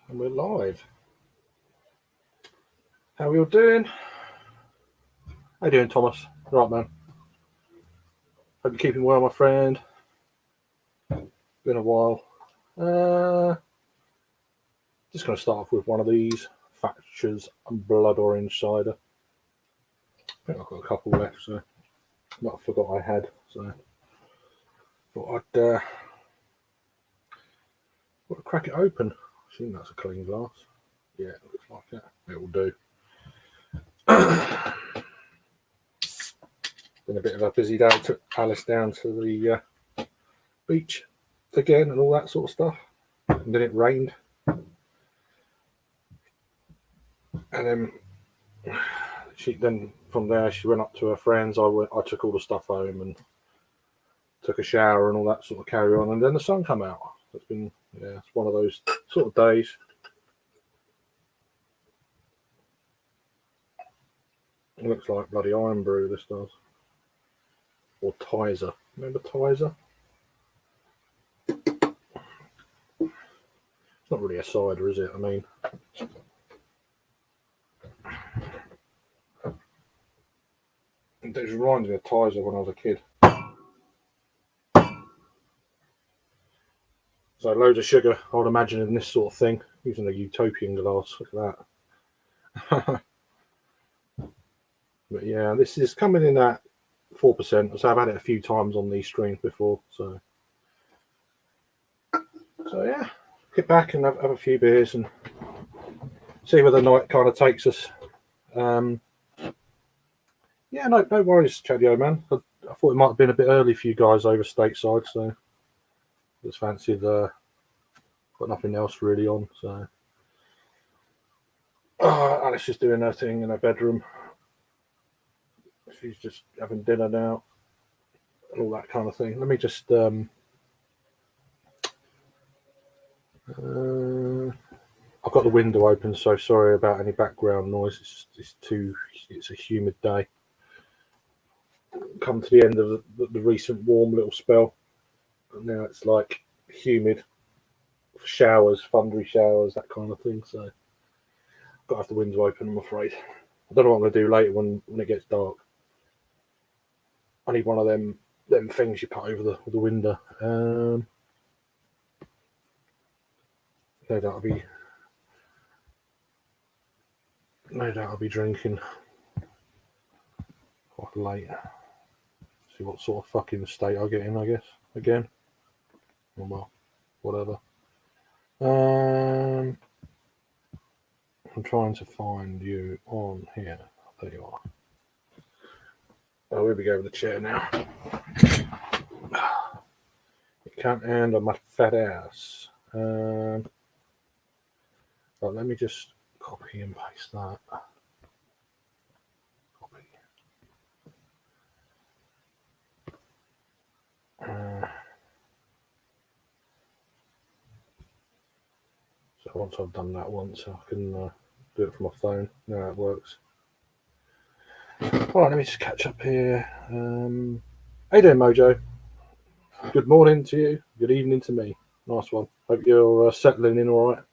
And we're live. How are you all doing? How you doing, Thomas? Right, man. Hope you're keeping well, my friend. Been a while. Just going to start off with one of these Thatcher's Blood Orange Cider. I think I've got a couple left, so I forgot I had. So thought I'd crack it open. I assume that's a clean glass. Yeah, it looks like it. It will do. Been a bit of a busy day. Took Alice down to the beach again and all that sort of stuff. And then it rained. And then from there she went up to her friends. I took all the stuff home and took a shower and all that sort of carry on. And then the sun come out. It's one of those sort of days. It looks like bloody Iron Brew, this does. Or Tizer. Remember Tizer? It's not really a cider, is it? I mean, it just reminds me of Tizer when I was a kid. So loads of sugar, I would imagine, in this sort of thing, using a utopian glass. Look at that. But yeah, this is coming in at 4%. So I've had it a few times on these streams before. So yeah, get back and have a few beers and see where the night kind of takes us. Yeah, no worries, Chadio, man. I thought it might have been a bit early for you guys over stateside, so just fancied got nothing else really on. So Alice is doing her thing in her bedroom. She's just having dinner now and all that kind of thing. Let me just I've got the window open, so sorry about any background noise. It's a humid day. Come to the end of the recent warm little spell, and now it's like humid showers, thundery showers, that kind of thing. So I've got to have the window open, I'm afraid. I don't know what I'm going to do later when it gets dark. I need one of them things you put over the window. No doubt I'll be drinking quite late. See what sort of fucking state I get in, I guess. Again. Well, whatever. I'm trying to find you on here. There you are. Oh, here we go with the chair now. You can't handle my fat ass. Right, let me just copy and paste that. Copy. So once I've done that once, I can do it from my phone. Now it works. All right, let me just catch up here. How you doing, Mojo? Good morning to you. Good evening to me. Nice one. Hope you're settling in all right.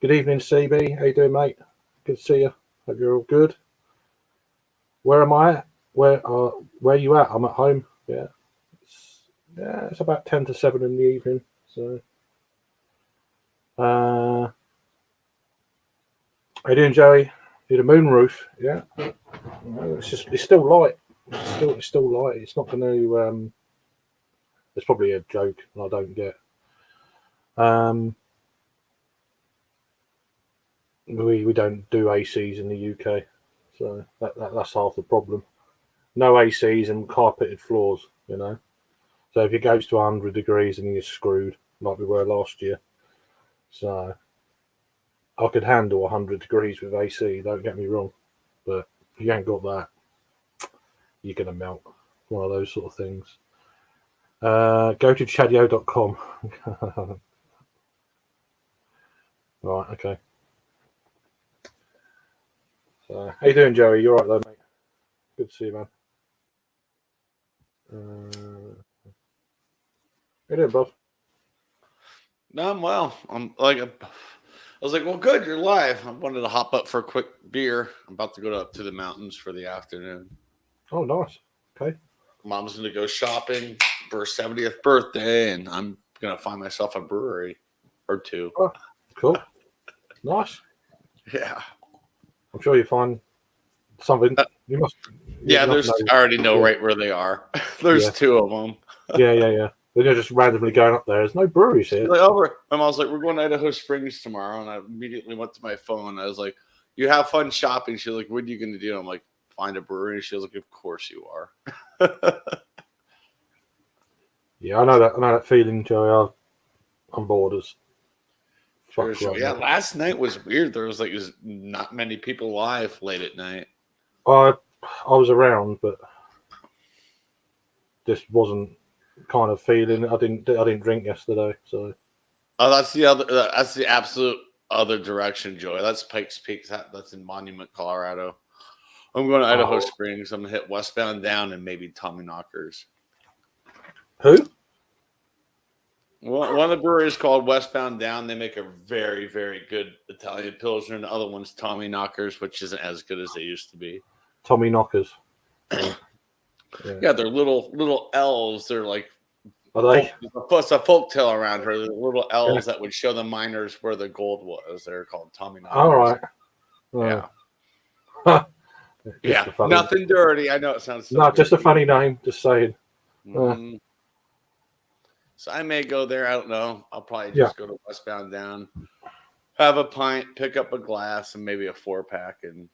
Good evening, CB. How you doing, mate? Good to see you. Hope you're all good. Where am I at? Where are you at? I'm at home. Yeah. It's about 10 to 7 in the evening. So, how you doing, Joey? Need a moonroof? Yeah. It's still light. It's still light. It's not going to. It's probably a joke, and I don't get. We don't do ACs in the UK, so that's half the problem. No ACs and carpeted floors, you know. So if it goes to 100 degrees, then you're screwed, like we were last year. So I could handle 100 degrees with AC, don't get me wrong, but if you ain't got that, you're going to melt. One of those sort of things. Go to chadio.com. Right, okay. So, how you doing, Joey? You all right, though, mate? Good to see you, man. How you doing, Bob? No, I'm well. I'm like was like, well, good, you're live. I wanted to hop up for a quick beer. I'm about to go up to the mountains for the afternoon. Oh, nice. Okay. Mom's going to go shopping for her 70th birthday, and I'm going to find myself a brewery or two. Oh, cool. Nice. Yeah. I'm sure you find something. You must. Yeah, you must I know. already know right where they are. There's Yeah. two of them. Yeah. Then you're just randomly going up there. There's no breweries here. Like, my mom's like, we're going to Idaho Springs tomorrow. And I immediately went to my phone. I was like, you have fun shopping. She's like, what are you going to do? I'm like, find a brewery. She was like, of course you are. Yeah, I know that feeling, Joey. I'm bored as fuck. Sure. Right Yeah, now. last night was weird. There was not many people live late at night. I was around, but just wasn't kind of feeling it. I didn't drink yesterday, so. Oh, that's the other. That's the absolute other direction, Joy. That's Pikes Peak. That's in Monument, Colorado. I'm going to Idaho Springs. I'm gonna hit Westbound Down and maybe Tommy Knockers. Who? One of the breweries called Westbound Down. They make a very, very good Italian Pilsner, and the other one's Tommy Knockers, which isn't as good as they used to be. Tommy Knockers. Yeah, they're little elves. They're like, are they? Plus a folk tale around her. The little elves that would show the miners where the gold was. They're called Tommy Knockers. All right. Yeah. Yeah. Nothing dirty. I know it sounds. No, just a funny name. Just saying. Mm-hmm. So I may go there. I don't know. I'll probably just go to Westbound Down, have a pint, pick up a glass, and maybe a 4-pack. And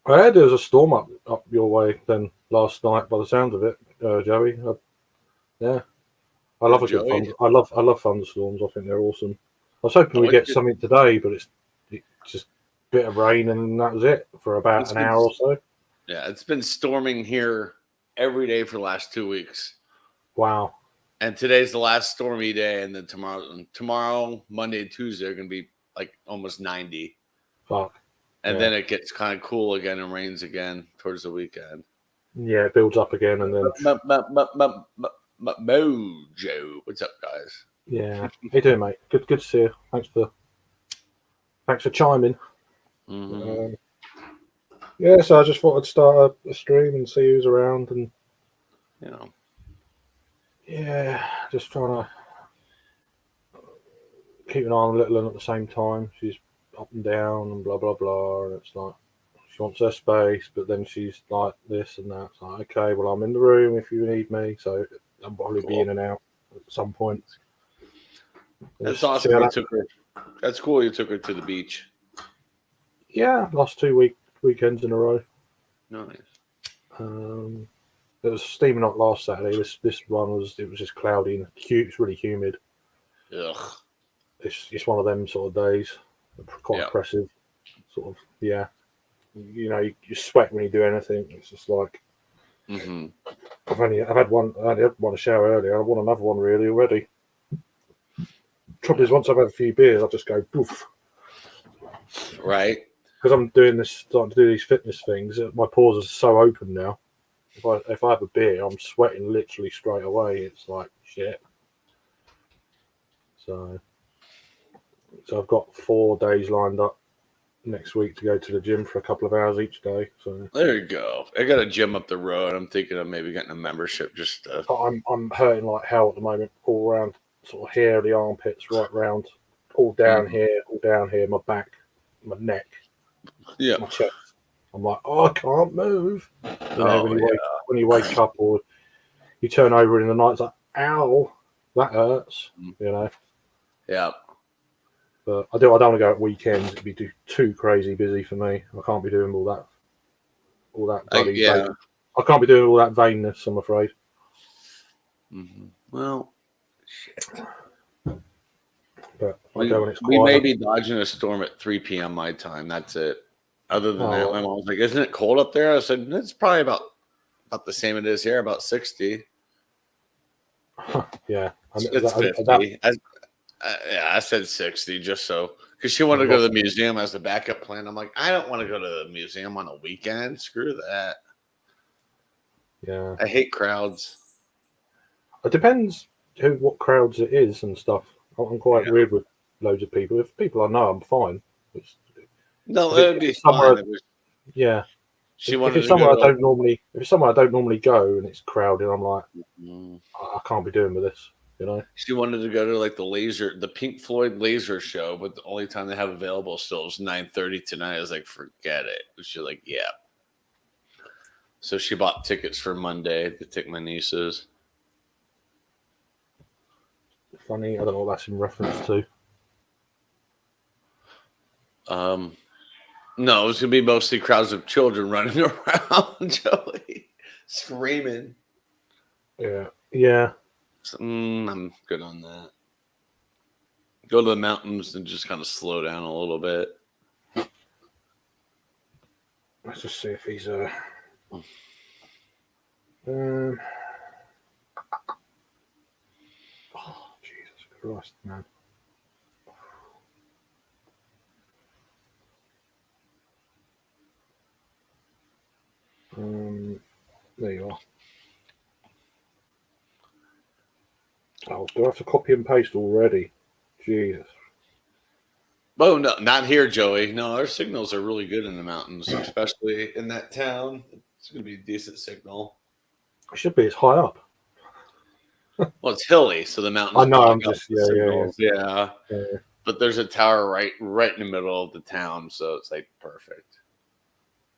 I heard there was a storm up your way then last night. By the sound of it, Joey. I love a good fun. I love thunderstorms. I think they're awesome. I was hoping we get something today, but it's just a bit of rain and that was it for about an hour or so. Yeah, it's been storming here every day for the last 2 weeks. Wow. And today's the last stormy day, and then tomorrow, Monday and Tuesday are going to be like almost 90. Fuck. And then it gets kind of cool again and rains again towards the weekend. Yeah, it builds up again and then. Mojo, what's up, guys? Yeah, how you doing, mate? Good to see you. Thanks for chiming. Mm-hmm. So I just thought I'd start a stream and see who's around and. Yeah, just trying to keep an eye on Little one at the same time. She's up and down and blah, blah, blah. And it's like, she wants her space, but then she's like this and that. It's like, okay, well, I'm in the room if you need me. So I'll probably be in and out at some point. That's awesome. That's cool you took her to the beach. Yeah, last 2 weekends in a row. Nice. It was steaming hot last Saturday. This one was just cloudy and it's really humid. Ugh. It's one of them sort of days. Quite oppressive. Sort of, yeah. You sweat when you do anything. It's just like I've had one. I had one to shower earlier. I want another one really already. Trouble is, once I've had a few beers, I just go poof. Right. Because I'm starting to do these fitness things. My pores are so open now. If I have a beer, I'm sweating literally straight away. It's like shit. So I've got 4 days lined up next week to go to the gym for a couple of hours each day. So there you go. I got a gym up the road. I'm thinking of maybe getting a membership. Just I'm hurting like hell at the moment, all around sort of here, the armpits, right round, all down here, my back, my neck, my chest. I'm like, I can't move. When you wake up or you turn over in the night, it's like, ow, that hurts. Yeah. But I don't want to go at weekends. It'd be too crazy busy for me. I can't be doing all that bloody I can't be doing all that vainness, I'm afraid. Mm-hmm. Well, shit. But we may be dodging a storm at 3 p.m. my time. That's it. Other than that, my mom was like, "Isn't it cold up there?" I said, "It's probably about the same it is here, about 60." Yeah, it's 50. I said 60 just so because she wanted to go to the museum as a backup plan. I'm like, I don't want to go to the museum on a weekend. Screw that. Yeah, I hate crowds. It depends what crowds it is and stuff. I'm quite weird with loads of people. If people I know, I'm fine. It's, No, if, that would if be it's somewhere, fine. If yeah. she If wanted it's to go somewhere I to, don't normally, if it's somewhere I don't normally go and it's crowded, I'm like, mm, I can't be doing with this. You know. she wanted to go to like the Pink Floyd laser show, but the only time they have available still is 9:30 tonight. I was like, forget it. She's like, yeah. So she bought tickets for Monday to take my nieces. Funny. I don't know what that's in reference to. No, it was gonna be mostly crowds of children running around, Joey, screaming. Yeah. Yeah. So, I'm good on that. Go to the mountains and just kind of slow down a little bit. Let's just see if he's oh, Jesus Christ, man. There you are. Oh, do I have to copy and paste already? Jesus. Oh no, not here, Joey. No, our signals are really good in the mountains, especially in that town. It's gonna be a decent signal. It should be. It's high up. Well, it's hilly, so the I mountains know. block I'm out just the yeah. signals. Yeah, Yeah. but there's a tower right in the middle of the town, so it's like perfect.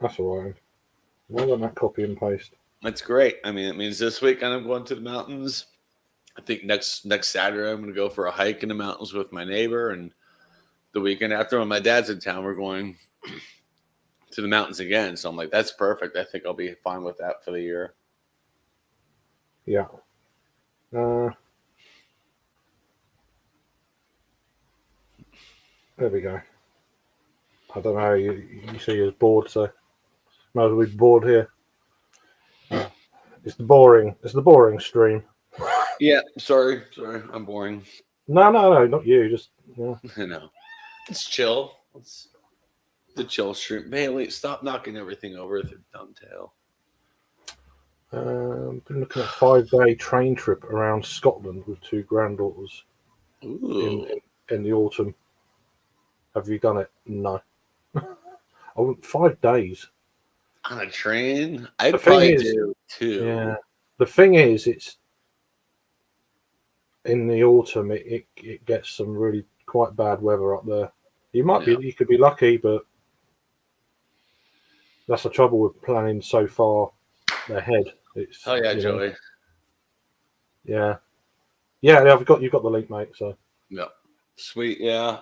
That's all right. Why don't that copy and paste? That's great. I mean, it means this week I'm going to the mountains. I think next Saturday I'm going to go for a hike in the mountains with my neighbor, and the weekend after when my dad's in town, we're going to the mountains again. So I'm like, that's perfect. I think I'll be fine with that for the year. Yeah. There we go. I don't know. You see, you're bored, so might as well be bored here. It's the boring stream. Yeah, sorry, I'm boring. No, not you. Just yeah. I know. It's chill. It's the chill stream. Bailey, stop knocking everything over with your dumb tail. Been looking at a 5-day train trip around Scotland with 2 granddaughters Ooh. in the autumn. Have you done it? No. I want 5 days. On a train? I'd The thing probably is, do too. yeah. The thing is, it's in the autumn. It gets some really quite bad weather up there. Yeah. You could be lucky, but that's the trouble with planning so far ahead. It's Oh yeah, you know, Joey. yeah. You've got the link, mate. So Yeah. Sweet. Yeah.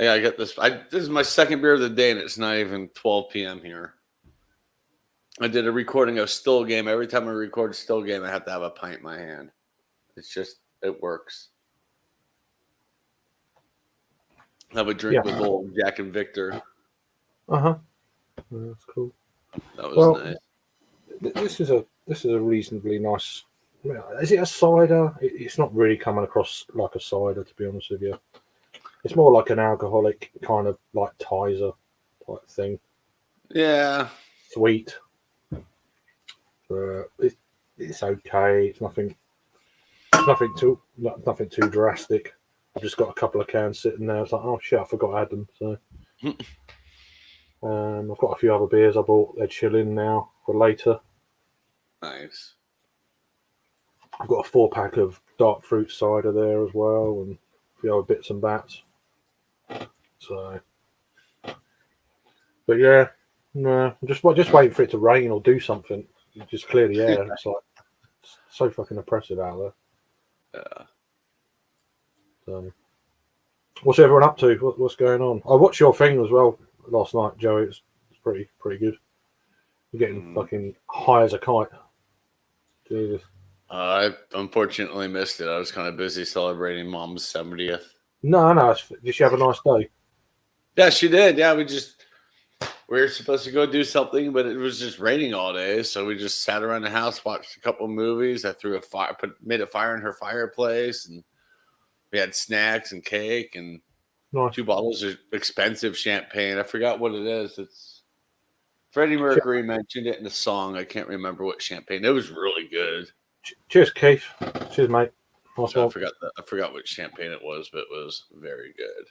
Yeah, I got this. This is my second beer of the day, and it's not even 12 p.m. here. I did a recording of Still Game. Every time I record Still Game, I have to have a pint in my hand. It's just, it works. Have a drink with old Jack and Victor. That's cool. That was nice. This is a reasonably nice. Is it a cider? It's not really coming across like a cider, to be honest with you. It's more like an alcoholic kind of like Tizer type thing. Yeah. Sweet. It's okay. It's nothing too drastic. I've just got a couple of cans sitting there. It's like, oh shit, I forgot I had them. So I've got a few other beers I bought. They're chilling now for later. Nice. I've got a 4-pack of dark fruit cider there as well, and a few other bits and bats. So, but yeah, no, I'm just waiting for it to rain or do something. Just clear the air. It's like it's so fucking oppressive out there. Yeah. So, what's everyone up to? What's going on? I watched your thing as well last night, Joey. It's pretty good. You're getting fucking high as a kite. Jesus. I unfortunately missed it. I was kind of busy celebrating Mom's 70th. No. Did she have a nice day? Yeah, she did. Yeah, we were supposed to go do something, but it was just raining all day. So we just sat around the house, watched a couple of movies. I threw made a fire in her fireplace, and we had snacks and cake and Nice. 2 bottles of expensive champagne. I forgot what it is. It's Freddie Mercury mentioned it in the song. I can't remember what champagne. It was really good. Cheers, Keith. Cheers, mate. Nice I one. forgot which champagne it was, but it was very good.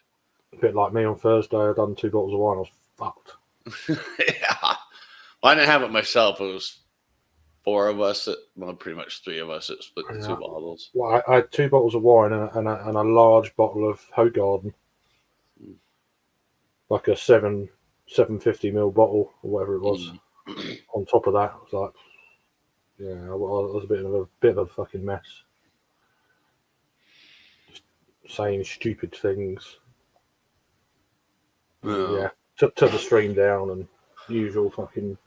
A bit like me on Thursday. I done 2 bottles of wine. I was fucked. Yeah. Well, I didn't have it myself. It was 4 of us. Pretty much 3 of us that split the 2 bottles. Well, I had 2 bottles of wine and a large bottle of Hoegaarden, like a 750 ml bottle or whatever it was. On top of that, I was like, yeah, I was a bit of a fucking mess. Just saying stupid things. Yeah, took the stream down and usual fucking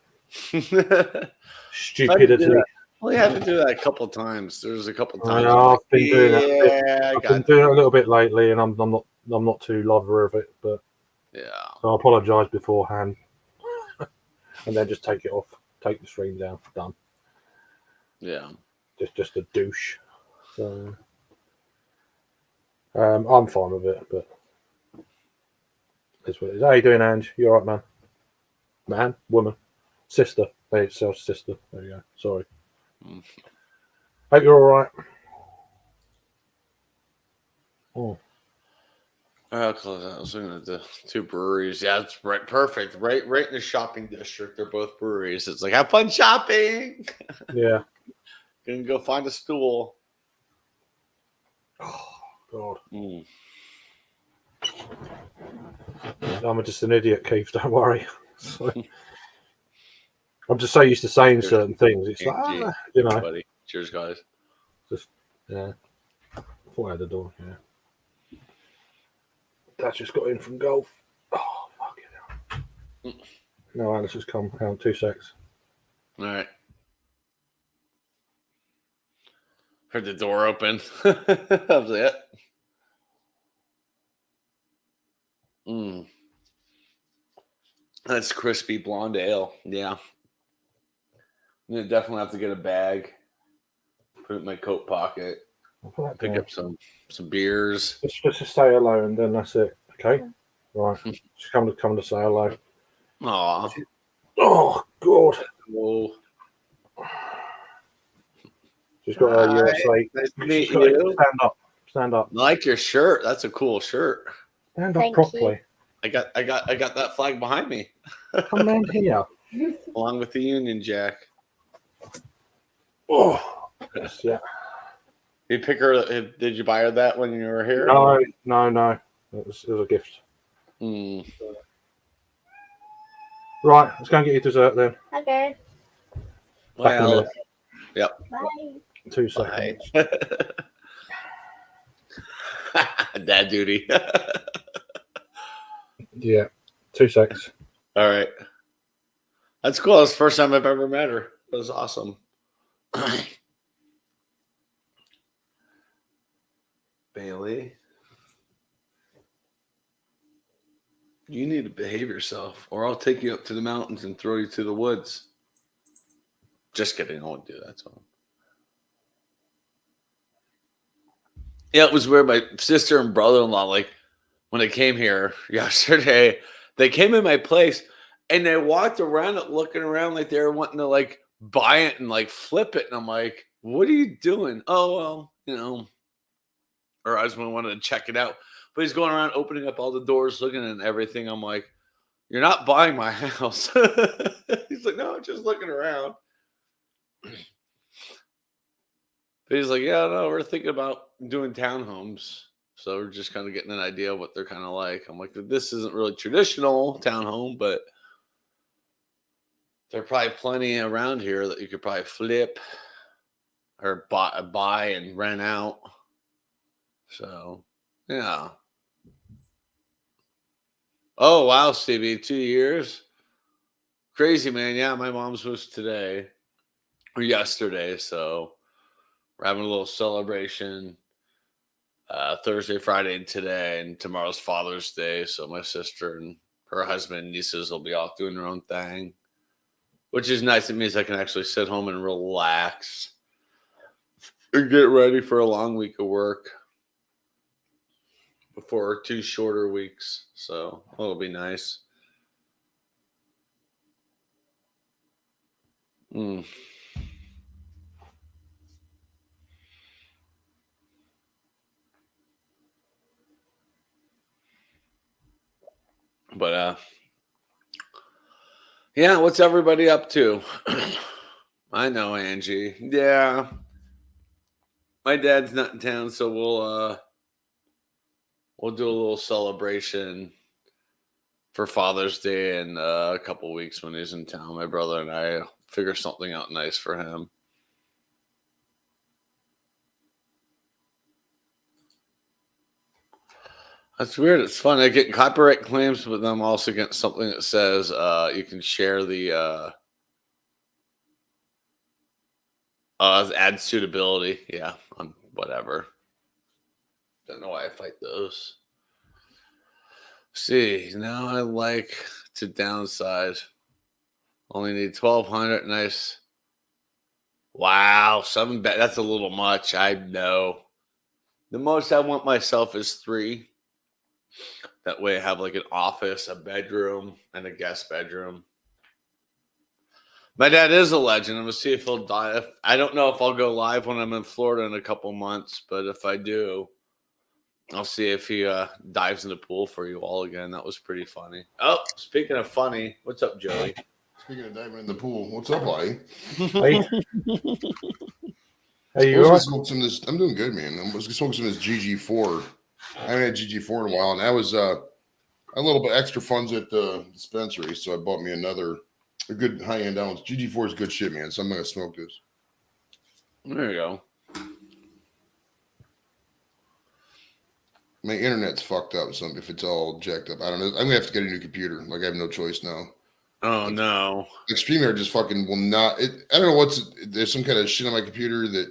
stupidity. Well, you had to do that a couple of times. There's a couple of times. I've been doing it. I've been doing it a little bit lately, and I'm not too lover of it. But yeah, so I apologise beforehand, and then just take it off, take the stream down. Done. Yeah, just a douche. So I'm fine with it, but it's what it is. How you doing, Ange? You alright, man? Man, woman, sister. Hey, it's our sister. There you go. Sorry. Hope you're alright. Oh. I'll close out. I was looking at the 2 breweries. Yeah, it's right, perfect. Right in the shopping district. They're both breweries. It's like, have fun shopping. Yeah. Gonna go find a stool. Oh God. Mm. I'm just an idiot, Keith. Don't worry. I'm just so used to saying certain things. It's like, you know. Buddy. Cheers, guys. Just yeah. I thought I had the door. Yeah. That's just got in from golf. Oh fucking hell. No, Alice has come. Hang on, 2 secs. All right. Heard the door open. That was it. That's crispy blonde ale. Yeah. I'm gonna definitely have to get a bag. Put it in my coat pocket. Pick up some beers. Just to say hello, and then that's it. Okay. Right. Just come to say hello. Aw. Oh God. Whoa. She's got a USA. Nice to meet you. Stand up. I like your shirt. That's a cool shirt. Stand up properly. I got that flag behind me. Come round here. Along with the Union Jack. Oh yes, yeah. You pick her? Did you buy her that when you were here? No. It was a gift. Right, let's go and get your dessert then. Okay. Back in a minute. Yep. Bye. 2 seconds. Dad duty. Yeah, 2 seconds. All right. That's cool. That's the first time I've ever met her. It was awesome. Bailey, you need to behave yourself, or I'll take you up to the mountains and throw you to the woods. Just kidding. I won't do that to him. Yeah, it was weird. My sister and brother-in-law, like, when they came here yesterday, they came in my place and they walked around it looking around like they were wanting to, like, buy it and, like, flip it. And I'm like, what are you doing? Oh, well, you know. Or I just wanted to check it out. But he's going around opening up all the doors, looking at everything. I'm like, you're not buying my house. He's like, no, I'm just looking around. But he's like, yeah, no, we're thinking about doing townhomes. So we're just kind of getting an idea of what they're kind of like. I'm like, this isn't really traditional townhome, but there are probably plenty around here that you could probably flip or buy and rent out. So, yeah. Oh, wow, Stevie, 2 years. Crazy, man. Yeah, my mom's was today or yesterday. So we're having a little celebration Thursday, Friday, and today. And tomorrow's Father's Day. So my sister and her husband and nieces will be off doing their own thing, which is nice. It means I can actually sit home and relax and get ready for a long week of work before 2 shorter weeks. So it'll be nice. But yeah, what's everybody up to? I know, Angie. Yeah. My dad's not in town, so we'll do a little celebration for Father's Day in a couple weeks when he's in town. My brother and I figure something out nice for him. That's weird. It's fun. I get copyright claims, but I'm also getting something that says you can share the ad suitability. Yeah, whatever. Don't know why I fight those. See, now I like to downsize. Only need 1,200. Nice. Wow, 7 bed. That's a little much. I know. The most I want myself is 3. That way I have like an office, a bedroom, and a guest bedroom. My dad is a legend. I'm going to see if he'll die. I don't know if I'll go live when I'm in Florida in a couple months, but if I do, I'll see if he dives in the pool for you all again. That was pretty funny. Oh, speaking of funny, what's up, Joey? Speaking of diving in the pool, what's up, Lai? Hey, you all right? I'm doing good, man. I was smoking some of this GG4. I haven't had GG4 in a while, and that was a little bit extra funds at the dispensary, so I bought me a good high-end ounce. GG4 is good shit, man, so I'm going to smoke this. There you go. My internet's fucked up, so if it's all jacked up, I don't know. I'm going to have to get a new computer. Like, I have no choice now. Oh, no. StreamYard just fucking will not. I don't know there's some kind of shit on my computer that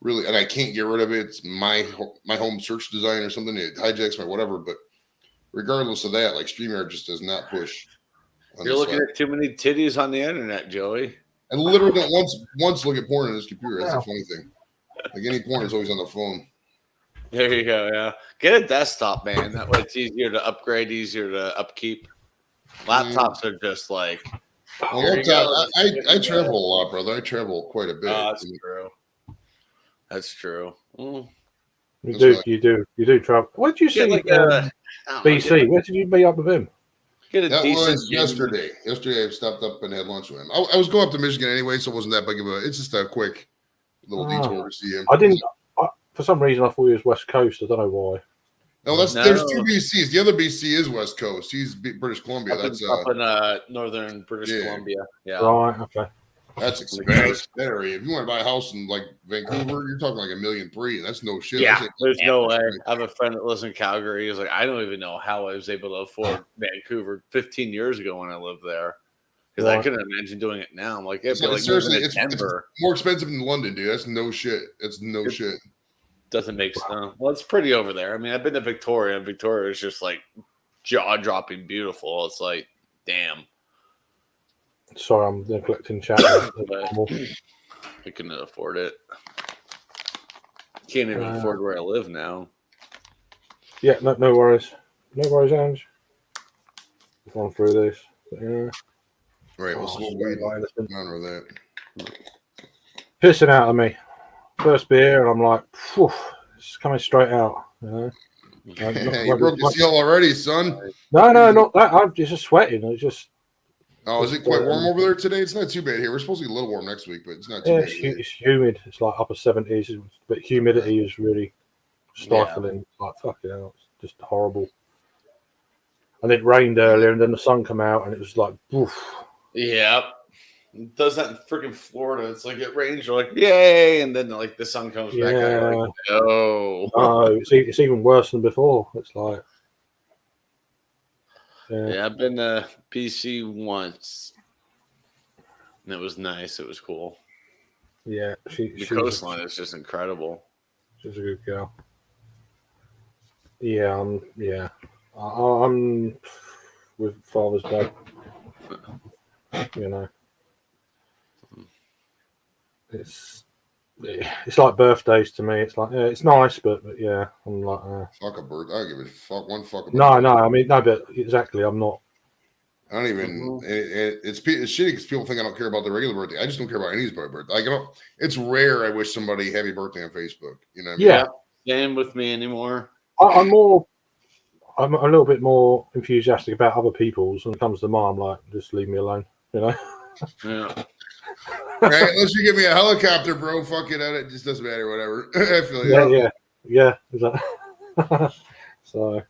really, and I can't get rid of it. It's my home search design or something. It hijacks my whatever, but regardless of that, like StreamYard just does not push. You're looking at too many titties on the internet, Joey. I literally don't once look at porn on this computer. That's the funny thing. Like any porn is always on the phone. There you go. Yeah, get a desktop, man. That way it's easier to upgrade, easier to upkeep. Laptops are just like. Well, I travel a lot, brother. I travel quite a bit. That's true. That's true. You do travel. What did you see? Like BC. Where did you meet up with him? That was yesterday. Yesterday, I stopped up and had lunch with him. I was going up to Michigan anyway, so it wasn't that big of a. It's just a quick little detour to see him. I didn't. For some reason, I thought he was West Coast. I don't know why. No, there's 2 BCs. The other BC is West Coast. He's British Columbia. Up in northern British Columbia. Yeah. Right. Okay. That's expensive. That area. If you want to buy a house in like Vancouver, you're talking like $1.3 million. That's no shit. Yeah, there's no way. I have a friend that lives in Calgary. He's like, I don't even know how I was able to afford Vancouver 15 years ago when I lived there. Because I couldn't imagine doing it now. I'm like, seriously, it's more expensive than London, dude. That's no shit. That's no shit. Doesn't make sense. Well, it's pretty over there. I mean, I've been to Victoria, and Victoria is just like jaw-dropping beautiful. It's like, damn. Sorry, I'm neglecting chat. I couldn't afford it. Can't even afford where I live now. Yeah, no worries. No worries, Ange. We've gone through this. Yeah. Right, we'll smoke weed. None of that. Pissing out of me. First beer, and I'm like, phew, it's coming straight out. You know? You broke the seal already, son. No, not that. I'm just sweating. It's just. Oh, is it quite warm over there today? It's not too bad here. We're supposed to be a little warm next week, but it's not too bad. It's humid. It's like upper 70s, but humidity is really stifling. It's like, fucking hell, it's just horrible. And it rained earlier, and then the sun came out, and it was like, oof. Yeah. It does that in freaking Florida. It's like it rains, you're like, yay, and then like the sun comes back out. You're like, no. Oh, it's even worse than before. It's like. Yeah, I've been to BC once, and it was nice. It was cool. Yeah, the coastline is just incredible. She's a good girl. Yeah, I'm with Father's Day. You know, it's like birthdays to me. It's like it's nice, but yeah, I'm like fuck a bird. I don't give a fuck one fuck. No, I mean no, but exactly, I'm not. I don't even. It's shitty because people think I don't care about the regular birthday. I just don't care about anybody's birthday. Like, it's rare. I wish somebody happy birthday on Facebook. You know. Yeah, same with me anymore. I'm more. I'm a little bit more enthusiastic about other people's. When it comes to mine, I'm like, just leave me alone, you know. Yeah. Right? Unless you give me a helicopter, bro, fuck it just doesn't matter, whatever. I feel you. Yeah. So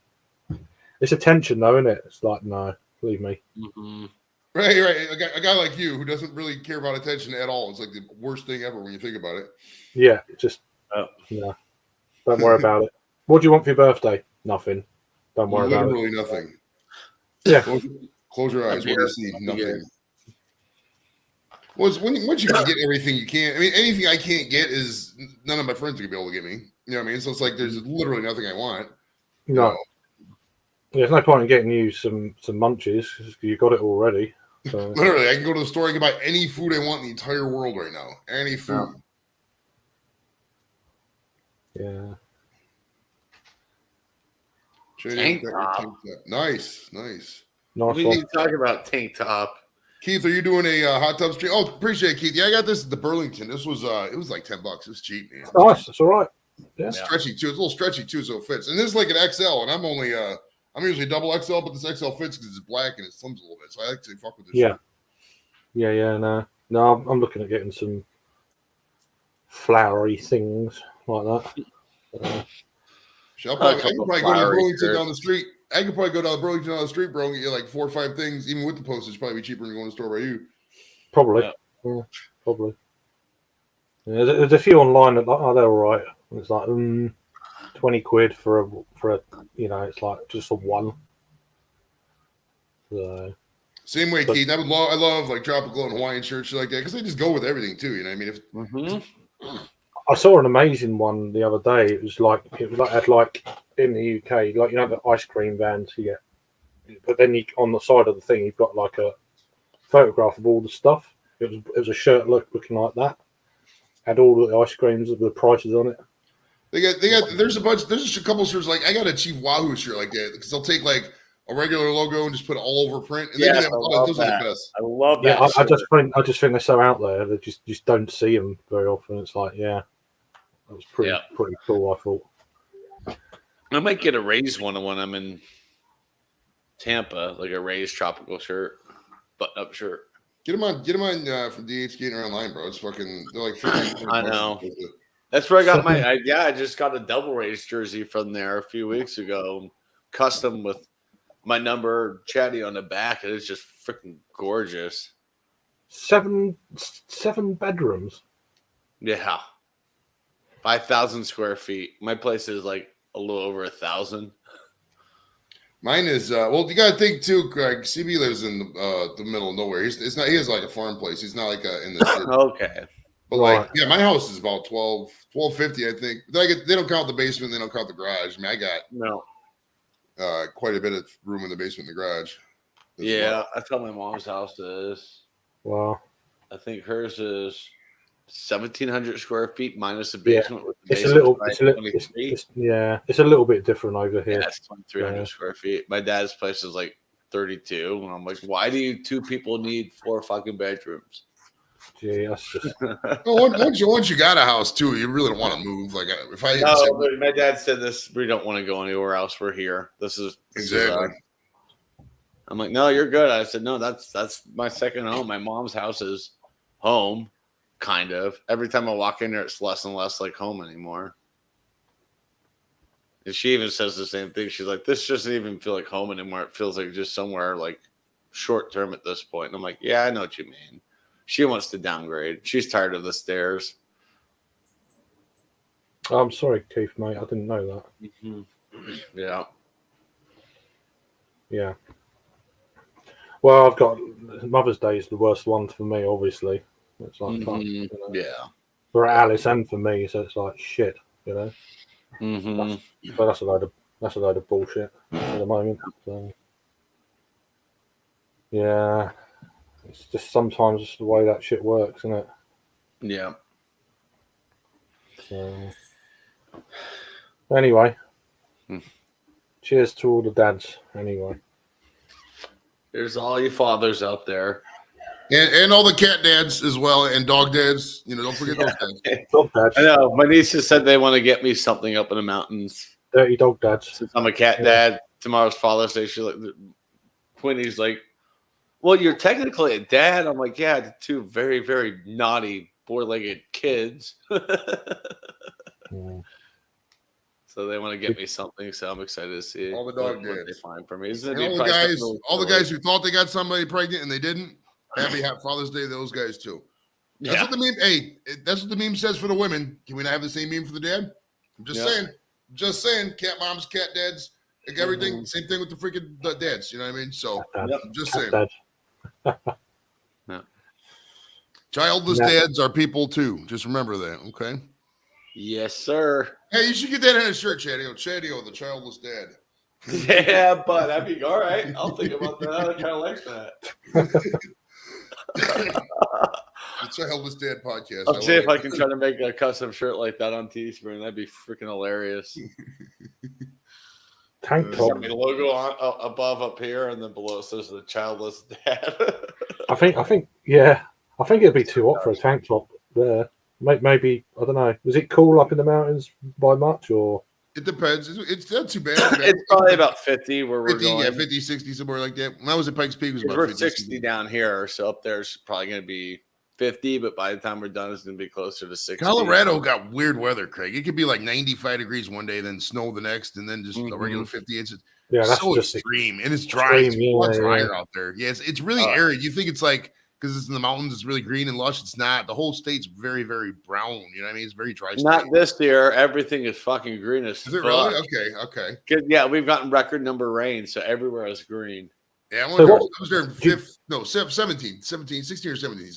it's attention, though, isn't it? It's like, no, leave me. Mm-hmm. Right. A guy like you who doesn't really care about attention at all. It's like the worst thing ever when you think about it. Yeah, just don't worry about it. What do you want for your birthday? Nothing. Don't worry about it. Literally nothing. Yeah. Close your eyes. What do you see? Nothing. Well, once you can get everything you can. I mean, anything I can't get is none of my friends are gonna be able to get me. You know what I mean? So it's like there's literally nothing I want. No. There's no point in getting you some munchies because you got it already. So. Literally, I can go to the store and can buy any food I want in the entire world right now. Any food. Yeah. Tank top. Nice. Nice we one. need to talk about tank top. Keith, are you doing a hot tub stream? Oh, appreciate it, Keith. Yeah, I got this at the Burlington. This was it was like $10. It was cheap, man. Nice. That's all right. Yeah. It's stretchy too. It's a little stretchy too, so it fits. And this is like an XL, and I'm only I'm usually double XL, but this XL fits because it's black and it slims a little bit. So I actually fuck with this. Yeah. Shirt. No, I'm looking at getting some flowery things like that. I can probably go to the Burlington down the street. I could probably go down the Burlington down the street, bro, and get you like 4 or 5 things, even with the postage. Probably be cheaper than going to the store by you. Probably. Yeah, probably. Yeah, there's a few online that they're all right. It's like 20 quid for a it's like just for one. So. Same way, Keith. I love like tropical and Hawaiian shirts like that because they just go with everything too. You know what I mean? I saw an amazing one the other day. It was like in the UK, like the ice cream vans you get, but then on the side of the thing you've got like a photograph of all the stuff. It was a shirt looking like that. Had all the ice creams with the prices on it. They got. There's a couple shirts like I got a Chief Wahoo shirt like that because they'll take like a regular logo and just put it all over print. And those are the best. I love that. Yeah, I just think they're so out there. They just don't see them very often. It's like, that was pretty cool. I thought I might get a Rays one when I'm in Tampa, like a Rays tropical shirt, button-up shirt. Get them on from DH Gator Online, bro. It's fucking. They're like 50. I know. That's where I got I just got a double Rays jersey from there a few weeks ago, custom with my number chatty on the back. And it's just freaking gorgeous. 7 bedrooms. Yeah. 5,000 square feet. My place is like a little over 1,000. Mine is you got to think too, Craig. CB lives in the middle of nowhere. He has like a farm place. He's not like in the city. Okay. But like, my house is about 1250, I think. They don't count the basement. They don't count the garage. I mean, I got quite a bit of room in the basement and the garage. That's how my mom's house is. Wow. I think hers is 1,700 square feet minus the basement. With the it's a little bit different over here. Yeah, it's 2,300 square feet. My dad's place is like 32, and I'm like, why do you 2 people need 4 fucking bedrooms? Gee, that's just. once you got a house too, you really don't want to move. Like my dad said this. We don't want to go anywhere else. We're here. This is exactly. I'm like, no, you're good. I said, no, that's my second home. My mom's house is home. Kind of. Every time I walk in there, it's less and less like home anymore. And she even says the same thing. She's like, this doesn't even feel like home anymore. It feels like just somewhere like short term at this point. And I'm like, yeah, I know what you mean. She wants to downgrade. She's tired of the stairs. I'm sorry, Keith, mate. I didn't know that. Mm-hmm. Yeah. Yeah. Well, I've got Mother's Day is the worst one for me, obviously. It's like for Alice and for me, so it's like shit, But that's a load of bullshit at the moment. So, yeah, it's just sometimes it's the way that shit works, isn't it? Yeah. So, anyway, cheers to all the dads. Anyway, there's all you fathers out there. And all the cat dads as well, and dog dads. Don't forget those dads. Dog dads. I know. My nieces said they want to get me something up in the mountains. Dirty dog dads. Since I'm a cat dad, tomorrow's Father's Day. She's like, Quinny's like, well, you're technically a dad. I'm like, yeah, the two very, very naughty, four-legged kids. Mm. So they want to get me something. So I'm excited to see All the dog what they dads. find for me. And all the guys who thought they got somebody pregnant and they didn't. Happy Father's Day to those guys too. That's what the meme. Hey, that's what the meme says for the women. Can we not have the same meme for the dad? I'm just saying. Just saying. Cat moms, cat dads, like everything. Same thing with the freaking dads. You know what I mean? So I'm just saying. Childless dads are people too. Just remember that. Okay. Yes, sir. Hey, you should get that in a shirt, Chadio. Chadio, the childless dad. Yeah, but that'd be all right. I'll think about that. I kind of like that. The Childless Dad podcast. I'll see if I can try to make a custom shirt like that on Teespring. That'd be freaking hilarious. Tank top. The logo on above up here, and then below says the Childless Dad. I think, yeah. I think it'd be too hot for a tank top there. Maybe, I don't know. Was it cool up in the mountains by much, or? It depends. It's not too bad. It's probably about 50 where we're 50, going. yeah, 50, 60, somewhere like that. When I was at Pikes Peak, it was about we're 50, 60 down here, so up there's probably going to be 50, but by the time we're done, it's going to be closer to 60. Colorado got weird weather, Craig. It could be like 95 degrees one day, then snow the next, and then just a regular 50. It's that's so just extreme, and it's dry. It's a lot drier out there. Yeah, it's really arid. You think it's like, because it's in the mountains, it's really green and lush. It's not. The whole state's very, very brown. You know what I mean? It's very dry. Not this year. Everything is fucking green as fuck. Is it really? Okay. Yeah, we've gotten record number rain, so everywhere is green. Yeah, I was there in 16 or 17, something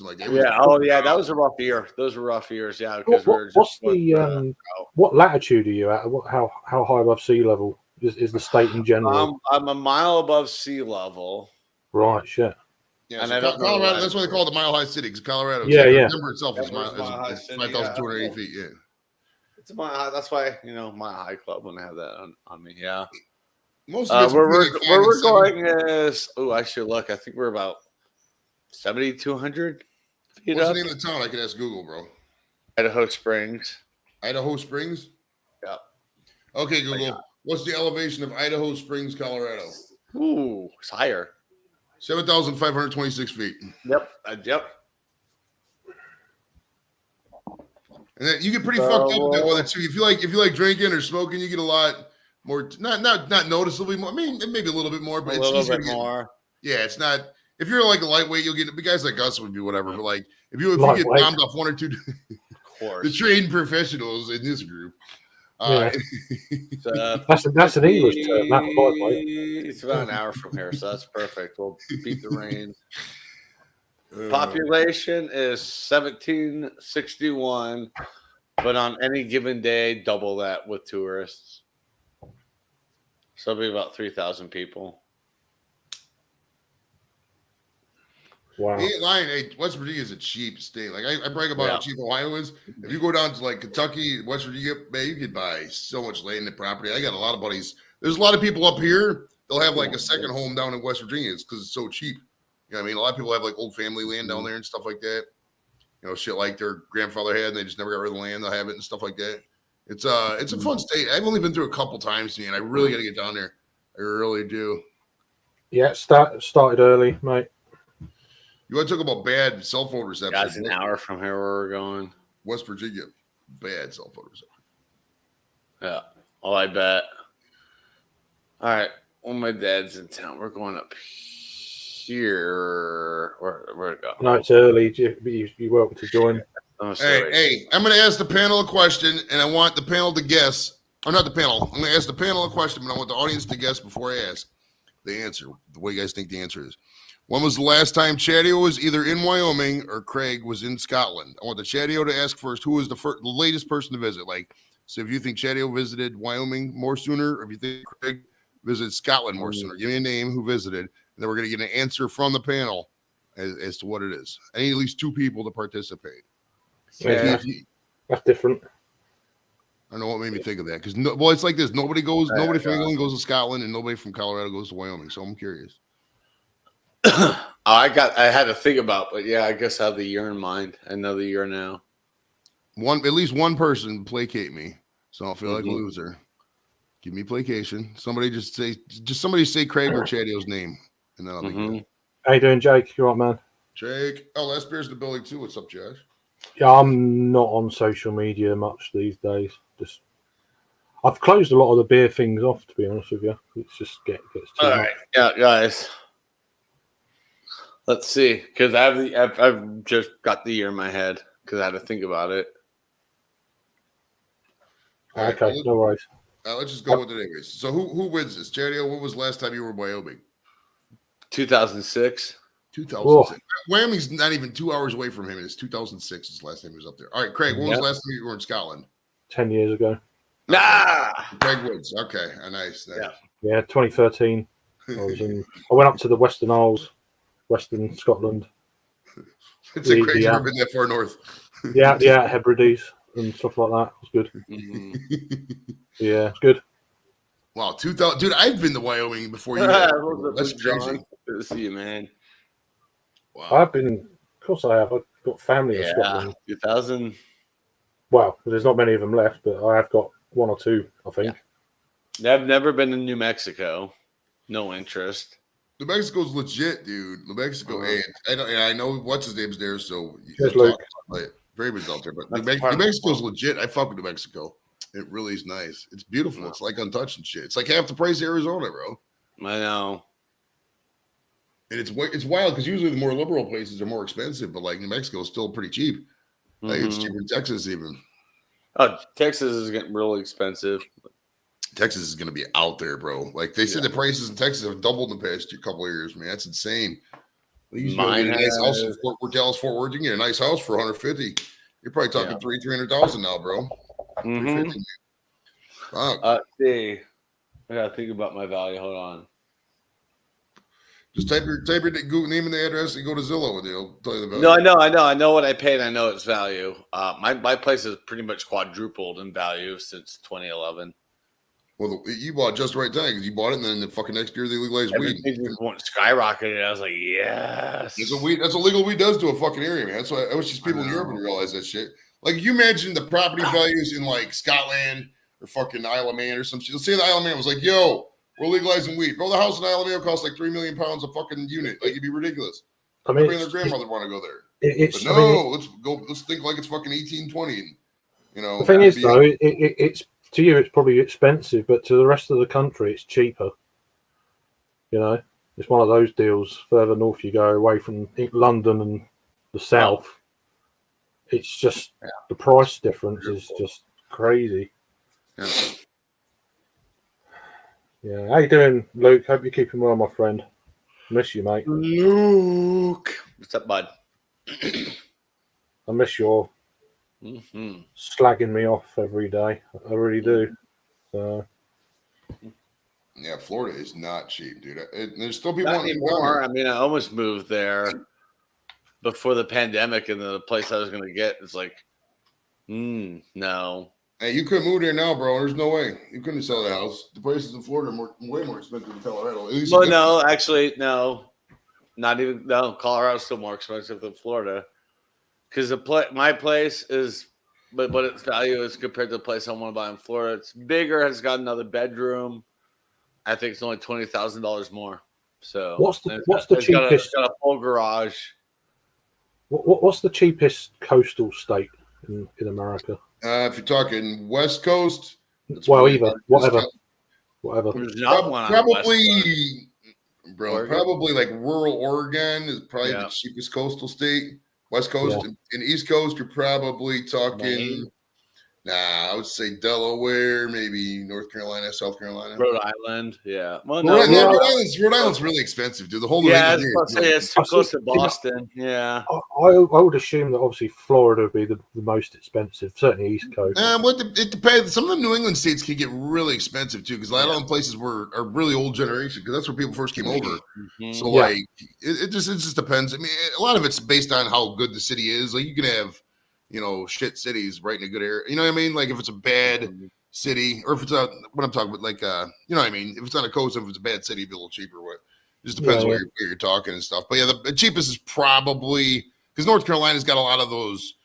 like that. Yeah, that was a rough year. Those were rough years, yeah. Because what latitude are you at? How high above sea level is the state in general? I'm a mile above sea level. Right, shit. Yeah, so Colorado. That's why they call it the Mile High City, because Colorado. Yeah. The number itself is 5,280 feet. Yeah, it's a mile high. That's why Mile High Club wouldn't have that on me. Yeah. Most of where we're going is I should look. I think we're about 7,200 feet What's up. the name of the town? I can ask Google, bro. Idaho Springs. Idaho Springs. Yeah. Okay, Google. What's the elevation of Idaho Springs, Colorado? Ooh, it's higher. 7,526 feet. Yep. And then you get pretty fucked up with that weather too. If you like drinking or smoking, you get a lot more. Not noticeably more. I mean, maybe a little bit more, but it's easier to get more. Yeah, it's not. If you're like a lightweight, you'll get. Guys like us would be whatever. But like if you get bombed off one or two, of course, the trained professionals in this group. That's an English term. It's about an hour from here, so that's perfect. We'll beat the rain. Population is 1,761, but on any given day, double that with tourists. So it'll be about 3,000 people. Wow. He ain't lying. Hey, West Virginia is a cheap state. Like I brag about how cheap Ohio is. If you go down to like Kentucky, West Virginia, man, you could buy so much land and property. I got a lot of buddies. There's a lot of people up here. They'll have like a second home down in West Virginia. It's because it's so cheap. You know what I mean? A lot of people have like old family land down there and stuff like that. Shit like their grandfather had, and they just never got rid of the land. They'll have it and stuff like that. It's a fun state. I've only been through a couple times, man. I really got to get down there. I really do. Yeah, started early, mate. You want to talk about bad cell phone reception? That's an hour from here where we're going. West Virginia, bad cell phone reception. Yeah. Oh, I bet. All right. When my dad's in town, we're going up here. Where to go? No, it's early. You're welcome to join. Hey, I'm going to ask the panel a question, and I want the panel to guess. Or not the panel. I'm going to ask the panel a question, but I want the audience to guess before I ask the answer. The way you guys think the answer is. When was the last time Chadio was either in Wyoming or Craig was in Scotland? I want the Chadio to ask first who was the latest person to visit. Like, so if you think Chadio visited Wyoming more sooner, or if you think Craig visited Scotland more sooner, give me a name who visited, and then we're going to get an answer from the panel as to what it is. I need at least two people to participate. Yeah, that's different. I don't know what made me think of that because it's like this: nobody from England goes to Scotland, and nobody from Colorado goes to Wyoming. So I'm curious. I had to think about, but yeah, I guess I have the year in mind. I know the year now. At least one person placate me, so I don't feel like a loser. Give me placation. Somebody somebody say Craig or Chadio's name, and then I'll be good. How you doing, Jake? You all right, man? Jake. Oh, last beer's in the building too. What's up, Josh? Yeah, I'm not on social media much these days. I've closed a lot of the beer things off, to be honest with you. It's just gets too All much. right, yeah, guys. Let's see, because I've just got the year in my head because I had to think about it. All right, Okay, no worries. let's just go with it anyways. So who wins this? Chadio, when was the last time you were in Wyoming? 2006. 2006. Wyoming's not even 2 hours away from him. It's 2006 is the last time he was up there. All right, Craig, when was the last time you were in Scotland? 10 years ago. Nah. Craig wins. Okay, nice. Yeah, 2013. I went up to the Western Isles, Western Scotland. It's a crazy you've been that far north. Yeah, Hebrides and stuff like that. It was good. Mm-hmm. Yeah, it's good. Wow, 2000, dude! I've been to Wyoming before you. That's crazy. Good to see you, man. Wow. I've been, of course, I have. I've got family in Scotland. 2000. Well, there's not many of them left, but I have got one or two, I think. Yeah. I've never been to New Mexico. No interest. New Mexico's legit, dude. New Mexico, I know what's his name's there, so Raven's out there, but New Mexico's legit. I fuck with New Mexico. It really is nice. It's beautiful. It's like untouched and shit. It's like half the price of Arizona, bro. I know. And it's wild because usually the more liberal places are more expensive, but like New Mexico is still pretty cheap. Like it's cheaper than Texas even. Oh, Texas is getting really expensive. Texas is going to be out there, bro. Like they said, the prices in Texas have doubled in the past couple of years, man. That's insane. You can get a nice house in Dallas, Fort Worth. You can get a nice house for 150. You're probably talking 300,000 now, bro. Mm-hmm. See, I gotta think about my value. Hold on. Just type your Google name and the address and go to Zillow, and they'll tell you the value. No, I know what I paid. I know its value. My place has pretty much quadrupled in value since 2011. Well, you bought just the right time because you bought it, and then the fucking next year they legalized weed. Skyrocketed. I was like, yes. That's what legal weed does to a fucking area, man. That's why I wish these people in Europe would realize that shit. Like, you imagine the property values in like Scotland or fucking Isle of Man or some shit. Let's say the Isle of Man was like, yo, we're legalizing weed. Bro, the house in Isle of Man costs like £3 million a fucking unit. Like, it'd be ridiculous. I mean, their grandmother want to go there. Let's think like it's fucking 1820. And, you know, the thing is, though, it's to you, it's probably expensive, but to the rest of the country, it's cheaper. You know, it's one of those deals. Further north you go, away from London and the south, it's just the price difference is just crazy. Yeah. How you doing, Luke? Hope you're keeping well, my friend. Miss you, mate. Luke, what's up, bud? I miss your slagging me off every day. I really do. So. Yeah, Florida is not cheap, dude. There's still people not anymore. I mean, I almost moved there before the pandemic, and the place I was going to get is like, no. Hey, you couldn't move there now, bro. There's no way you couldn't sell the house. The prices in Florida are way more expensive than Colorado. Well, no, actually, no, not even. No, Colorado's still more expensive than Florida because my place is, but its value is compared to the place I want to buy in Florida. It's bigger. Has got another bedroom. I think it's only $20,000 more. So what's the cheapest? It's got a full garage. What's the cheapest coastal state in America? If you're talking West Coast, whatever. There's not one on probably, bro. Oregon? Probably like rural Oregon is probably the cheapest coastal state. West Coast and East Coast, you're probably talking. Maine. I would say Delaware, maybe North Carolina, South Carolina, Rhode Island. Yeah. Well, Rhode Island's really expensive, dude. The whole it's too close to Boston. Yeah. I would assume that obviously Florida would be the most expensive, certainly East Coast. It depends. Some of the New England states can get really expensive too, because a lot of them places are really old generation, because that's where people first came over. Mm-hmm. So like, it just depends. I mean, a lot of it's based on how good the city is. Like, you can have, shit cities right in a good area. You know what I mean? Like, if it's a bad city, or if it's what I'm talking about, like, you know what I mean? If it's on a coast, if it's a bad city, it'd be a little cheaper. What? It just depends where you're talking and stuff. But yeah, the cheapest is probably, because North Carolina's got a lot of those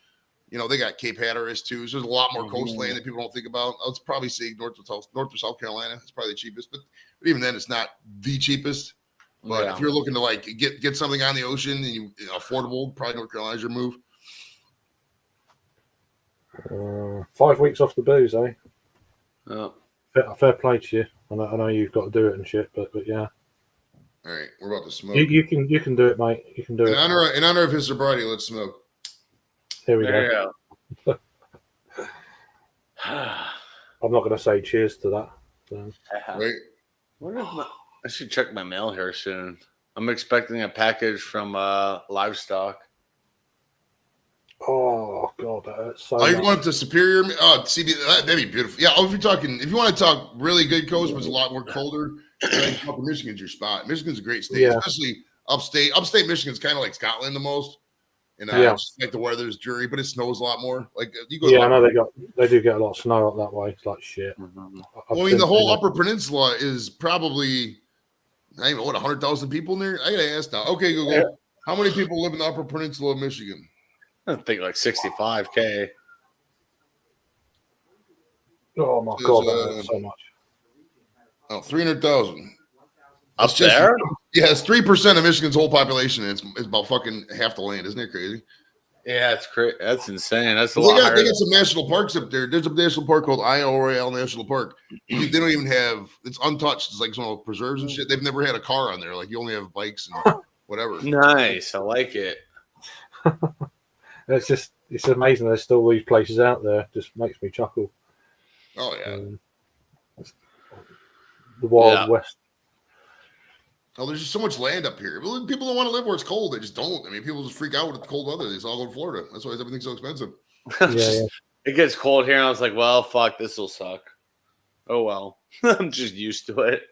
They got Cape Hatteras too. So there's a lot more Mhm. coastland that people don't think about. I would probably say North or South Carolina. It's probably the cheapest, but even then, it's not the cheapest. But if you're looking to like get something on the ocean and affordable, probably North Carolina's your move. 5 weeks off the booze, eh? Oh. Fair play to you. I know you've got to do it and shit, but yeah. All right, we're about to smoke. You can do it, mate. You can do it. In honor of his sobriety, let's smoke. Here we There go. you go. I'm not going to say cheers to that. So. Right? I should check my mail here soon. I'm expecting a package from Livestock. Oh god, that hurts so Oh, you much. want the Superior? Oh, CB, that'd be beautiful. Yeah. Oh, if you want to talk really good coast, but it's a lot more colder, Michigan's your spot. Michigan's a great state, especially upstate. Upstate Michigan's kind of like Scotland the most. And just like the weather's dreary, but it snows a lot more. Like you go. Yeah, I know they do get a lot of snow up that way. It's like shit. Mm-hmm. I mean, the whole Upper Peninsula is probably, I don't know, 100,000 people near. I gotta ask now. Okay, Google. Yeah. How many people live in the Upper Peninsula of Michigan? I think like 65K. Oh my god, that hurts so much. Oh, 300,000. Up there? Yeah, it's 3% of Michigan's whole population. It's about fucking half the land. Isn't it crazy? Yeah, it's crazy. That's insane. That's a lot. They got some national parks up there. There's a national park called Isle Royale National Park. They don't even have. It's untouched. It's like some of preserves and shit. They've never had a car on there. Like you only have bikes and whatever. Nice. I like it. It's amazing. There's still these places out there. Just makes me chuckle. Oh yeah. The Wild West. Oh, there's just so much land up here. People don't want to live where it's cold. They just don't. I mean, people just freak out with the cold weather. They just all go to Florida. That's why everything's so expensive. It gets cold here, and I was like, well, fuck, this will suck. Oh, well. I'm just used to it.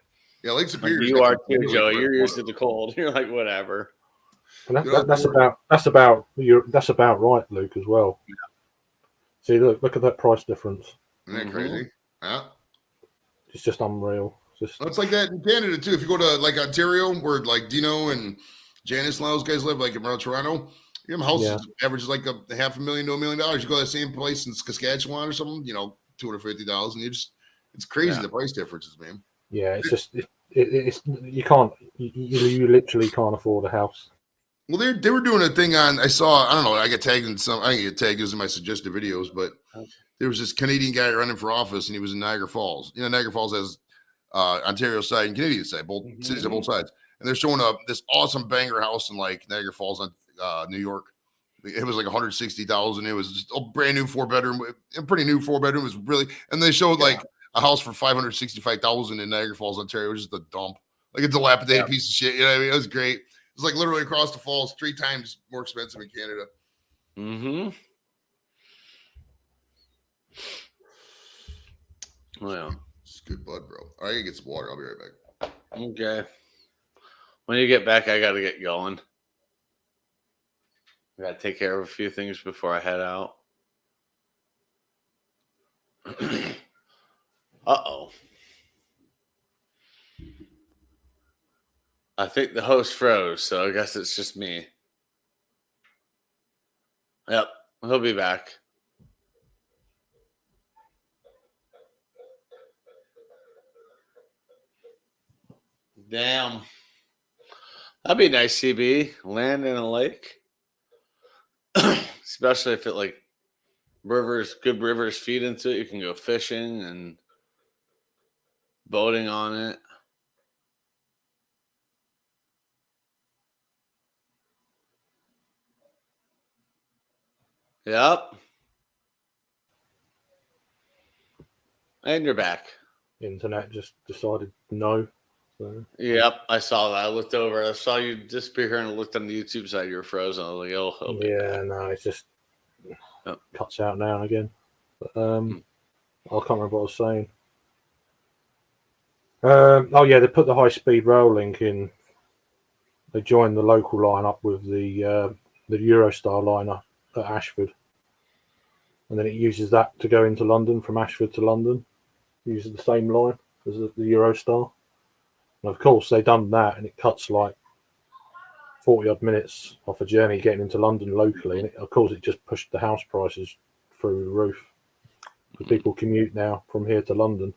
Yeah, Lake Superior. You are too, Joe. You're used to the cold. You're like, whatever. And that's about right, Luke, as well. Yeah. See, look at that price difference. Isn't that crazy? Yeah. It's just unreal. It's like that in Canada too. If you go to like Ontario, where like Dino and Janice and those guys live, like around Toronto, your house averages like $500,000 to $1 million. You go to that same place in Saskatchewan or something, $250,000. It's crazy the price differences, man. Yeah, it's just it's you can't you literally can't afford a house. Well, they were doing a thing on. I don't know. I get tagged in some. I didn't get tagged in my suggested videos, but there was this Canadian guy running for office, and he was in Niagara Falls. Niagara Falls has Ontario side and Canadian side, both cities on both sides, and they're showing up this awesome banger house in like Niagara Falls on New York. It was like 160,000. It was just a brand new 4-bedroom, a pretty new 4-bedroom. It was really, and they showed like a house for 565,000 in Niagara Falls, Ontario. It was just a dump, like a dilapidated piece of shit. You know what I mean? It was great. It was like literally across the falls, 3 times more expensive in Canada. Mm-hmm. Well. It's good bud, bro. All right, I gotta get some water. I'll be right back. Okay. When you get back, I gotta get going. I gotta take care of a few things before I head out. Uh-oh. I think the host froze, so I guess it's just me. Yep, he'll be back. Damn. That'd be nice, CB. Land in a lake. Especially if it like good rivers feed into it. You can go fishing and boating on it. Yep. And you're back. Internet just decided no. So. Yep, I saw that. I looked over. I saw you disappear here and I looked on the YouTube side. You were frozen. I was like, oh, no, it's just cuts out now and again. But, I can't remember what I was saying. They put the high-speed rail link in. They joined the local line up with the Eurostar line up at Ashford. And then it uses that to go into London from Ashford to London. It uses the same line as the Eurostar. And of course, they've done that, and it cuts like 40 odd minutes off a journey getting into London locally, and of course it just pushed the house prices through the roof. The people commute now from here to London,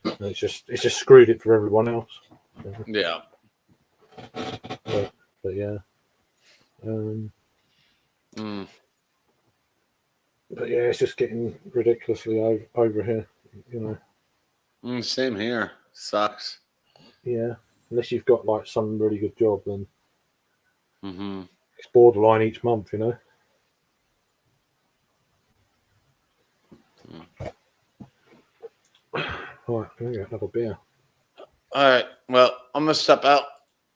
and it's just screwed it for everyone else. Yeah. But yeah, but yeah, it's just getting ridiculously over here, you know. Same here. Sucks. Yeah, unless you've got like some really good job, then it's borderline each month, you know. Right, I'm gonna get another beer. All right. Well, I'm gonna step out.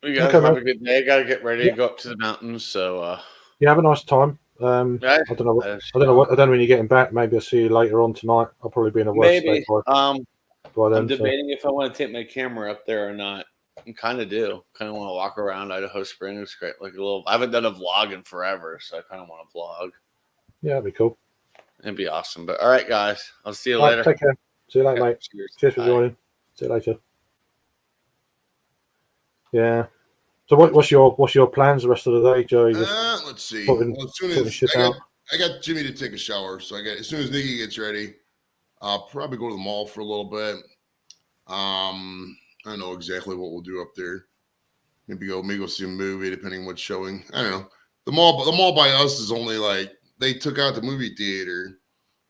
You guys Okay, have mate. a good day. I gotta get ready to go up to the mountains. So Yeah, have a nice time. yeah, I don't know when you're getting back. Maybe I'll see you later on tonight. I'll probably be in a worse maybe. state by then. I'm debating if I want to take my camera up there or not. I kind of do. Kind of want to walk around Idaho Springs. Great, like a little. I haven't done a vlog in forever, so I kind of want to vlog. Yeah, that'd be cool. It'd be awesome. But all right, guys, I'll see you All right, later. take care. See you later, Okay, mate. cheers. Cheers for Bye. joining. See you later. Yeah. So what's your plans the rest of the day, Joey? Just Let's see. sorting Well, as soon sorting as shit out. I got Jimmy to take a shower, so as soon as Nikki gets ready, I'll probably go to the mall for a little bit. I don't know exactly what we'll do up there. Maybe go see a movie, depending on what's showing. I don't know. The mall by us is only like they took out the movie theater.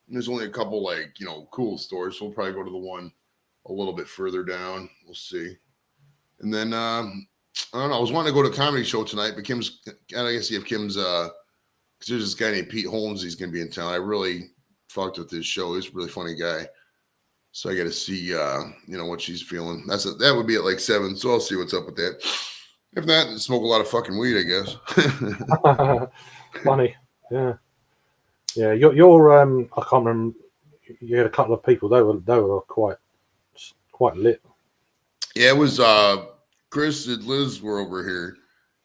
And there's only a couple like cool stores, so we'll probably go to the one a little bit further down. We'll see. And then I don't know. I was wanting to go to a comedy show tonight, but Kim's. I gotta see if Kim's. Because there's this guy named Pete Holmes. He's gonna be in town. I really fucked with his show. He's a really funny guy. So I got to see, what she's feeling. That would be at like 7. So I'll see what's up with that. If not, smoke a lot of fucking weed, I guess. Funny, yeah. Your I can't remember. You had a couple of people. They were quite lit. Yeah, it was Chris and Liz were over here,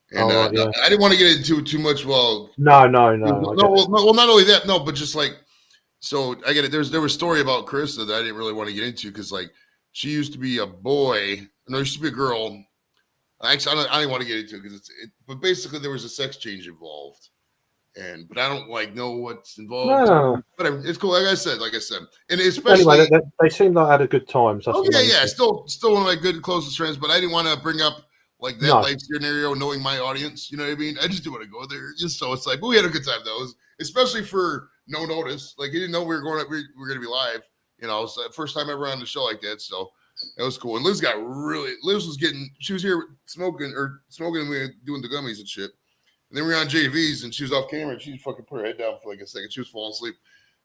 and right, yeah. I didn't want to get into it too much. Well, no. Well, not only that, no, but just like. So I get it. There was a story about Krista that I didn't really want to get into because like she used to be a boy. No, she used to be a girl. Actually, I don't want to get into it because but basically there was a sex change involved, but I don't know what's involved. No. Whatever, it's cool. Like I said, and especially anyway, they seemed like they had a good time. So yeah. Still one of my good closest friends, but I didn't want to bring up like that life scenario, knowing my audience. You know what I mean? I just didn't want to go there. Just so it's like, but we had a good time though, especially for no notice. Like he didn't know we were going to be live. It's the first time ever on the show like that. So that was cool. And Liz she was here smoking and we were doing the gummies and shit. And then we were on JV's and she was off camera and she fucking put her head down for like a second. She was falling asleep.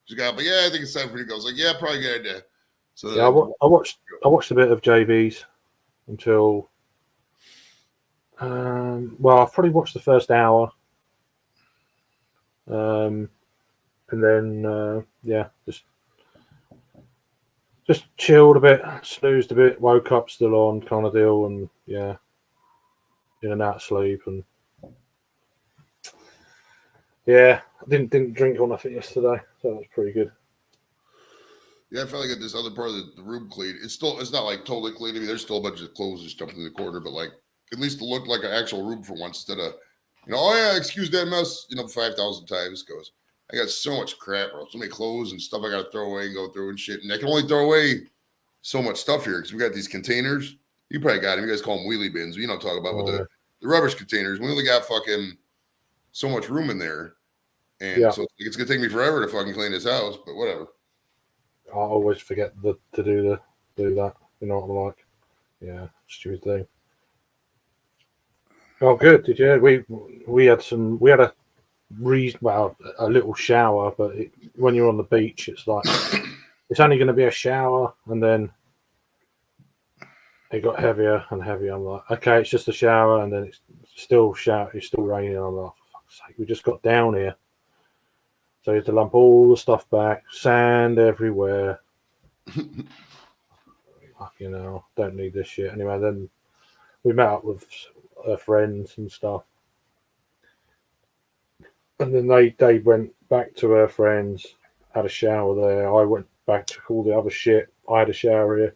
She got, but yeah, I think it's time for you to go. I was like, yeah, probably a good idea. So yeah, I watched a bit of JV's until I've probably watched the first hour. And then just chilled a bit, snoozed a bit, woke up still on kind of deal, and yeah, in and out of sleep, and yeah, I didn't drink or nothing yesterday, so that was pretty good. Yeah, I felt like at this other part of the room clean. It's not like totally clean. I mean, there's still a bunch of clothes just dumped in the corner, but like at least it looked like an actual room for once instead of oh yeah, excuse that mess, 5,000 times. Goes, I got so much crap, bro. So many clothes and stuff I got to throw away and go through and shit. And I can only throw away so much stuff here because we got these containers. You probably got them. You guys call them wheelie bins. You talk about with the rubbish containers. We only got fucking so much room in there. And so it's going to take me forever to fucking clean this house, but whatever. I always forget to do that. You know what I'm like? Yeah, stupid thing. Oh, good. Did you? We had a little shower, but when you're on the beach, it's like it's only going to be a shower, and then it got heavier and heavier. I'm like, okay, it's just a shower, and then it's still raining. I'm like, for fuck's sake, we just got down here, so you had to lump all the stuff back, sand everywhere. Fucking hell, don't need this shit. Anyway, then we met up with her friends and stuff. And then they went back to her friends, had a shower there. I went back to all the other shit. I had a shower here.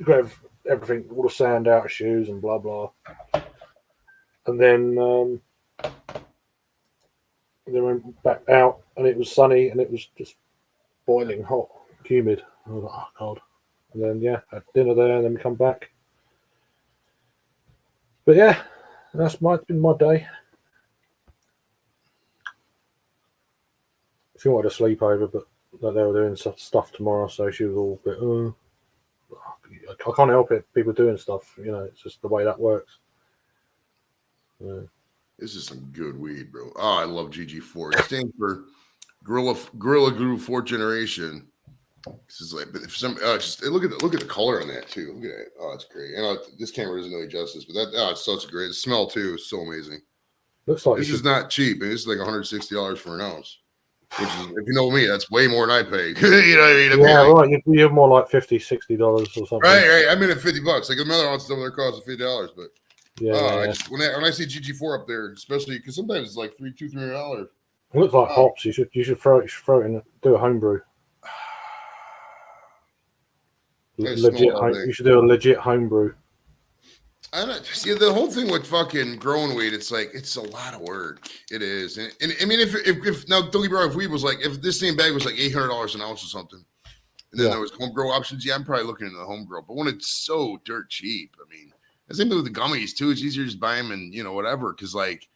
Got everything, all the sand out of shoes and blah, blah. and then they went back out, and it was sunny, and it was just boiling hot, humid. I was like, oh god. And then yeah, had dinner there, and then we come back. But yeah, it's been my day. She wanted a sleepover, but they were doing stuff tomorrow, so she was all a bit. I can't help it. People doing stuff, it's just the way that works. This is some good weed, bro. Oh, I love GG4. It stands for Gorilla Glue 4th Generation. This is like, but if some look at the color on that too. Look at it. Oh, it's great. And this camera doesn't do it justice, but it's such a great. The smell too is so amazing. Looks like this is not cheap. This is like $160 for an ounce. Which is, if you know me, that's way more than I pay. You know what I mean? Yeah, right. You're more like $50, $60 or something. Right. I'm in at $50. Like another ounce over there costs $50, but yeah. When I see GG4 up there, especially because sometimes it's like $200-$300. It looks like hops. You should throw it in. Do a homebrew. You should do a legit homebrew. I don't see the whole thing with fucking growing weed. It's like it's a lot of work. It is, and I mean, if now don't get me wrong, if weed was like if this same bag was like $800 an ounce or something, and then there was home grow options, I'm probably looking into the home grow. But when it's so dirt cheap, I mean, the same thing with the gummies too. It's easier to just buy them and whatever, because like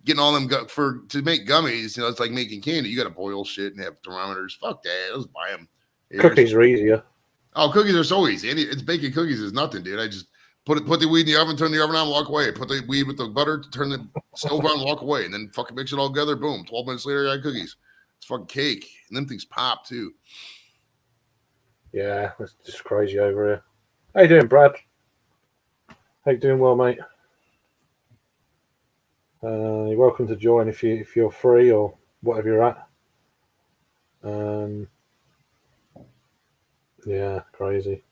getting all them to make gummies, it's like making candy. You got to boil shit and have thermometers. Fuck that. Let's buy them. Cookies are easier. Oh, cookies are so easy. It's baking cookies is nothing, dude. I just put the weed in the oven, turn the oven on, walk away. Put the weed with the butter, turn the stove on, walk away, and then fucking mix it all together. Boom. 12 minutes later, I got cookies. It's fucking cake, and them things pop too. Yeah, it's just crazy over here. How you doing, Brad? How you doing, well, mate? You're welcome to join if you're free or whatever you're at. Yeah, crazy.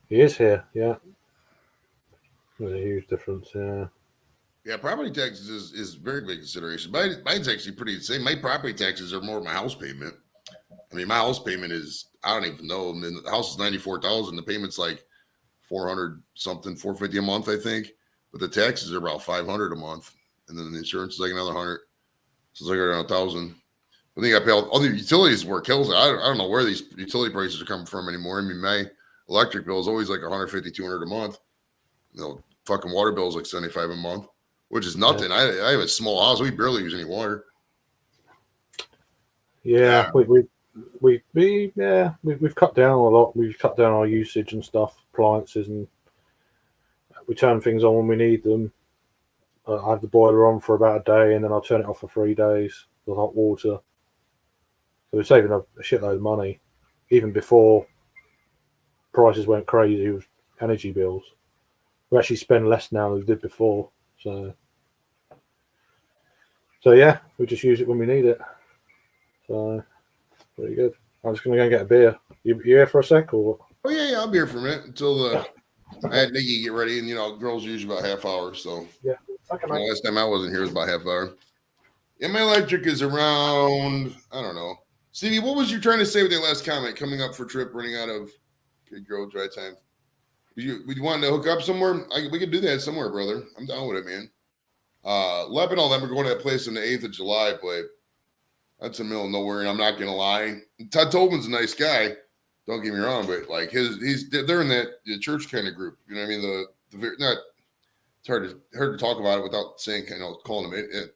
He is here, yeah. There's a huge difference, yeah. Yeah, property taxes is very big consideration. Mine's actually pretty insane. My property taxes are more of my house payment. I mean, my house payment is, I don't even know. I mean, the house is $94,000. The payment's like $400 something, $450 a month, I think. But the taxes are about $500 a month, and then the insurance is like another $100. So it's like around $1,000. I think I pay all the utilities where it kills it. I don't know where these utility prices are coming from anymore. I mean, my electric bill is always like $150, $200 a month. Fucking water bill is like $75 a month, which is nothing. Yeah. I have a small house. We barely use any water. Yeah, we've cut down a lot. We've cut down our usage and stuff, appliances, and we turn things on when we need them. I have the boiler on for about a day, and then I'll turn it off for 3 days with hot water. So we're saving a shitload of money, even before prices went crazy with energy bills. We actually spend less now than we did before. So yeah, we just use it when we need it. So pretty good. I'm just gonna go and get a beer. You here for a sec or what? Oh yeah, I'll be here for a minute until I had Nikki get ready, and girls usually about half hour. So yeah, okay, the last time I wasn't here was about half hour. Yeah, my electric is around, I don't know. Stevie, what was you trying to say with that last comment? Coming up for trip, running out of Big Girl dry time. Would you want to hook up somewhere? We could do that somewhere, brother. I'm down with it, man. Lep and all them are going to that place on the 8th of July, but that's in the middle of nowhere, and I'm not going to lie. Todd Tobin's a nice guy. Don't get me wrong, but like they're in the church kind of group. You know what I mean? It's hard to talk about it without saying, calling them it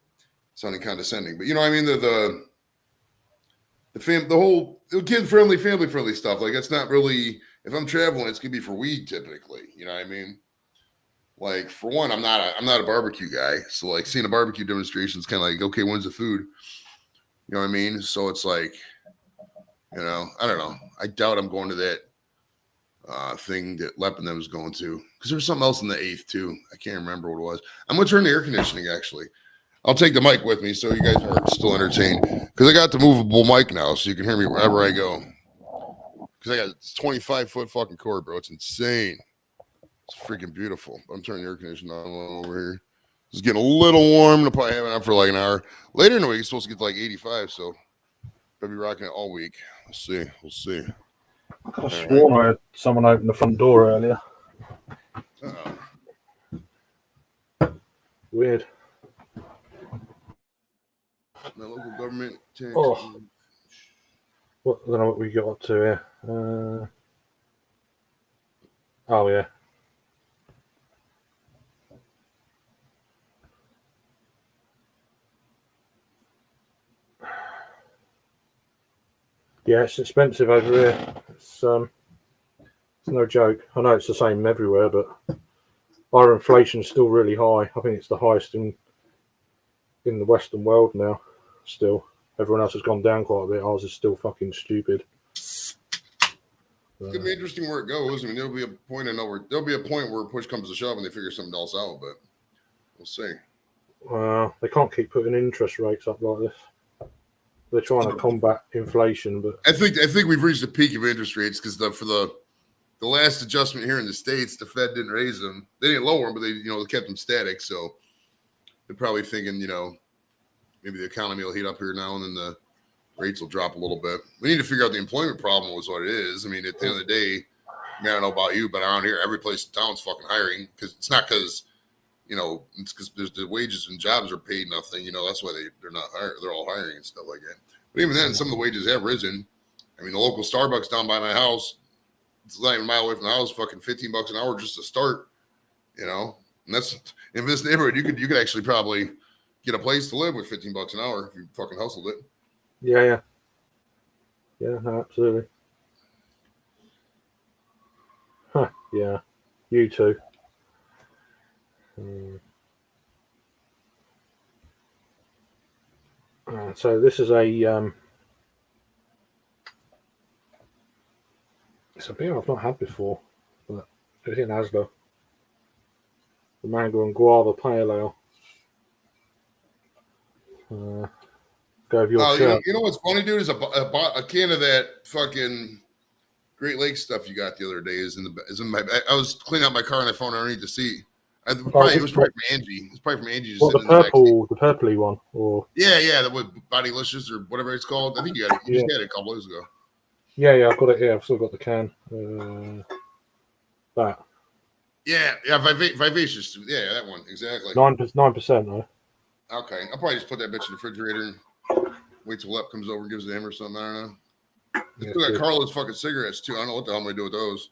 sounding condescending, but you know what I mean? The whole kid-friendly, family-friendly stuff. Like, it's not really, if I'm traveling, it's going to be for weed typically. You know what I mean? Like, for one, I'm not a barbecue guy. So, like, seeing a barbecue demonstration is kind of like, okay, when's the food? You know what I mean? So it's like, I don't know. I doubt I'm going to that thing that Lep and them was going to. Because there's something else in the 8th, too. I can't remember what it was. I'm going to turn the air conditioning, actually. I'll take the mic with me so you guys are still entertained. Because I got the movable mic now, so you can hear me wherever I go. Because I got this 25-foot fucking cord, bro. It's insane. It's freaking beautiful. I'm turning the air conditioning on over here. It's getting a little warm. I'll probably have it on for like an hour. Later in the week, it's supposed to get to like 85, so I'll be rocking it all week. We'll see. I swore I heard someone open the front door earlier. Uh-oh. Weird. My local government tax. Oh. What, I don't know what we got up to here. Oh, yeah. Yeah, it's expensive over here. It's no joke. I know it's the same everywhere, but our inflation's still really high. I think it's the highest in the Western world now. Still, everyone else has gone down quite a bit. Ours is still fucking stupid. It's gonna be interesting where it goes. I mean, there'll be a point where push comes to shove and they figure something else out, but we'll see. They can't keep putting interest rates up like this. They're trying to combat inflation, but I think we've reached the peak of interest rates because for the last adjustment here in the States, the Fed didn't raise them. They didn't lower them, but they kept them static. So they're probably thinking, maybe the economy will heat up here now and then the rates will drop a little bit. We need to figure out the employment problem was what it is. I mean, at the end of the day, I don't know about you, but around here, every place in town is fucking hiring because it's not because, it's because the wages and jobs are paid nothing. That's why they're not hiring. They're all hiring and stuff like that. But even then, some of the wages have risen. I mean, the local Starbucks down by my house, it's not even a mile away from the house, fucking $15 an hour just to start, And that's in this neighborhood, you could actually probably get a place to live with $15 an hour if you fucking hustled it. yeah, no, absolutely. Huh, yeah, you too. So this is it's a beer I've not had before, but it's in Asda. The mango and guava pale ale. Go with your shirt. You know what's funny, dude? Is a can of that fucking Great Lakes stuff you got the other day is in my. I was cleaning out my car and I found underneath the seat. It was probably from Angie. It's probably from Angie. What, the purpley one, or the Bodylicious or whatever it's called. I think you got it. You just had it a couple days ago. Yeah, I've got it here. I've still got the can. That. Yeah, Vivacious. Yeah, that one exactly. 9%, though. Okay, I'll probably just put that bitch in the refrigerator and wait till Lep comes over and gives it to him or something. I don't know. They still got Carlos fucking cigarettes too. I don't know what the hell I'm gonna do with those.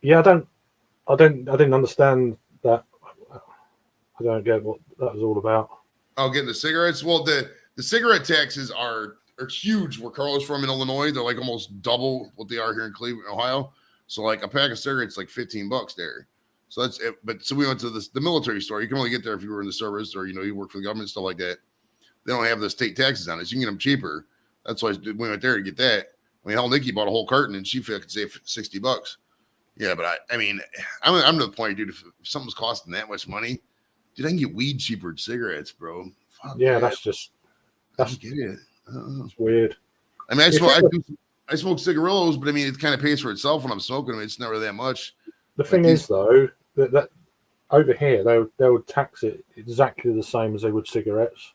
Yeah, I didn't understand that. I don't get what that was all about. Oh, getting the cigarettes. Well, the cigarette taxes are huge where Carlos from in Illinois. They're like almost double what they are here in Cleveland, Ohio. So like a pack of cigarettes like $15 there. So that's it. But so we went to the military store. You can only get there if you were in the service or you work for the government, stuff like that. They don't have the state taxes on it. So you can get them cheaper. That's why we went there to get that. I mean, hell, Nikki bought a whole carton and she could save $60. Yeah, but I'm to the point, dude. If something's costing that much money, dude, I can get weed cheaper than cigarettes, bro. Fuck yeah, man. That's get it. It's weird. I mean, I smoke cigarillos, but I mean, it kind of pays for itself when I'm smoking them. It's never that much. The thing is, though, that over here they would tax it exactly the same as they would cigarettes.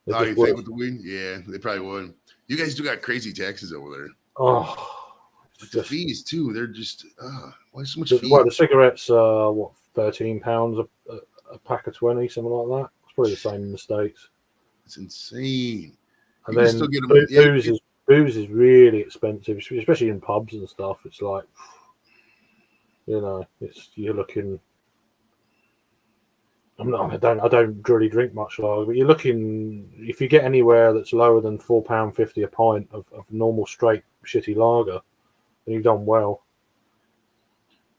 Oh, you think with the weed? Yeah, they probably would. You guys do got crazy taxes over there. Oh, the fees too. They're just why so much fees? Well, the cigarettes are what, £13 a pack of 20, something like that. It's probably the same in the States. It's insane. And then still get them, booze is really expensive, especially in pubs and stuff. It's like, you're looking. I don't really drink much lager, but you're looking, if you get anywhere that's lower than £4.50 a pint of normal straight shitty lager, then you've done well.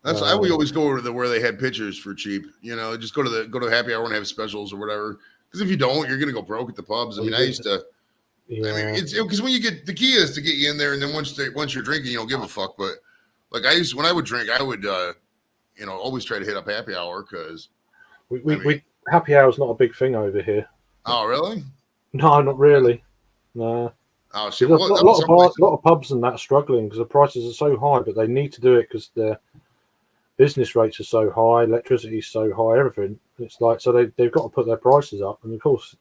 That's I would always go to where they had pitchers for cheap. Just go to happy hour and have specials or whatever. Because if you don't, you're gonna go broke at the pubs. I mean, I used to. Yeah. I mean, it's because when you get the key is to get you in there, and then once you're drinking, you don't give a fuck. But like when I would drink, I would always try to hit up happy hour because we happy hour is not a big thing over here. Oh really? No, not really. No. Oh shit! A lot of pubs and that are struggling because the prices are so high, but they need to do it because their business rates are so high, electricity is so high, everything. It's like so they've got to put their prices up, and of course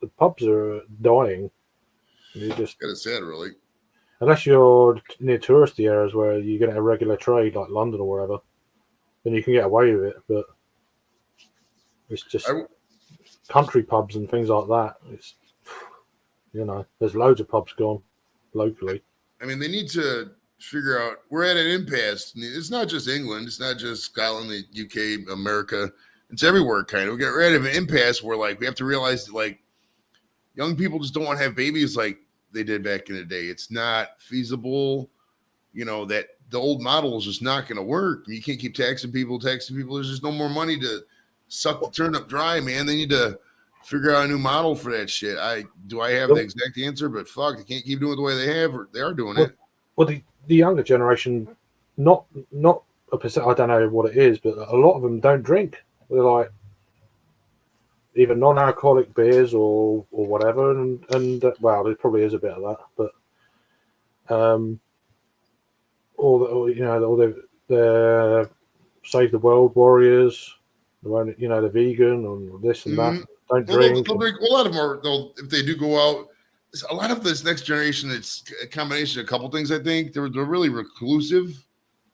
the pubs are dying. You just kind of sad, really. Unless you're near touristy areas where you get a regular trade like London or wherever, then you can get away with it. But It's just I- country pubs and things like that. It's, there's loads of pubs gone locally. I mean, they need to figure out. We're at an impasse. It's not just England. It's not just Scotland, the UK, America. It's everywhere. Kind of. We got rid of an impasse where like we have to realize that like young people just don't want to have babies like they did back in the day. It's not feasible. That the old model is just not going to work. You can't keep taxing people. There's just no more money to suck the turnip dry, man. They need to figure out a new model for that shit. I have the exact answer, but fuck, they can't keep doing it the way they have. Or they are doing it. Well, the younger generation, not a percent. I don't know what it is, but a lot of them don't drink. They're like either non-alcoholic beers or whatever, and well, there probably is a bit of that, but all the Save the World warriors, the vegan and this and that, don't drink. They'll drink. A lot of them are. If they do go out, a lot of this next generation, it's a combination of a couple things. I think they're really reclusive.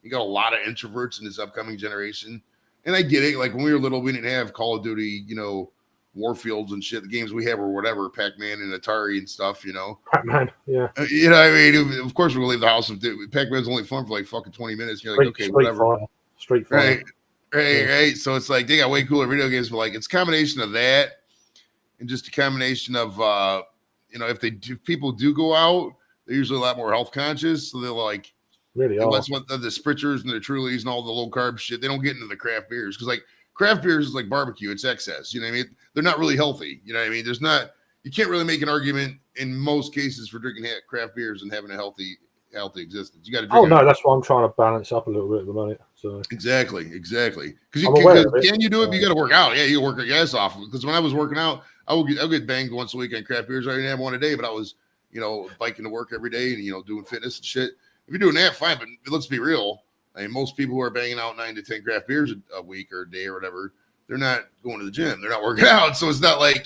You got a lot of introverts in this upcoming generation, and I get it. Like when we were little, we didn't have Call of Duty, Warfields and shit. The games we have or whatever, Pac-Man and Atari and stuff. Pac-Man, yeah. I mean, of course we're gonna leave the house. Pac-Man's only fun for like fucking 20 minutes. You're like, okay, whatever. Street Fighter. Right. So it's like they got way cooler video games, but like it's a combination of that and just a combination of if people do go out, they're usually a lot more health conscious. So they're like really are. That's what the Spritzers and the Trulies and all the low carb shit. They don't get into the craft beers because like craft beers is like barbecue. It's excess. You know what I mean? They're not really healthy. You know what I mean? You can't really make an argument in most cases for drinking craft beers and having a healthy existence. You got to drink. Oh no, that's why I'm trying to balance up a little bit at the moment. So exactly. Because can you do it? You got to work out. Yeah, you work your ass off. Because when I was working out, I would get banged once a week on craft beers. I didn't have one a day, but I was biking to work every day and doing fitness and shit. If you're doing that, fine. But let's be real. I mean, most people who are banging out 9 to 10 craft beers a week or a day or whatever, they're not going to the gym. They're not working out. So it's not like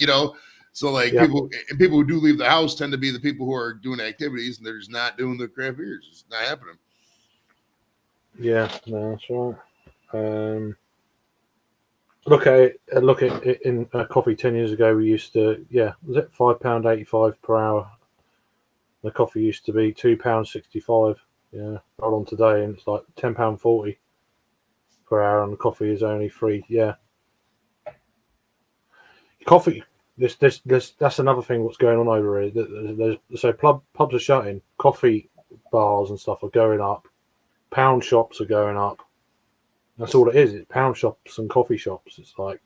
So like people who do leave the house tend to be the people who are doing activities and they're just not doing the craft beers. It's not happening. Yeah, no, that's right. Look at it in coffee 10 years ago. We used to, was it £5.85 per hour? The coffee used to be £2.65. Yeah, right on today, and it's like £10.40 per hour, and the coffee is only free. Yeah, coffee. That's another thing. What's going on over here? So pubs are shutting. Coffee bars and stuff are going up. Pound shops are going up. That's all it is. It's pound shops and coffee shops. It's like,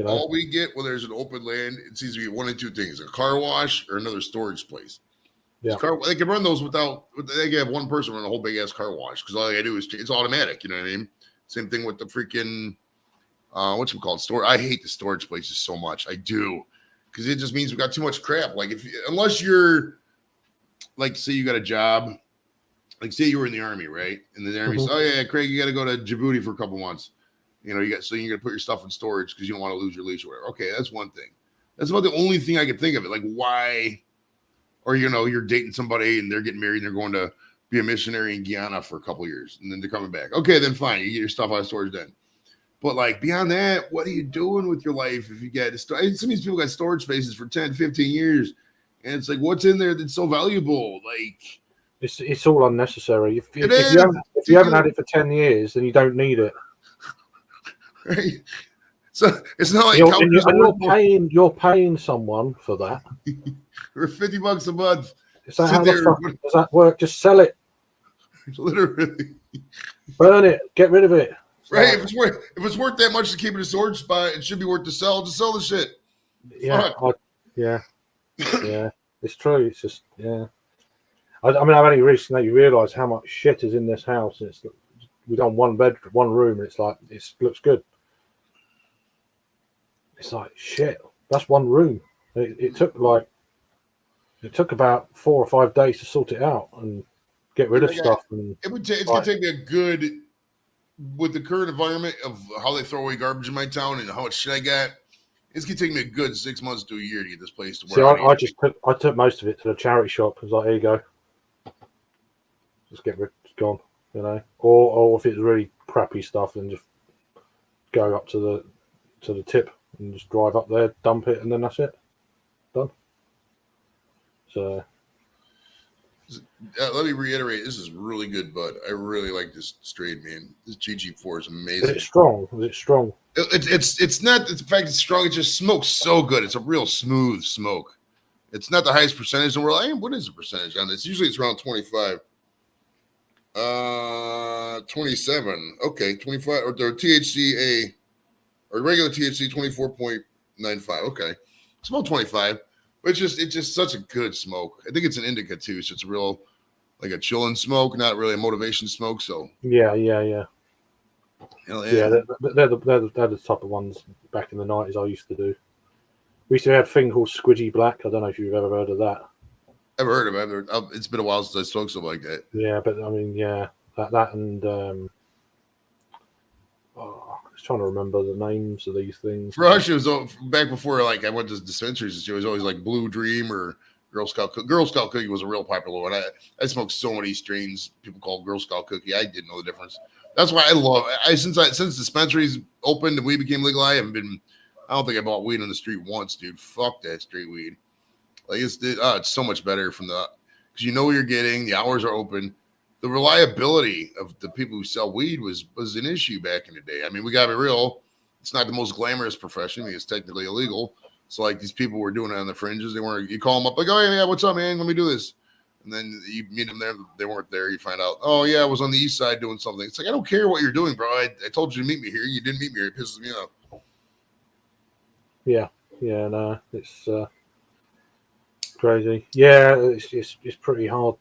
all we get when there's an open land, it seems to be one of two things: a car wash or another storage place. Yeah, they can run those they can have one person run a whole big ass car wash because all they gotta do is it's automatic. You know what I mean? Same thing with the freaking what's it called? Store. I hate the storage places so much. I do, because it just means we got too much crap. Like unless you're like, say you got a job, like say you were in the army, right? And the army says, "Oh yeah, Craig, you got to go to Djibouti for a couple months." You're gonna put your stuff in storage because you don't want to lose your leash or whatever. Okay, that's one thing. That's about the only thing I can think of it. Like why? Or you're dating somebody and they're getting married and they're going to be a missionary in Guyana for a couple of years and then they're coming back. Okay, then fine, you get your stuff out of storage then. But like beyond that, what are you doing with your life if you get some of these people got storage spaces for 10, 15 years, and it's like, what's in there that's so valuable? Like it's all unnecessary. If you haven't had it for 10 years, then you don't need it. Right. So it's not like you're paying someone for that. For $50 a month. Is that how the fuck does that work? Just sell it. Literally. Burn it. Get rid of it. Right. If it's worth that much to keep it in a storage spot, it should be worth to sell the shit. Yeah. Yeah. It's true. It's just I mean, I've only recently realised how much shit is in this house. And we've done one bedroom, one room, and it's like it looks good. It's like shit. That's one room. It took about 4 or 5 days to sort it out and get rid of stuff. And it's gonna take me a good, with the current environment of how they throw away garbage in my town and how much shit I got. It's gonna take me a good 6 months to a year to get this place to where. I took most of it to the charity shop. I was like, here you go. Just get rid. It's gone. Or if it's really crappy stuff, then just go up to the tip and just drive up there, dump it, and then that's it. Done. So Let me reiterate, this is really good, bud. I really like this strain, man. This GG4 is is amazing. it strong? Is it strong? It's not the fact it's strong. It just smokes so good. It's a real smooth smoke. It's not the highest percentage in the world. What is the percentage on this? Usually it's around 25. 27. Okay, 25 or THCA or regular THC 24.95. Okay, it's about 25. But it's just such a good smoke. I think it's an indica too, so it's a real like a chilling smoke, not really a motivation smoke. So Yeah. hell Yeah, they're the type of ones back in the 90s I used to do. We used to have a thing called Squidgy Black. I don't know if you've ever heard of that. I've heard of it. It's been a while since I smoked something like that. Yeah, but I mean, yeah, that and I was trying to remember the names of these things. For us, it was back before like I went to dispensaries. It was always like Blue Dream or Girl Scout. Girl Scout Cookie was a real popular one. I smoked so many strains people call Girl Scout Cookie. I didn't know the difference. That's why I love. Since dispensaries opened and we became legal, I don't think I bought weed on the street once, dude. Fuck that street weed. Like it's so much better because you know what you're getting. The hours are open. The reliability of the people who sell weed was an issue back in the day. I mean, we got to be real. It's not the most glamorous profession. I mean, it's technically illegal. So like these people were doing it on the fringes. They weren't. You call them up like, oh yeah, what's up, man? Let me do this. And then you meet them there. They weren't there. You find out, oh yeah, I was on the east side doing something. It's like I don't care what you're doing, bro. I told you to meet me here. You didn't meet me here. It pisses me off. Yeah, no, it's crazy. Yeah, it's pretty hard.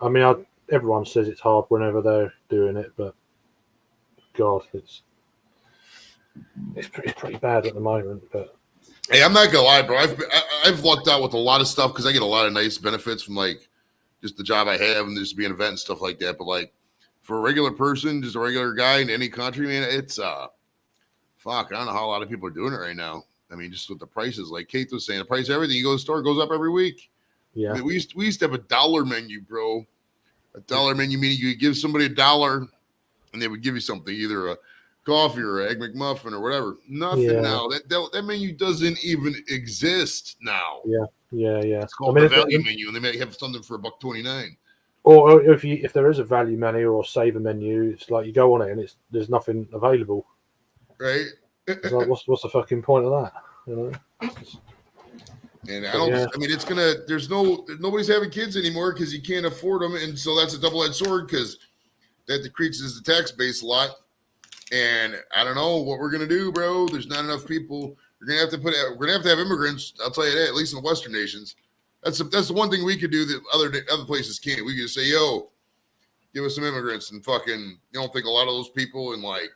I mean, everyone says it's hard whenever they're doing it, but God, it's pretty bad at the moment. But hey, I'm not gonna lie, bro. I've lucked out with a lot of stuff because I get a lot of nice benefits from like just the job I have and just being an event and stuff like that. But like for a regular person, just a regular guy in any country, man, it's fuck. I don't know how a lot of people are doing it right now. I mean, just with the prices, like Kate was saying, the price of everything you go to the store goes up every week. yeah, I mean, we used to have a dollar menu, bro. A dollar menu meaning you could give somebody $1 and they would give you something, either a coffee or an egg McMuffin or whatever. Nothing now. That menu doesn't even exist now. Yeah. It's called the value menu, and they may have something for $1.29. Or if there is a value menu or saver menu, it's like you go on it and there's nothing available. Right? It's like what's the fucking point of that? You know. And I mean, it's gonna. Nobody's having kids anymore because you can't afford them, and so that's a double-edged sword because that decreases the tax base a lot. And I don't know what we're gonna do, bro. There's not enough people. We're gonna have to have immigrants. I'll tell you that. At least in the Western nations, that's the one thing we could do that other places can't. We could just say, "Yo, give us some immigrants," and fucking. You don't think a lot of those people in like,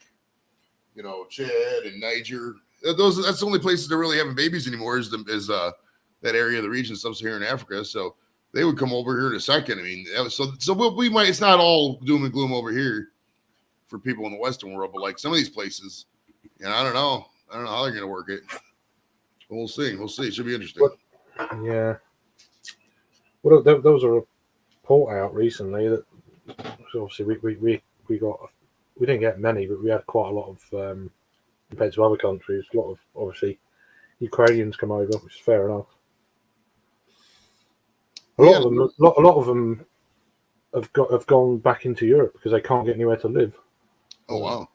Chad and Niger. That's the only places they're really having babies anymore is that area of the region, sub-Saharan Africa. So they would come over here in a second. I mean, we might. It's not all doom and gloom over here for people in the Western world, but like some of these places, I don't know how they're going to work it. But we'll see. It should be interesting. Yeah. Well, there was a report out recently that obviously we didn't get many, but we had quite a lot of compared to other countries. A lot of obviously Ukrainians come over, which is fair enough. A lot of them have gone back into Europe because they can't get anywhere to live. Oh wow!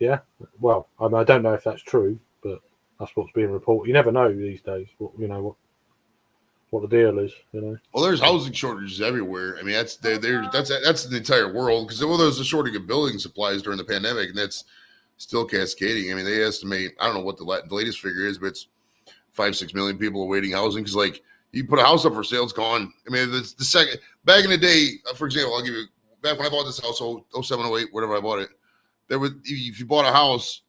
Yeah, well, I don't know if that's true, but that's what's being reported. You never know these days. What the deal is. Well, there's housing shortages everywhere. I mean, that's the entire world because there's a shortage of building supplies during the pandemic, and that's still cascading. I mean, they estimate I don't know what the latest figure is, but it's 5-6 million people awaiting housing because like. You put a house up for sale, it's gone. I mean, the second back in the day, for example, I'll give you back when I bought this house, 07, 08, whatever I bought it. If you bought a house,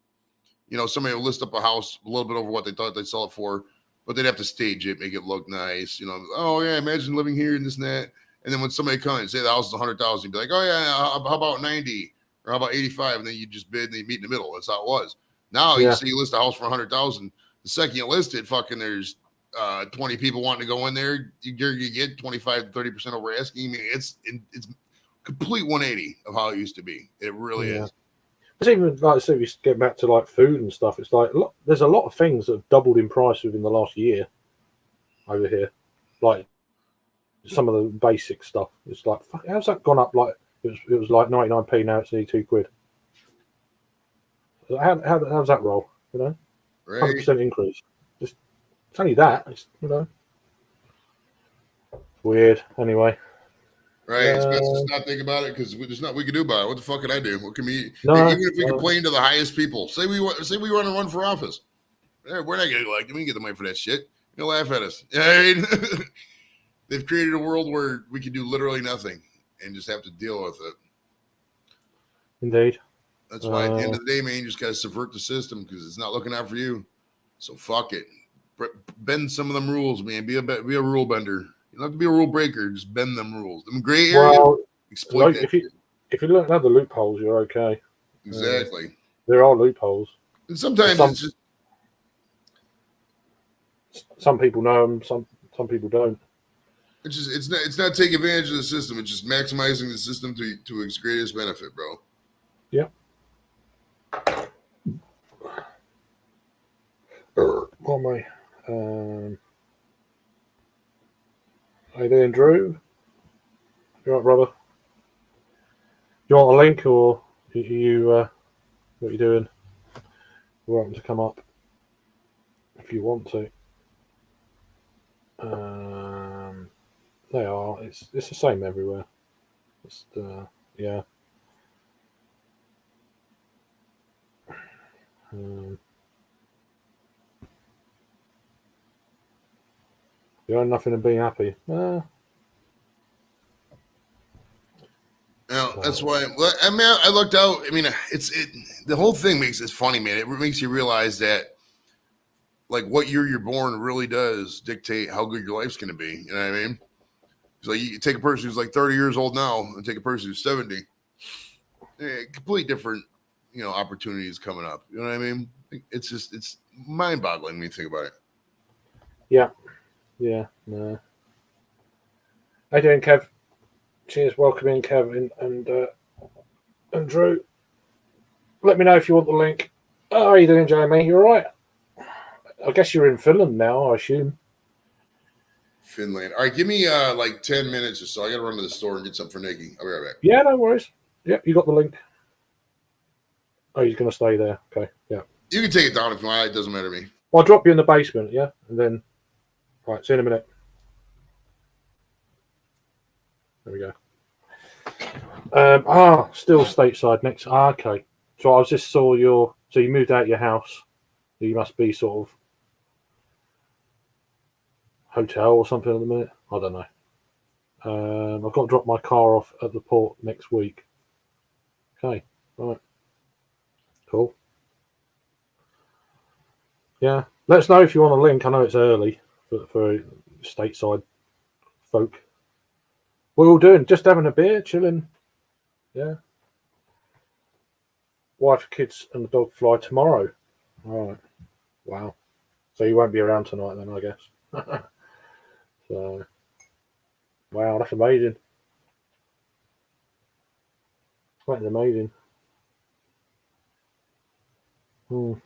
somebody would list up a house a little bit over what they thought they'd sell it for, but they'd have to stage it, make it look nice. Oh yeah, imagine living here and this and that. And then when somebody comes and say the house is 100,000, you'd be like, oh yeah, how about 90 or how about 85? And then you just bid and they meet in the middle. That's how it was. Now you see you list a house for 100,000. The second you list it, fucking there's 20 people wanting to go in there, you get 25 to 30% over asking. I mean, it's complete 180 of how it used to be. It really is. It's even like, so if you get back to like food and stuff, it's like there's a lot of things that have doubled in price within the last year over here. Like some of the basic stuff. It's like, fuck, how's that gone up? Like it was like 99p, now it's nearly £2. How's that roll? You know, Right. 100% increase. Just it's only that. It's, you know, weird. Anyway, Right. It's best to not think about it because there's nothing we can do about it. What the fuck can I do? What can we? No, Even if we complain to the highest people, say we want to run for office. We're not gonna like. We can get the money for that shit. You'll laugh at us. I mean, they've created a world where we can do literally nothing and just have to deal with it. Indeed. That's why at the end of the day, man, you just gotta subvert the system because it's not looking out for you. So fuck it. Bend some of them rules, man. Be a rule bender. You don't have to be a rule breaker. Just bend them rules. Them gray areas. Well, exploit like, that. if you learn the loopholes, you're okay. Exactly. There are loopholes. And sometimes it's just some people know them. Some people don't. It's not taking advantage of the system. It's just maximizing the system to its greatest benefit, bro. Yeah. What am I? How you doing, Drew? You right, brother? You want a link, or you what are you doing? You're welcome to come up if you want to. They are. It's the same everywhere. Just yeah. You own nothing and be happy. No, that's why. Well, I mean, I looked out. I mean, the whole thing makes it funny, man. It makes you realize that, like, what year you're born really does dictate how good your life's going to be. You know what I mean? So you take a person who's like 30 years old now and take a person who's 70. Completely different, opportunities coming up. You know what I mean? It's mind-boggling when you think about it. Yeah. Yeah. No. How you doing, Kev? Cheers, welcome in, Kevin and Drew. Let me know if you want the link. Oh, how are you doing, Jamie? You all right? I guess you're in Finland now, I assume. Finland. All right, give me like 10 minutes or so. I got to run to the store and get something for Nikki. I'll be right back. Yeah, no worries. Yep, you got the link. Oh, he's going to stay there. Okay, yeah. You can take it down if you want. It doesn't matter to me. I'll drop you in the basement, yeah? And then, right, see you in a minute. There we go. Still stateside next. Okay. So I just saw so you moved out of your house. You must be sort of hotel or something at the minute. I don't know. I've got to drop my car off at the port next week. Okay. Right. Cool. Yeah. Let us know if you want a link. I know it's early for stateside folk. What are we all doing? Just having a beer, chilling. Yeah. Wife, kids, and the dog fly tomorrow. All right. Wow. So you won't be around tonight then, I guess. So, wow, that's amazing. That is amazing. A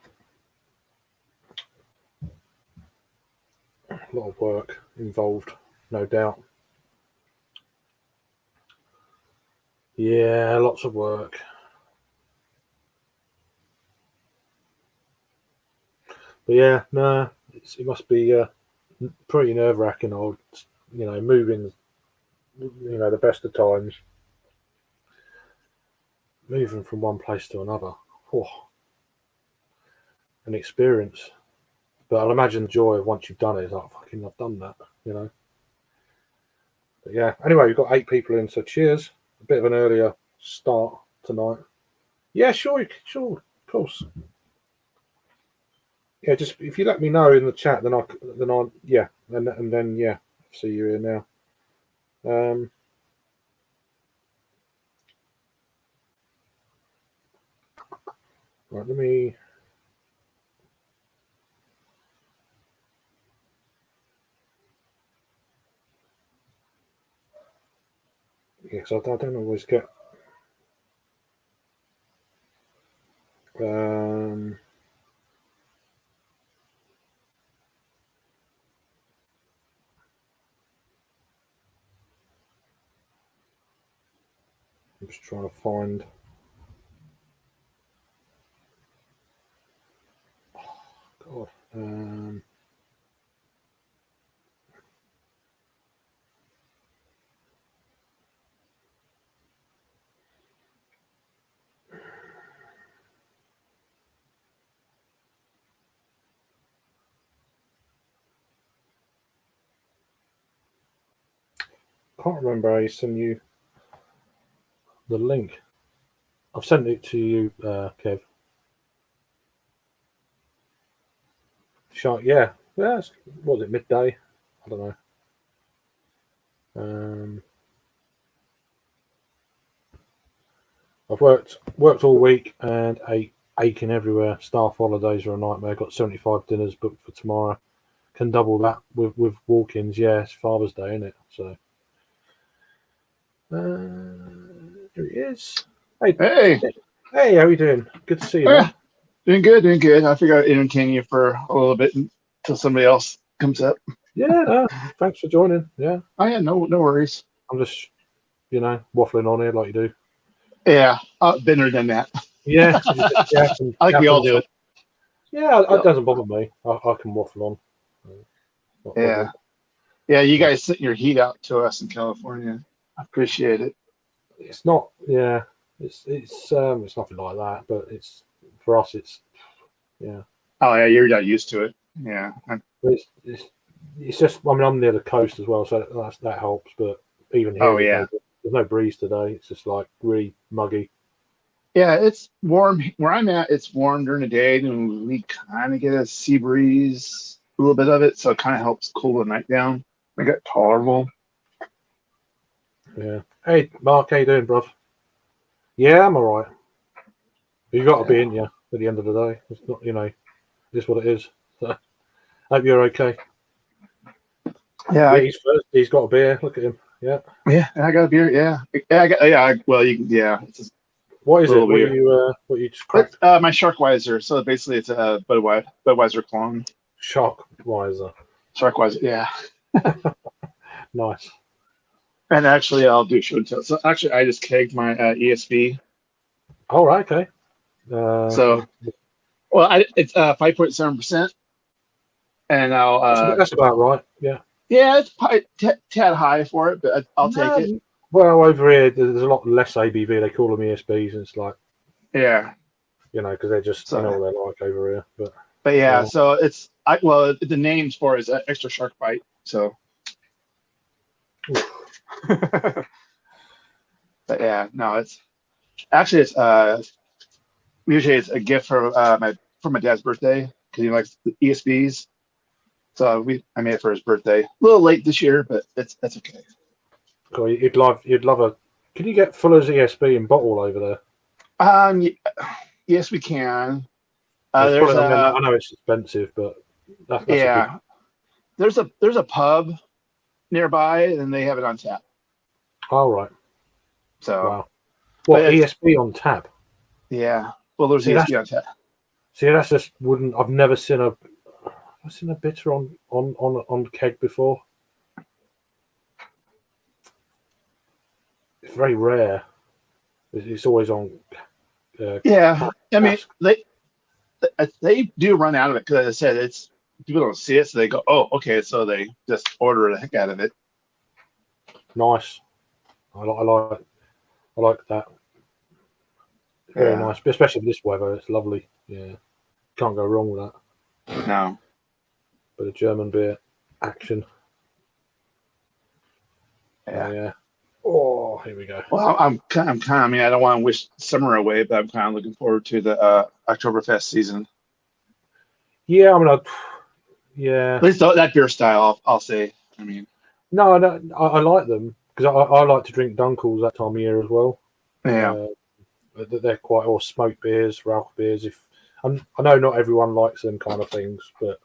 lot of work involved, no doubt. Yeah, lots of work. But yeah, no, it must be pretty nerve-wracking. Moving, the best of times, moving from one place to another. Oh, an experience. But I'll imagine the joy of once you've done it is like, fucking, I've done that, But yeah, anyway, we've got 8 people in, so cheers. A bit of an earlier start tonight. Yeah, sure, of course. Yeah, just if you let me know in the chat, then I'll yeah, and then yeah, see you here now. Right, let me. Yeah, because I don't always get. Um, I'm just trying to find. God. Can't remember. I sent you the link. I've sent it to you, Kev. Shark, yeah. Yeah, what was it, midday? I don't know. I've worked all week and aching everywhere. Staff holidays are a nightmare. Got 75 dinners booked for tomorrow. Can double that with walk-ins. Yeah, it's Father's Day, isn't it? So here he is. Hey, Hey, how are you doing? Good to see you, man. doing good, doing good. I figured I'd entertain you for a little bit until somebody else comes up. Yeah, no, thanks for joining. Yeah, Oh yeah, no worries. I'm just, waffling on here like you do. Yeah, been there, done that. Yeah, yeah. I like we all do it. Yeah, it doesn't bother me. I can waffle on. Not a Yeah, problem. yeah. You guys sent your heat out to us in California. I appreciate it. It's not. Yeah, it's nothing like that. But it's for us. It's yeah. Oh yeah, you're not used to it. Yeah. It's just. I mean, I'm near the coast as well, so that helps. But even here, there's no breeze today. It's just like really muggy. Yeah, it's warm where I'm at. It's warm during the day, and we kind of get a sea breeze, a little bit of it, so it kind of helps cool the night down. Make it tolerable. Yeah. Hey, Mark, how you doing, bruv? Yeah, I'm all right. You got to be in you at the end of the day. It's not, just what it is. So, hope you're okay. Yeah, he's first. He's got a beer. Look at him. Yeah. Yeah, I got a beer. Yeah, I got. Yeah, well, It's just what is it? Weird. What you just cracked? My Sharkweiser. So basically, it's a Budweiser clone. Sharkweiser. Sharkweiser. Yeah. Nice. And actually, I'll do show and tell. So actually, I just kegged my ESV. All right. Okay. It's 5.7%, and I'll. That's about right. Yeah. Yeah, it's probably tad high for it, but I'll take it. Well, over here, there's a lot less ABV. They call them ESBs, and it's like, yeah, because they're just what they're like over here. But yeah, so it's the names for it is extra shark bite. So. But yeah, no, it's usually it's a gift for my dad's birthday because he likes the ESBs. So I made it for his birthday. A little late this year, but that's okay. Cool. You'd love a. Can you get Fuller's ESB in bottle over there? Yes, we can. I know it's expensive, but that's yeah. There's a pub nearby, and they have it on tap. All right. So, wow. What, ESB on tap? Yeah. Well, there's ESB on tap. See, that's just wouldn't. I've never seen a bitter on keg before. It's very rare. It's always on. Yeah, I mean they do run out of it because, as I said, people don't see it, so they go, "Oh, okay," so they just order the heck out of it. Nice. I like that. Very nice, especially in this weather. It's lovely. Yeah, can't go wrong with that. No. But a German beer action. Yeah. Oh, here we go. Well, I'm kind of. I mean, I don't want to wish summer away, but I'm kind of looking forward to the Oktoberfest season. Yeah, I mean, yeah. At least that beer style, I'll say. I mean, no, I like them because I like to drink Dunkels that time of year as well. Yeah, they're quite or smoked beers, Rauch beers. I know not everyone likes them kind of things, but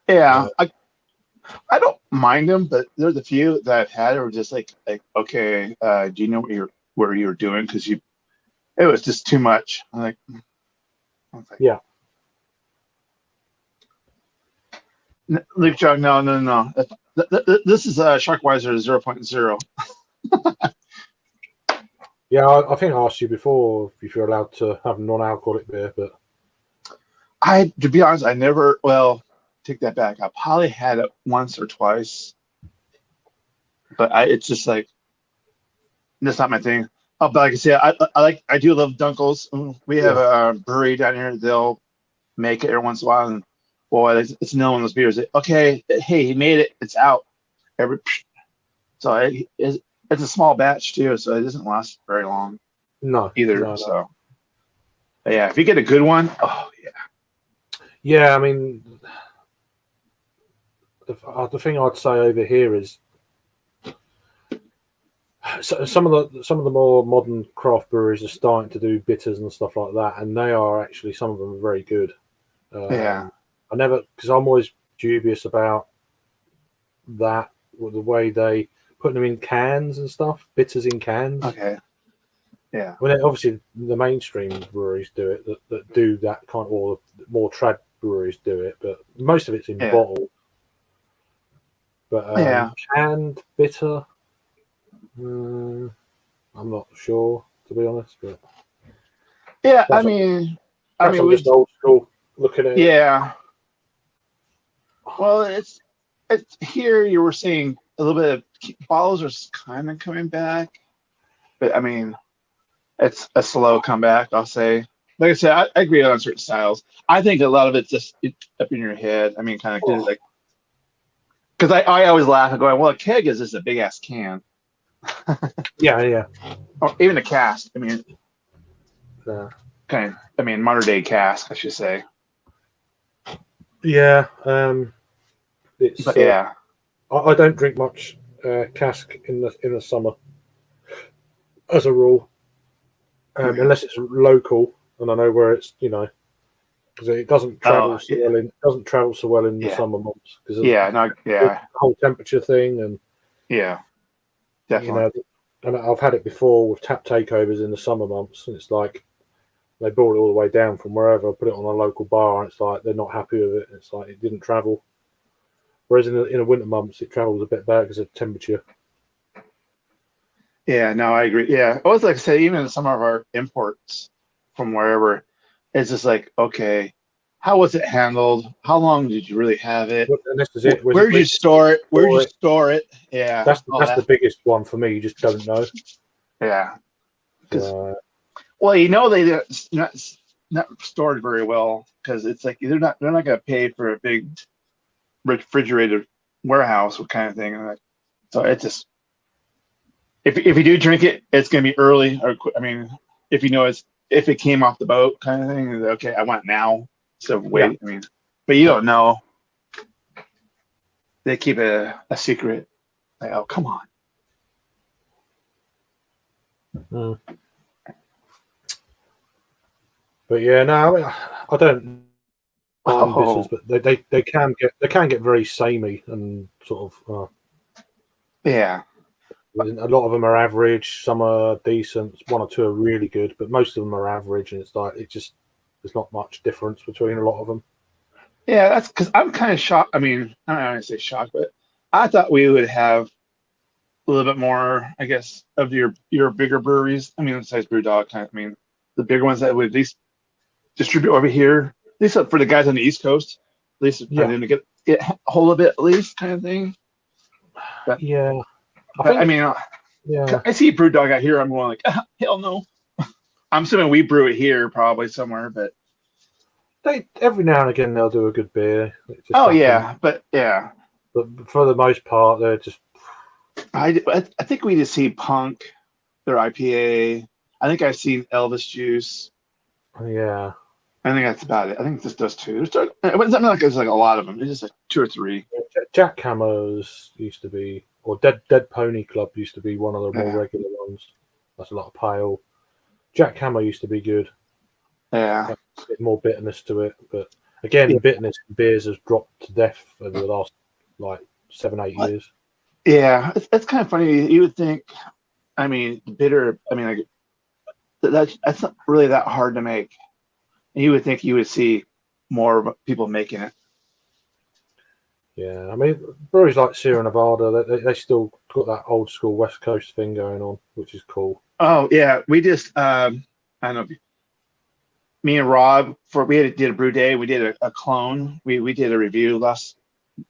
yeah, I don't mind them, but there's a few that I've had that were just like okay, do you know what you're doing? Because it was just too much. I'm like, I was like, Yeah. Luke Jog, no. This is Sharkweiser 0.0. Yeah, I think I asked you before if you're allowed to have non-alcoholic beer, but To be honest, I never. Well, take that back. I probably had it once or twice, but it's just like that's not my thing. Oh, but like I said, I do love Dunkels. We have a brewery down here. They'll make it every once in a while, and boy, it's known those beers. Okay, hey, he made it. It's out. So it's a small batch too, so it doesn't last very long no, either. no. So, but yeah, if you get a good one, oh yeah. Yeah, I mean, the thing I'd say over here is some of the more modern craft breweries are starting to do bitters and stuff like that, and they are actually, some of them are very good. Yeah. Because I'm always dubious about that, with the way they put them in cans and stuff, bitters in cans. Okay. Yeah. I mean, obviously the mainstream breweries do it, that do that kind of, or more trad breweries do it, but most of it's in bottle. But Yeah. canned bitter, I'm not sure, to be honest. But Yeah, I'm just old school looking at it. Yeah. Well, it's here. You were saying a little bit of bottles are kind of coming back, but I mean, it's a slow comeback. I'll say. Like I said, I agree on certain styles. I think a lot of it's just up in your head. I mean, kind of like, because I always laugh and going, well, a keg is just a big ass can. Yeah. Or even a cask. I mean, Yeah. kind of. I mean, modern day cask, I should say. Yeah. It's. But yeah. I don't drink much cask in the summer, as a rule, unless it's local and I know where it's, because it doesn't travel so well in the summer months because of the whole temperature thing, and definitely. And I've had it before with tap takeovers in the summer months, and it's like they brought it all the way down from wherever, put it on a local bar, and it's like they're not happy with it. It's like it didn't travel. Whereas in the winter months, it travels a bit better because of temperature. Yeah, no, I agree. Yeah, I was like I said, even some of our imports from wherever, it's just like, okay, how was it handled? How long did you really have it? And this is it. Where did you store it? Where did you store it? Yeah, that's the biggest one for me. You just don't know. Yeah. Well, they not stored very well because it's like they're not going to pay for a big refrigerated warehouse kind of thing. So it's just, if you do drink it, it's going to be early. Or I mean, if if it came off the boat kind of thing, okay, I want it now. So wait, I mean, but you don't know. They keep it a secret. Like, oh, come on. But yeah, no, I mean, I don't mind bitters, but they can get very samey and sort of. Yeah. A lot of them are average. Some are decent. One or two are really good, but most of them are average, and it's like there's not much difference between a lot of them. Yeah, that's because I'm kind of shocked. I mean, I don't want to say shocked, but I thought we would have a little bit more, I guess, of your bigger breweries. I mean, besides BrewDog, I mean, the bigger ones that would at least distribute over here, at least for the guys on the East Coast, at least for them to get a hold of it, at least kind of thing. But, I see BrewDog out here. I'm going like, hell no. I'm assuming we brew it here, probably somewhere, but they every now and again they'll do a good beer. But for the most part, they're just. I think we just see Punk, their IPA. I think I've seen Elvis Juice. Yeah. I think that's about it. I think just those two. It's not like there's like a lot of them. It's just like 2 or 3. Jackhammers used to be, or Dead Pony Club used to be one of the more regular ones. That's a lot of pale. Jackhammer used to be good. Yeah. A bit more bitterness to it, but again, bitterness in beers has dropped to death over the last 7-8 years. Yeah, it's kind of funny. You would think, I mean, bitter. I mean, like that's not really that hard to make. you would think you would see more people making it. Yeah, I mean, breweries like Sierra Nevada, they still got that old school West Coast thing going on, which is cool. Oh yeah, we just I don't know. Me and Rob did a brew day. We did a clone. We did a review last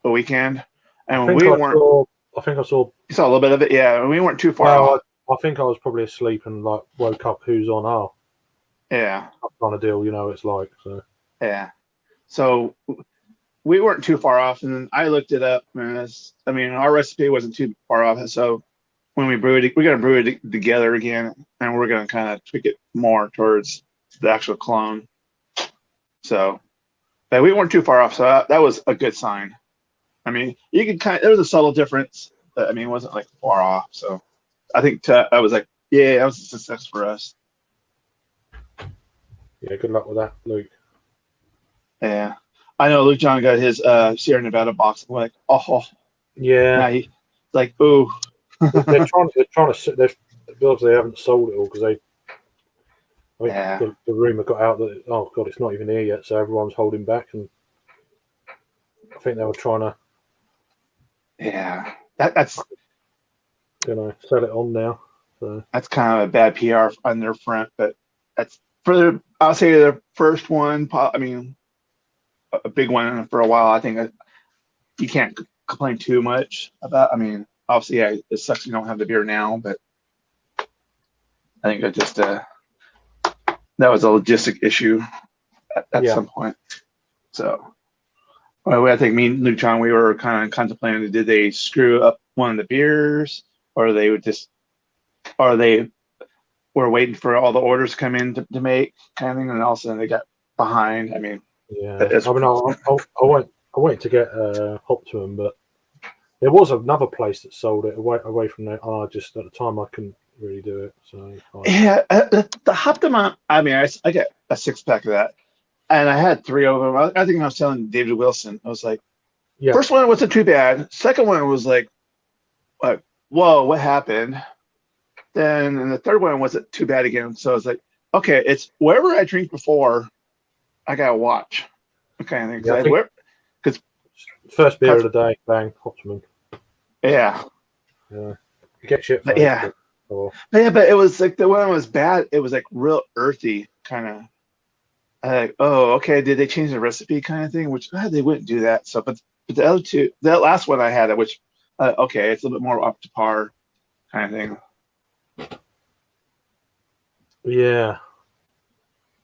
weekend, I and think we I weren't. saw. I think I saw. You saw a little bit of it, yeah. We weren't too far Well, off. I think I was probably asleep and like woke up. Who's on? Oh, Yeah, that kind of deal. You know, it's like so. yeah. So we weren't too far off, and then I looked it up, and I mean, our recipe wasn't too far off. So when we brew it, we're gonna brew it together again, and we're gonna kind of tweak it more towards the actual clone. So, but we weren't too far off, so that was a good sign. I mean, you could there was a subtle difference, but I mean, it wasn't like far off. So I think I was like, yeah, that was a success for us. Yeah, good luck with that, Luke. Yeah, I know Luke John got his Sierra Nevada box. I'm like, oh, Yeah, now he like, ooh, they're trying to. They're because they haven't sold it all because they. I think yeah, the rumor got out that oh god, it's not even here yet, so everyone's holding back, and I think they were trying to, yeah. That's sell it on now. So kind of a bad PR on their front, but that's I'll say the first one. I mean, a big one for a while. I think that you can't complain too much about. I mean, obviously, yeah, it sucks you don't have the beer now, but I think that was a logistic issue at yeah, some point. So, well, I think me and Luke John, we were kind of contemplating: did they screw up one of the beers, or they would just, or they were waiting for all the orders to come in to make kind of thing, and all of a sudden they got behind. I mean, yeah. it's, I mean, I went to get Optimum, but there was another place that sold it away from there. And I just at the time I couldn't really do it. So yeah, the Hoptima. I mean, I got a 6-pack of that, and I had 3 of them. I think I was telling David Wilson, I was like, yeah, first one wasn't too bad. Second one was like, whoa, what happened? Then and the third one wasn't too bad again. So I was like, okay, it's wherever I drink before, I gotta watch. Okay, I think yeah. I think because first beer of the day, bang, Optimum. yeah, Yeah, you get shit but faced. yeah, but it was like the one was bad. It was like real earthy kind of. Like, oh, okay, did they change the recipe kind of thing? Which they wouldn't do that. So, but the other two, that last one I had, which okay, it's a little bit more up to par kind of thing. Yeah,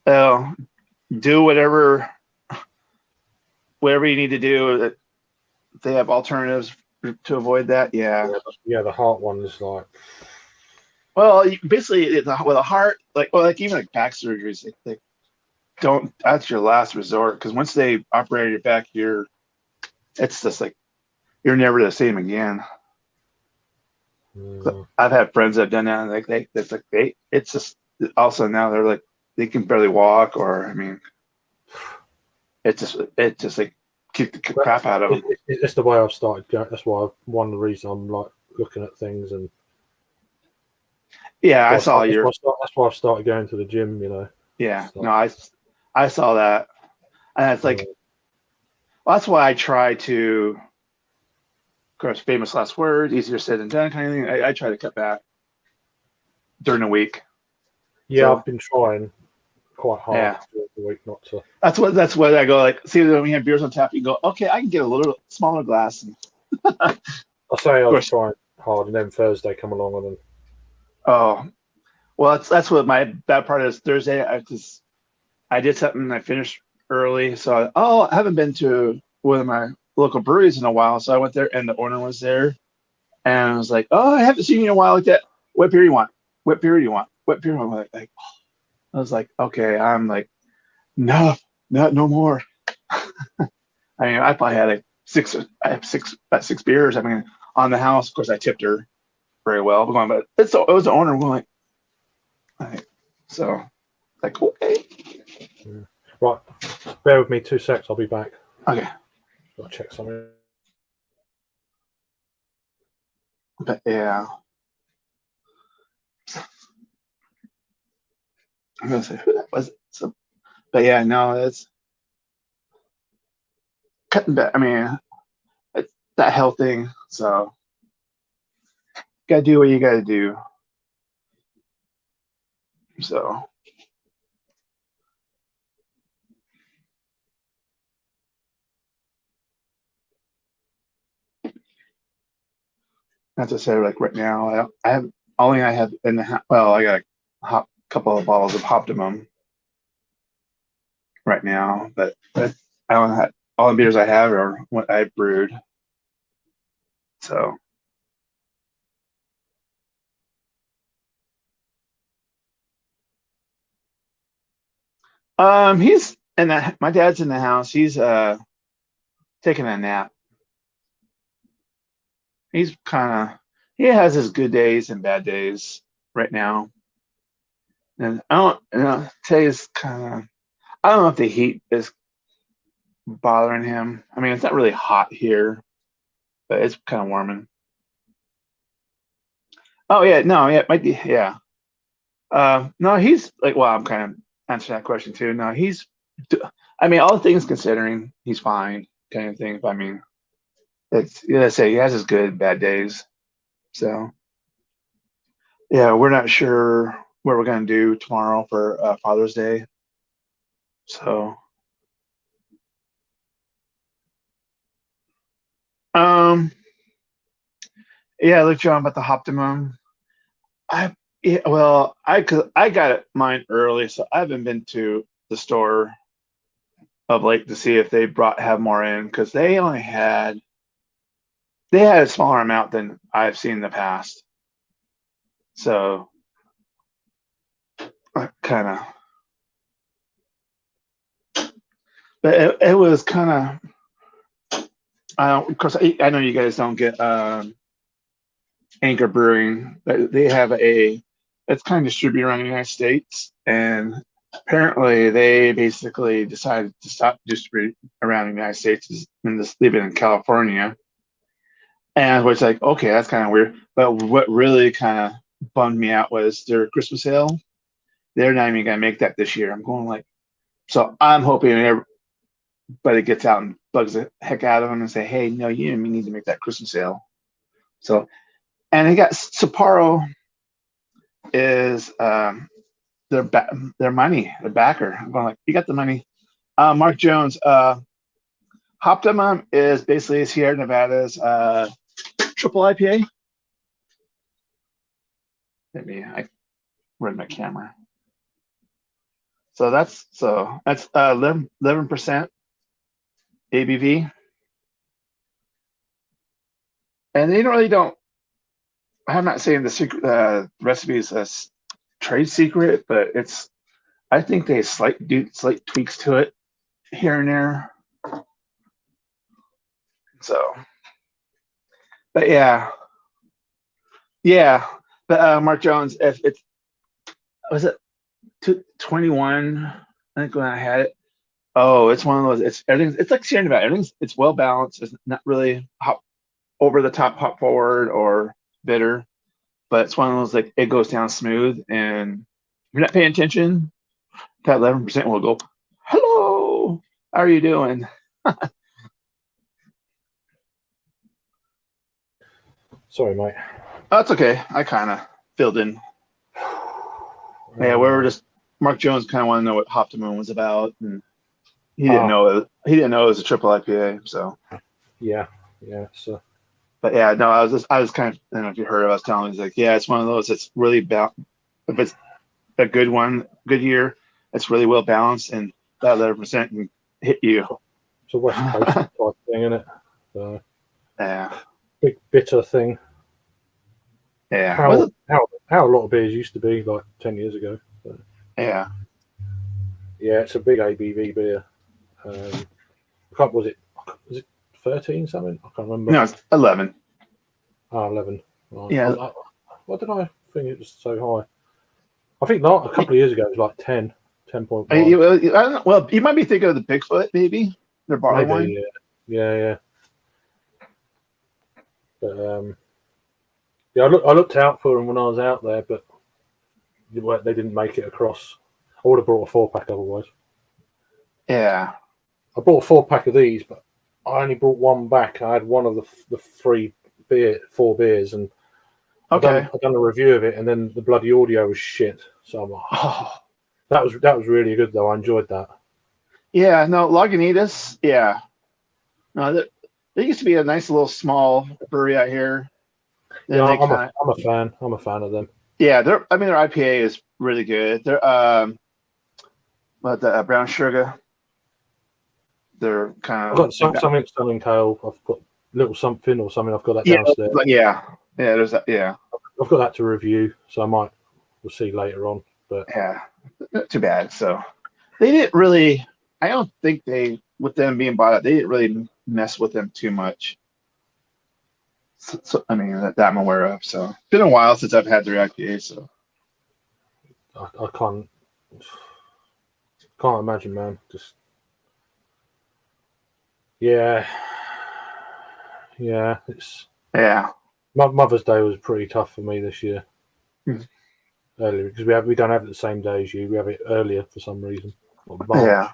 Oh, do whatever you need to do. If they have alternatives to avoid that, yeah. yeah. The heart one is like, Well, basically, with a heart, like even like back surgeries, they don't. That's your last resort because once they operate your back, it's just like you're never the same again. I've had friends that have done that, and it's just also now they're like they can barely walk, or I mean, it just like kick the crap out of them. it's the way I've started going. That's why one of the reasons I'm like looking at things and Yeah, I that's saw why, your. that's why I've started going to the gym. Yeah, So, no, I saw that, and it's like well, that's why I try to. Of course, famous last words, easier said than done, kind of thing. I try to cut back during the week. yeah, So, I've been trying quite hard yeah. during the week not to. That's what I go like. See, when we have beers on tap, you go, okay, I can get a little smaller glass. And, I say I was course. trying hard, and then Thursday come along and then oh, well, that's what my bad part is. Thursday, I did something and I finished early, so I haven't been to one of my local breweries in a while, so I went there and the owner was there, and I was like, oh, I haven't seen you in a while like that. What beer do you want? What beer do you want? What beer? I'm like I was like, okay, I'm like, no, no more. I mean, I probably had I have about 6 beers. I mean, on the house. Of course, I tipped her very well. But it was the owner. We're like, so, like, okay. yeah. Right, bear with me 2 secs. I'll be back. Okay. I'll check something. But yeah. I'm gonna say who that was. So, but yeah, no, it's cutting back. I mean, it's that health thing. So gotta do what you gotta do. So as I said, like right now, I have only I have in the well, I got a couple of bottles of Optimum right now, but I don't have all the beers I have are what I brewed. So he's in the my dad's in the house. He's taking a nap. He's kind of he has his good days and bad days right now. And I don't today's kind of I don't know if the heat is bothering him. I mean, it's not really hot here, but it's kind of warming. Oh yeah, no, yeah, it might be yeah. No, he's like well, I'm kind of answering that question too. No, I mean, all things considering, he's fine, kind of thing. But I mean, it's let's say he has his good bad days. So yeah, we're not sure what we're gonna do tomorrow for Father's Day. So um yeah, look John about the Optimum. I yeah, well, I got it mine early, so I haven't been to the store of late to see if they have more in because they had a smaller amount than I've seen in the past. So kind of, but it was kind of. Of course, I know you guys don't get Anchor Brewing. They have it's kind of distributed around the United States, and apparently they basically decided to stop distributing around the United States and just leave it in California. And was like, okay, that's kind of weird. But what really kind of bummed me out was their Christmas sale. They're not even gonna make that this year. I'm going like, so I'm hoping everybody gets out and bugs the heck out of them and say, hey, no, you need to make that Christmas sale. So, and they got Sapporo is their money, their backer. I'm going like, you got the money. Mark Jones, Optimum is basically Sierra Nevada's triple IPA. I read my camera. So that's 11% ABV, and they really don't. I'm not saying the secret recipe is a trade secret, but I think they do slight tweaks to it here and there. So, but yeah. But Mark Jones, if it's was it 21? I think when I had it. Oh, it's one of those. It's everything. It's like Sierra Nevada. It's well balanced. It's not really over the top, hop forward or bitter, but it's one of those like it goes down smooth. And if you're not paying attention, that 11% will go. Hello, how are you doing? Sorry, mate. That's okay. I kind of filled in. Yeah, we were just Mark Jones kind of wanted to know what Optimum was about, and he didn't know. He didn't know it was a triple IPA. So yeah. So, but yeah, no, I was kind of. I don't know if you heard. I was telling him, he's like, yeah, it's one of those. It's really if it's a good one, good year, it's really well balanced, and that 11% can hit you. It's a West Coast type thing, isn't it? So, Yeah. big bitter thing. Yeah. How a lot of beers used to be like 10 years ago. So. Yeah. Yeah, it's a big ABV beer. Was it 13 something? I can't remember. No, it's 11. 11. Right. Yeah. Why did I think it was so high? I think a couple of years ago it was like 10.1. I don't know, well, you might be thinking of the Bigfoot, maybe their barley wine. Yeah. But yeah, I looked out for them when I was out there, but they didn't make it across. I would have brought a 4-pack otherwise. Yeah. I bought a 4-pack of these, but I only brought one back. I had one of the 4 beers, and Okay. I done a review of it, and then the bloody audio was shit. So I'm like, Oh. that was really good though. I enjoyed that. Yeah. No, Lagunitas. Yeah. No, there used to be a nice little small brewery out here. Then Yeah, they kind of. I'm a fan. I'm a fan of them. Yeah. Their IPA is really good. They're but the brown sugar. They're kind I've of got something Stunning Kale. I've got little something or something. I've got that yeah, downstairs. yeah. There's that. Yeah. I've got that to review, so we'll see later on. But Yeah. Not too bad. So they didn't really. I don't think with them being bought out, they didn't really mess with them too much. So I mean, that I'm aware of. So it's been a while since I've had their IPA. So I can't imagine, man. Just yeah. It's yeah. Mother's Day was pretty tough for me this year. Hmm. Earlier because we don't have it the same day as you. We have it earlier for some reason. March. Yeah.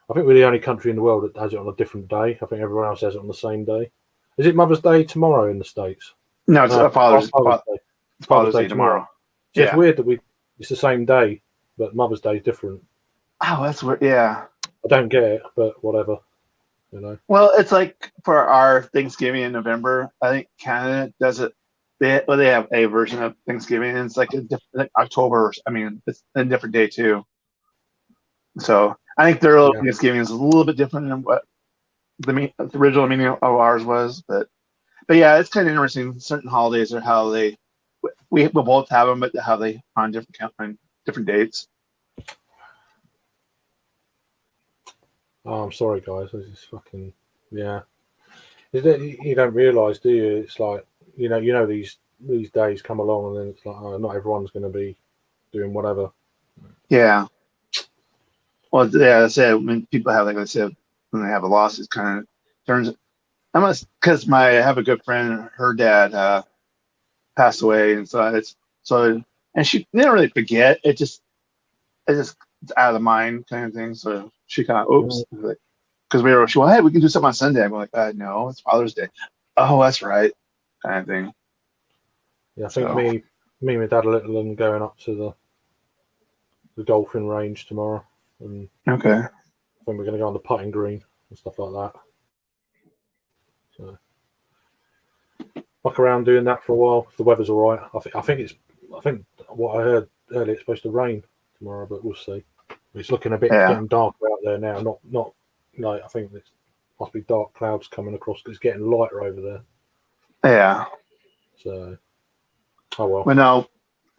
I think we're the only country in the world that has it on a different day. I think everyone else has it on the same day. Is it Mother's Day tomorrow in the States? No, it's Father's Day. Father's Day tomorrow. So Yeah. it's weird that it's the same day, but Mother's Day is different. Oh, that's weird. Yeah. I don't get it, but whatever. Well, it's like for our Thanksgiving in November. I think Canada does it. They have a version of Thanksgiving. And it's like a different like October. I mean, it's a different day too. So I think their Thanksgiving is a little bit different than what the original meaning of ours was. But yeah, it's kind of interesting. Certain holidays are how we both have them, but how they on different dates. Oh, I'm sorry, guys. This is fucking yeah. You don't realise, do you? It's like you know these days come along, and then it's like not everyone's going to be doing whatever. Yeah. Well, yeah, I said when people have, like I said, when they have a loss, it kind of turns. Because I have a good friend, her dad passed away, and and she didn't really forget. It's just it's out of the mind kind of thing. So she kind of oops, because she went, hey, we can do something on Sunday. I'm like, no, it's Father's Day. Oh, that's right, kind of thing. Yeah, I think me and my dad are little and going up to the golfing range tomorrow. And okay. I think we're going to go on the putting green and stuff like that. So, fuck around doing that for a while. If the weather's all right. I think what I heard earlier, it's supposed to rain tomorrow, but we'll see. It's looking a bit getting darker out there now. Not like I think it must be dark clouds coming across because it's getting lighter over there. Yeah. So, oh well. Well,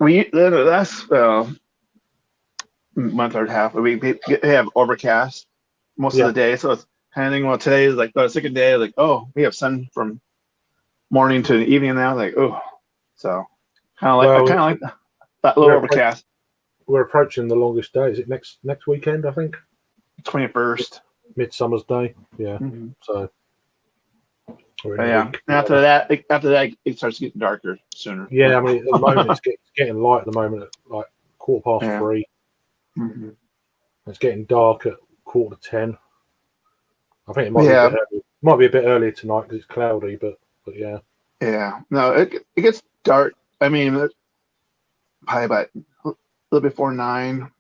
no, that's month or half. We have overcast most of the day, so it's kind of thing. Well, today is like the second day. Like, oh, we have sun from morning to the evening now. Like, oh, so kind of like that little overcast. We're approaching the longest day. Is it next weekend? I think 21st, Midsummer's Day. Yeah. Mm-hmm. So. Yeah. And after that, it starts getting darker sooner. Yeah, I mean, at the moment it's getting light. At the moment, at like 3:15. Mm-hmm. It's getting dark at 9:45. I think it might be a bit earlier tonight because it's cloudy, but yeah. Yeah. No, it gets dark. I mean, probably about a little before 9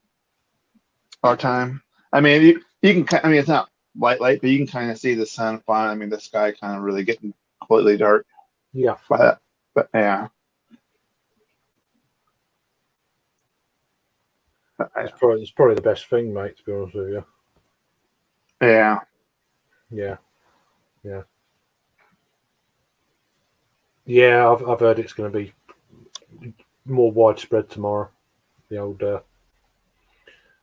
our time. I mean, you can. I mean, it's not light, but you can kind of see the sun fine. I mean, the sky kind of really getting completely dark. Yeah. But yeah. It's probably the best thing, mate, to be honest with you. Yeah. Yeah. Yeah. Yeah, I've heard it's going to be more widespread tomorrow. The old,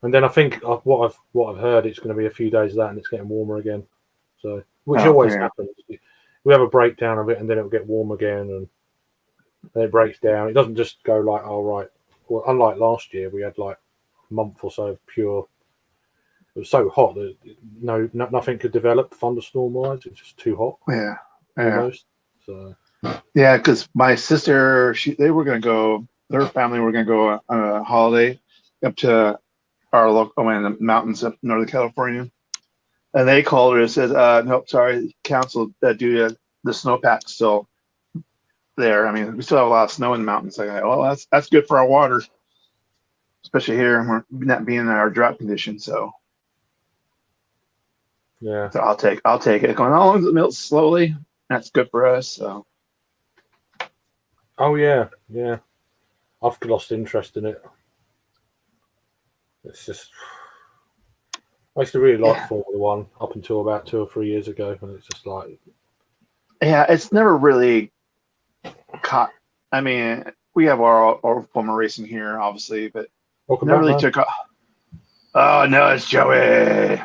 and then I think what I've heard, it's going to be a few days of that, and it's getting warmer again. So, which always happens. We have a breakdown of it, and then it'll get warm again, and then it breaks down. It doesn't just go like, oh right. Well, unlike last year, we had like a month or so of pure. It was so hot that nothing could develop thunderstorm wise. It's just too hot. Yeah. Almost. So. Yeah, because my sister, they were going to go. Their family were going to go on a holiday up to our local in the mountains of Northern California, and they called her and said, "Nope, sorry, canceled due to the snowpack still there. I mean, we still have a lot of snow in the mountains." Like, well, that's good for our water, especially here. We're not being in our drought condition, so Yeah. I'll take it. Going, how long does it melt slowly? That's good for us. So Oh yeah, yeah. I've lost interest in it. It's just I used to really like Yeah. Formula One up until about 2 or 3 years ago, and it's just like yeah, it's never really caught. I mean, we have our form of racing here, obviously, but welcome never back, really man. took off. Oh no, it's Joey.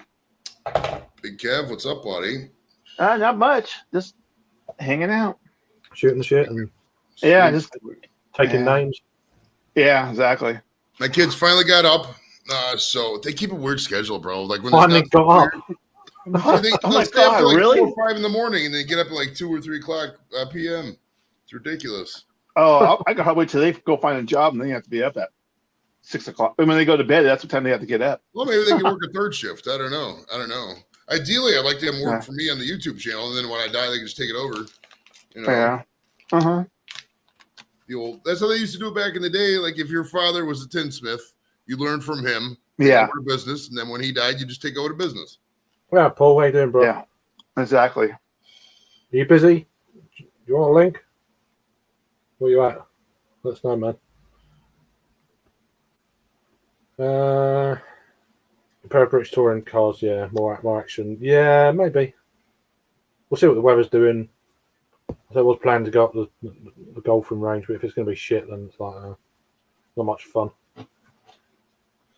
Big Kev, what's up, buddy? Not much. Just hanging out. Shooting the shit and Yeah, just taking Yeah. names. yeah, exactly. My kids finally got up, so they keep a weird schedule, bro. Like when Finally it's not got up. so they, Oh my they'll stay up God, till like really? 4 or 5 in the morning, and they get up at like 2 or 3 o'clock p.m. It's ridiculous. Oh, I gotta wait till they go find a job and then you have to be up at 6 o'clock. And when they go to bed, that's what time they have to get up. Well, maybe they can work a third shift. I don't know. Ideally, I'd like to have them work Yeah. for me on the YouTube channel, and then when I die, they can just take it over. You know, Yeah. Uh-huh. that's how they used to do it back in the day. Like if your father was a tinsmith, you learned from him. Yeah. Over to business, and then when he died, you just take over the business. Yeah, Paul, how you doing, bro? Yeah. Exactly. Are you busy? Do you want a link? Where you at? Let us know, man. Pair of British touring cars, yeah, more action. Yeah, maybe. We'll see what the weather's doing. I was planning to go up the golfing range, but if it's going to be shit, then it's like not much fun.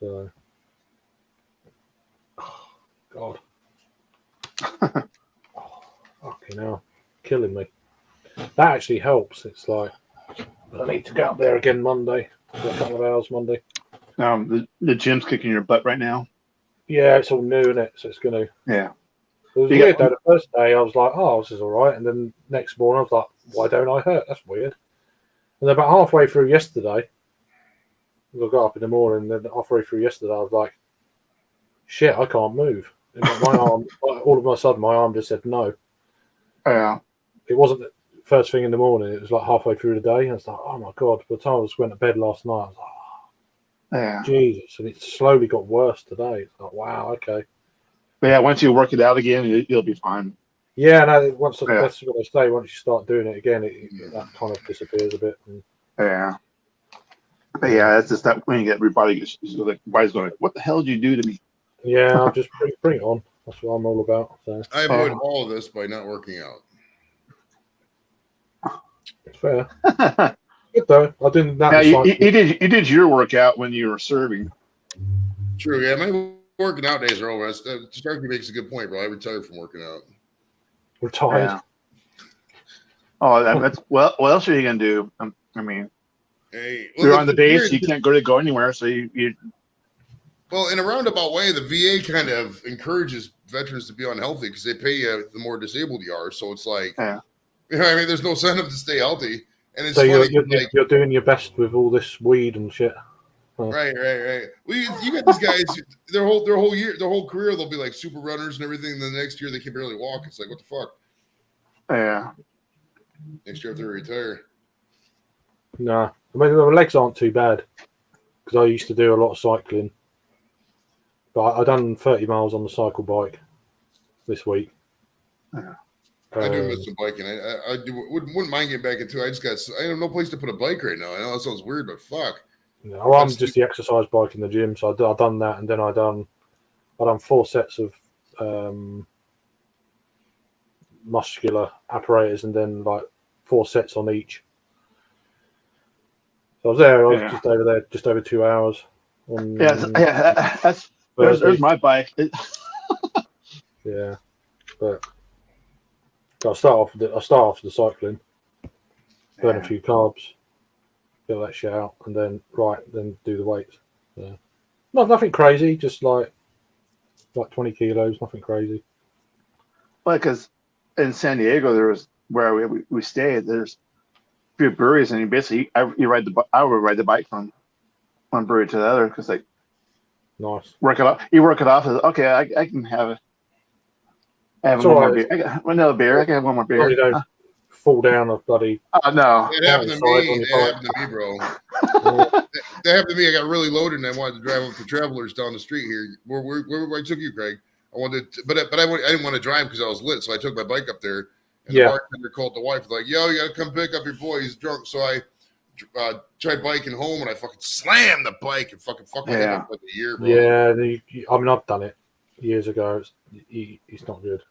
So, oh, God. Oh, fucking hell. Killing me. That actually helps. It's like, I need to go up there again Monday. For a couple of hours Monday. The gym's kicking your butt right now. Yeah, it's all new, isn't it? So it's going to. Yeah. It was You weird got- though. The first day I was like, oh, this is all right. And then next morning I was like, why don't I hurt? That's weird. And then about halfway through yesterday, I got up in the morning, and then halfway through yesterday I was like, shit, I can't move. And my arm, all of a sudden, my arm just said no. Yeah. It wasn't the first thing in the morning. It was like halfway through the day. And it's like, oh my God. By the time I went to bed last night, I was like, Yeah. Jesus. And it slowly got worse today. It's like, wow, okay. But yeah, once you work it out again, you'll be fine. Yeah, no, Yeah. that's what I say. Once you start doing it again, that kind of disappears a bit. And, Yeah. But yeah, that's just that when you get everybody gets like body's going, what the hell did you do to me? yeah, I'll just bring it on. That's what I'm all about. So I avoid all of this by not working out. it's fair. Good though. I didn't that. Yeah, was you did your workout when you were serving. True. Yeah, my working out days are over. Starkey makes a good point, bro. I retired from working out. retired. Yeah. Oh, that's well. What else are you gonna do? I mean, Hey, you're on the base. weird. You can't go anywhere. So you Well, in a roundabout way, the VA kind of encourages veterans to be unhealthy because they pay you the more disabled you are. So it's like, Yeah. you know, I mean, there's no incentive to stay healthy. And it's So funny, you're doing your best with all this weed and shit. right. Well, you got these guys, their whole year, their whole career, they'll be like super runners and everything. And then the next year they can barely walk. It's like, what the fuck? yeah. Next year after they retire. Nah, I mean the legs aren't too bad because I used to do a lot of cycling. But I done 30 miles on the cycle bike this week. Yeah. I do miss some biking. I wouldn't mind getting back into it. I have no place to put a bike right now. I know that sounds weird, but fuck. No, I'm just the exercise bike in the gym, so I done that, and then I done 4 sets of muscular apparatus, and then like 4 sets on each. So I was there. I was just over there, just over 2 hours. On, Yeah. There's my bike. Yeah, but I start off with the cycling, burn a few carbs, get that shit out, and then do the weights. Yeah. Nothing crazy, just like 20 kilos, nothing crazy. Well, because in San Diego, there was where we stayed. There's a few breweries, and I would ride the bike from one brewery to the other because Nice. Work it off. You work it off as okay. I can have it. I have It's one more alright. beer. I got another beer. I can have one more beer. Probably don't fall down a bloody. Oh no. That happened to Outside on me. your That happened to me, bro. That happened to me. I got really loaded and I wanted to drive up to Travelers down the street here. Where I took you, Craig. I wanted, but I didn't want to drive because I was lit, so I took my bike up there. And the bartender called the wife like, "Yo, you gotta come pick up your boy. He's drunk." So I tried biking home and I fucking slammed the bike and fucking my head up like a year, bro. Yeah, I mean, I've done it years ago. It's not good.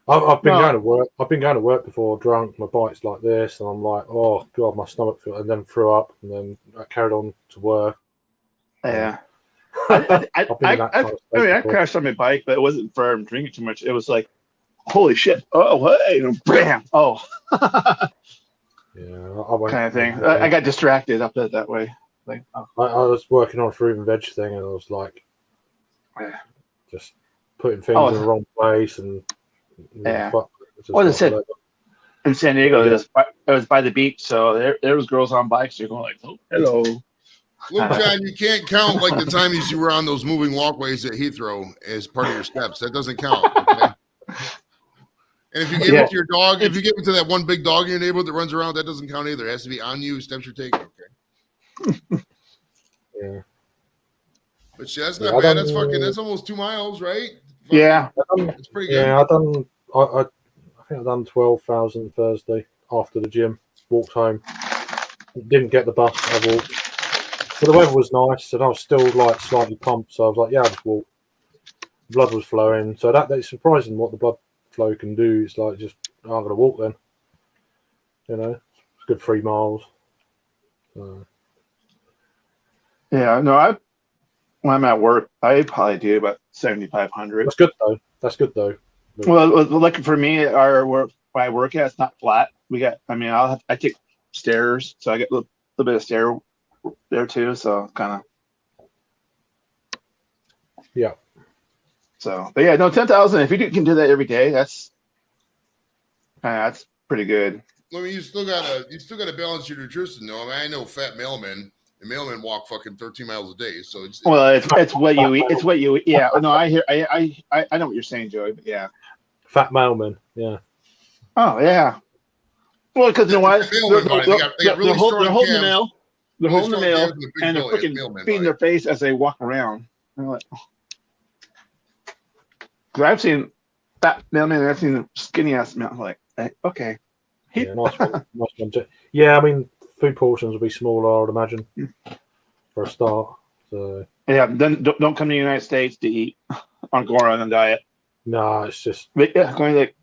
I've been going to work. I've been going to work before drunk. My bike's like this, and I'm like, oh god, my stomach feels, and then threw up, and then I carried on to work. Yeah. I've been in that kind of state I mean, I before. crashed on my bike, but it wasn't from drinking too much. It was like, holy shit! Oh, hey, bam! Oh, Yeah, I went, kind of thing. I got distracted. I'll put it that way. Like, oh, I was working on a fruit and veg thing, and I was like, Yeah. just putting things in the wrong place, and Yeah. Just Well, as I said, whatever. in San Diego, it was by the beach, so there was girls on bikes. You're going like, oh, hello. Look, John, you can't count like the time you were on those moving walkways at Heathrow as part of your steps. That doesn't count. Okay? And if you give it to your dog, if you give it to that one big dog in your neighborhood that runs around, that doesn't count either. It has to be on you, steps you're taking. Okay. Yeah. But shit, that's not bad. That's almost 2 miles, right? Yeah. It's pretty good. Yeah, I think I've done 12,000 Thursday after the gym. Walked home. Didn't get the bus. I walked. But the weather was nice, and I was still like slightly pumped. So I was like, yeah, I'll just walk. Blood was flowing. So that's surprising what the blood flow can do. It's like just I'm gonna walk then. You know, it's a good 3 miles. Yeah. No, when I'm at work, I probably do about 7,500. That's good though. That's good though. Well, like for me, where I work at, it's not flat. I take stairs, so I get a little bit of stair there too. So kind of. Yeah. So, but yeah, no, 10,000. If you can do that every day, that's pretty good. I mean, you still gotta balance your nutrition, though. I mean, I know fat mailmen. And mailmen walk fucking 13 miles a day, so it's what you eat. It's what you eat. Yeah, no, I hear. I know what you're saying, Joey. But yeah. Fat mailman. Yeah. Oh yeah. Well, because you know what? They're holding the mail. They're holding the mail, and they're freaking feeding their face as they walk around. Like, because I've seen fat mailmen and I've seen skinny ass mailmen. Like, okay. Yeah, nice one too. Yeah, I mean, food portions will be smaller, I would imagine, for a start. So yeah, then don't come to the United States to eat on go on a diet. no, it's just. But yeah, going like.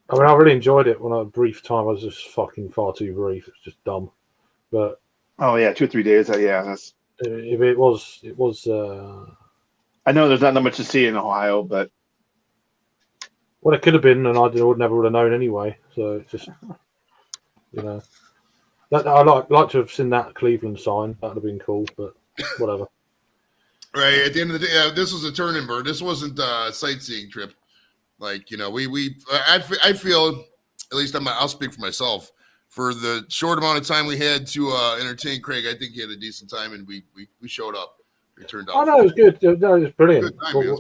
I mean, I really enjoyed it when a brief time. I was just fucking far too brief. It's just dumb. But oh yeah, 2 or 3 days. Yeah, that's. If it was. I know there's not that much to see in Ohio, but. Well, it could have been, and I would never would have known anyway. So it's just, you know, I'd like to have seen that Cleveland sign. That would have been cool, but whatever. Right at the end of the day, this was a turn and burn. This wasn't a sightseeing trip. Like, you know, I feel, at least I'll speak for myself. For the short amount of time we had to entertain Craig, I think he had a decent time, and we showed up. It turned out. Oh no, it was good. No, it was brilliant. Good time, man.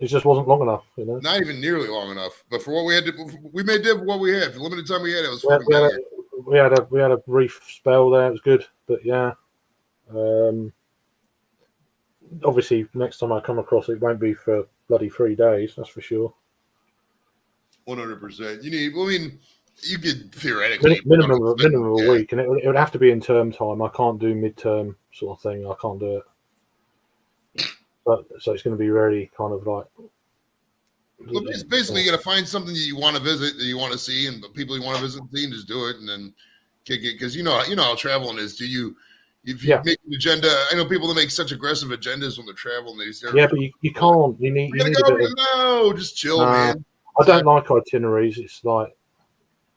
It just wasn't long enough, you know. Not even nearly long enough. But for what we had, we made what we had. For the limited time we had, it was we had a brief spell there. It was good, but yeah. Obviously, next time I come across it, won't be for bloody 3 days. That's for sure. 100%. You could theoretically minimum of a week, and it would have to be in term time. I can't do midterm sort of thing. I can't do it. But so it's going to be really kind of like. Well, it's basically you got to find something that you want to visit, that you want to see, and the people you want to visit and see, and just do it, and then kick it. Because you know how traveling is. If you make an agenda, I know people that make such aggressive agendas when they're traveling. Yeah, but you can't. You need a bit of, just chill, man. I don't like itineraries. It's like.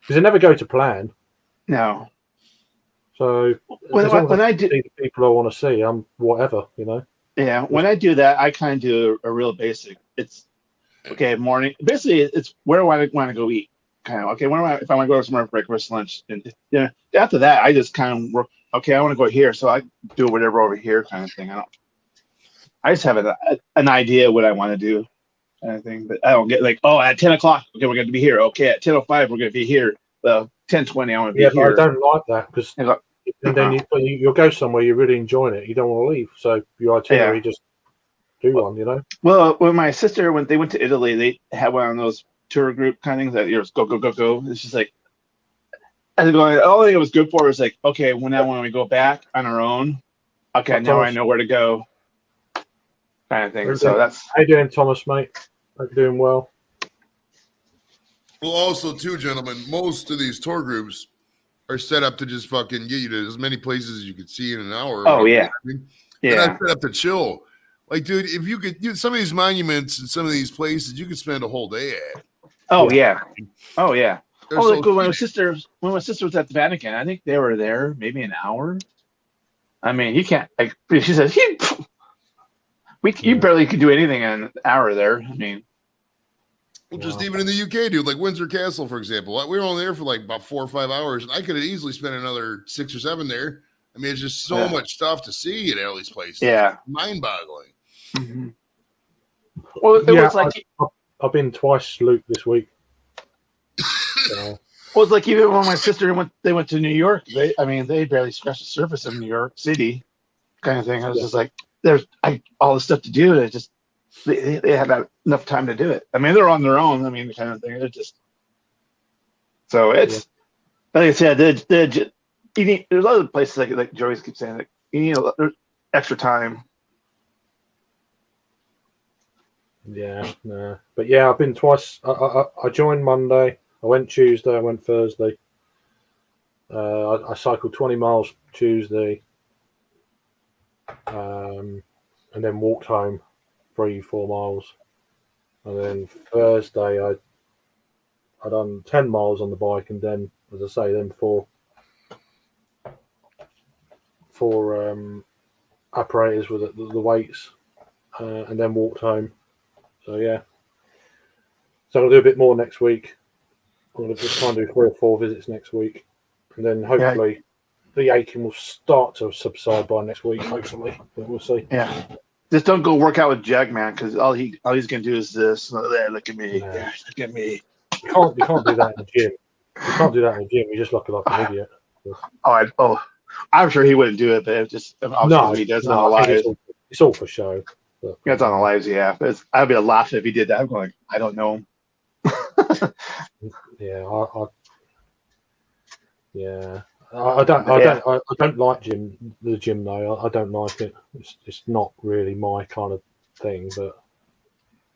Because they never go to plan. No. So when I do see the people I want to see, I'm whatever, you know. Yeah, when I do that, I kind of do a real basic. It's okay, morning. Basically, it's where do I want to go eat? Kind of okay. If I want to go somewhere for breakfast, lunch, and after that, I just kind of okay, I want to go here, so I do whatever over here kind of thing. I just have an idea of what I want to do kind of thing, but I don't get like, oh, at 10 o'clock, okay, we're going to be here. Okay, at 10:05, we're going to be here. Well, 10:20, I want to be Yeah, but I here. don't like that because And like, and then you'll go somewhere you're really enjoying it. You don't want to leave, so your itinerary just do one. You know. well, when my sister when they went to Italy, they had one of those tour group kind of things that you're just go go go go. It's just like and going. All I think it was good for was like, okay, when we go back on our own, okay, What, now Thomas? I know where to go, kind of thing. Very So good. that's How you doing, Thomas, mate? Hope you're doing well. Well, also too, gentlemen, most of these tour groups are set up to just fucking get you to as many places as you could see in an hour. Oh, whatever. yeah. I mean, they're yeah. not set up to chill. Like, dude, if you could, some of these monuments and some of these places, you could spend a whole day at. Oh yeah. Oh yeah. They're Oh, so like when my sister was at the Vatican, I think they were there maybe an hour. I mean, you can't like she says you barely could do anything in an hour there. I mean, Well, just even in the UK, dude, like Windsor Castle, for example, we were only there for like about 4 or 5 hours, and I could have easily spent another 6 or 7 there. I mean, it's just so much stuff to see at all these places. Yeah. Mind-boggling. Mm-hmm. Well, it was like I've been twice, Luke, this week. Well, it's like even when my sister went to New York, they barely scratched the surface of New York City, kind of thing. I was just like, there's all the stuff to do. They just they had enough time to do it. I mean, they're on their own. I mean, the kind of thing. They're just so it's like I said, you need, there's other places like Joey keeps saying, like you need extra time. Yeah, no. But yeah, I've been twice. I joined Monday. I went Tuesday. I went Thursday. I cycled 20 miles Tuesday, and then walked home 3-4 miles. And then Thursday, I done 10 miles on the bike, and then, as I say, then four apparatus with the weights, and then walked home. So yeah. So I'll do a bit more next week. I'm going to just try and do 3 or 4 visits next week, and then hopefully the aching will start to subside by next week. Hopefully, but we'll see. Yeah, just don't go work out with Jag, man, because all he's gonna do is this. Look at me, look at me. You can't do that in the gym. You can't do that in the gym. You just look like an idiot. I'm sure he wouldn't do it, but it just obviously he does it on the lives. It's all for show. But, yeah, it's on the lives, yeah. But I'd be laughing if he did that. I'm going, I don't know him. Yeah, I don't like the gym though. I don't like it. It's not really my kind of thing. But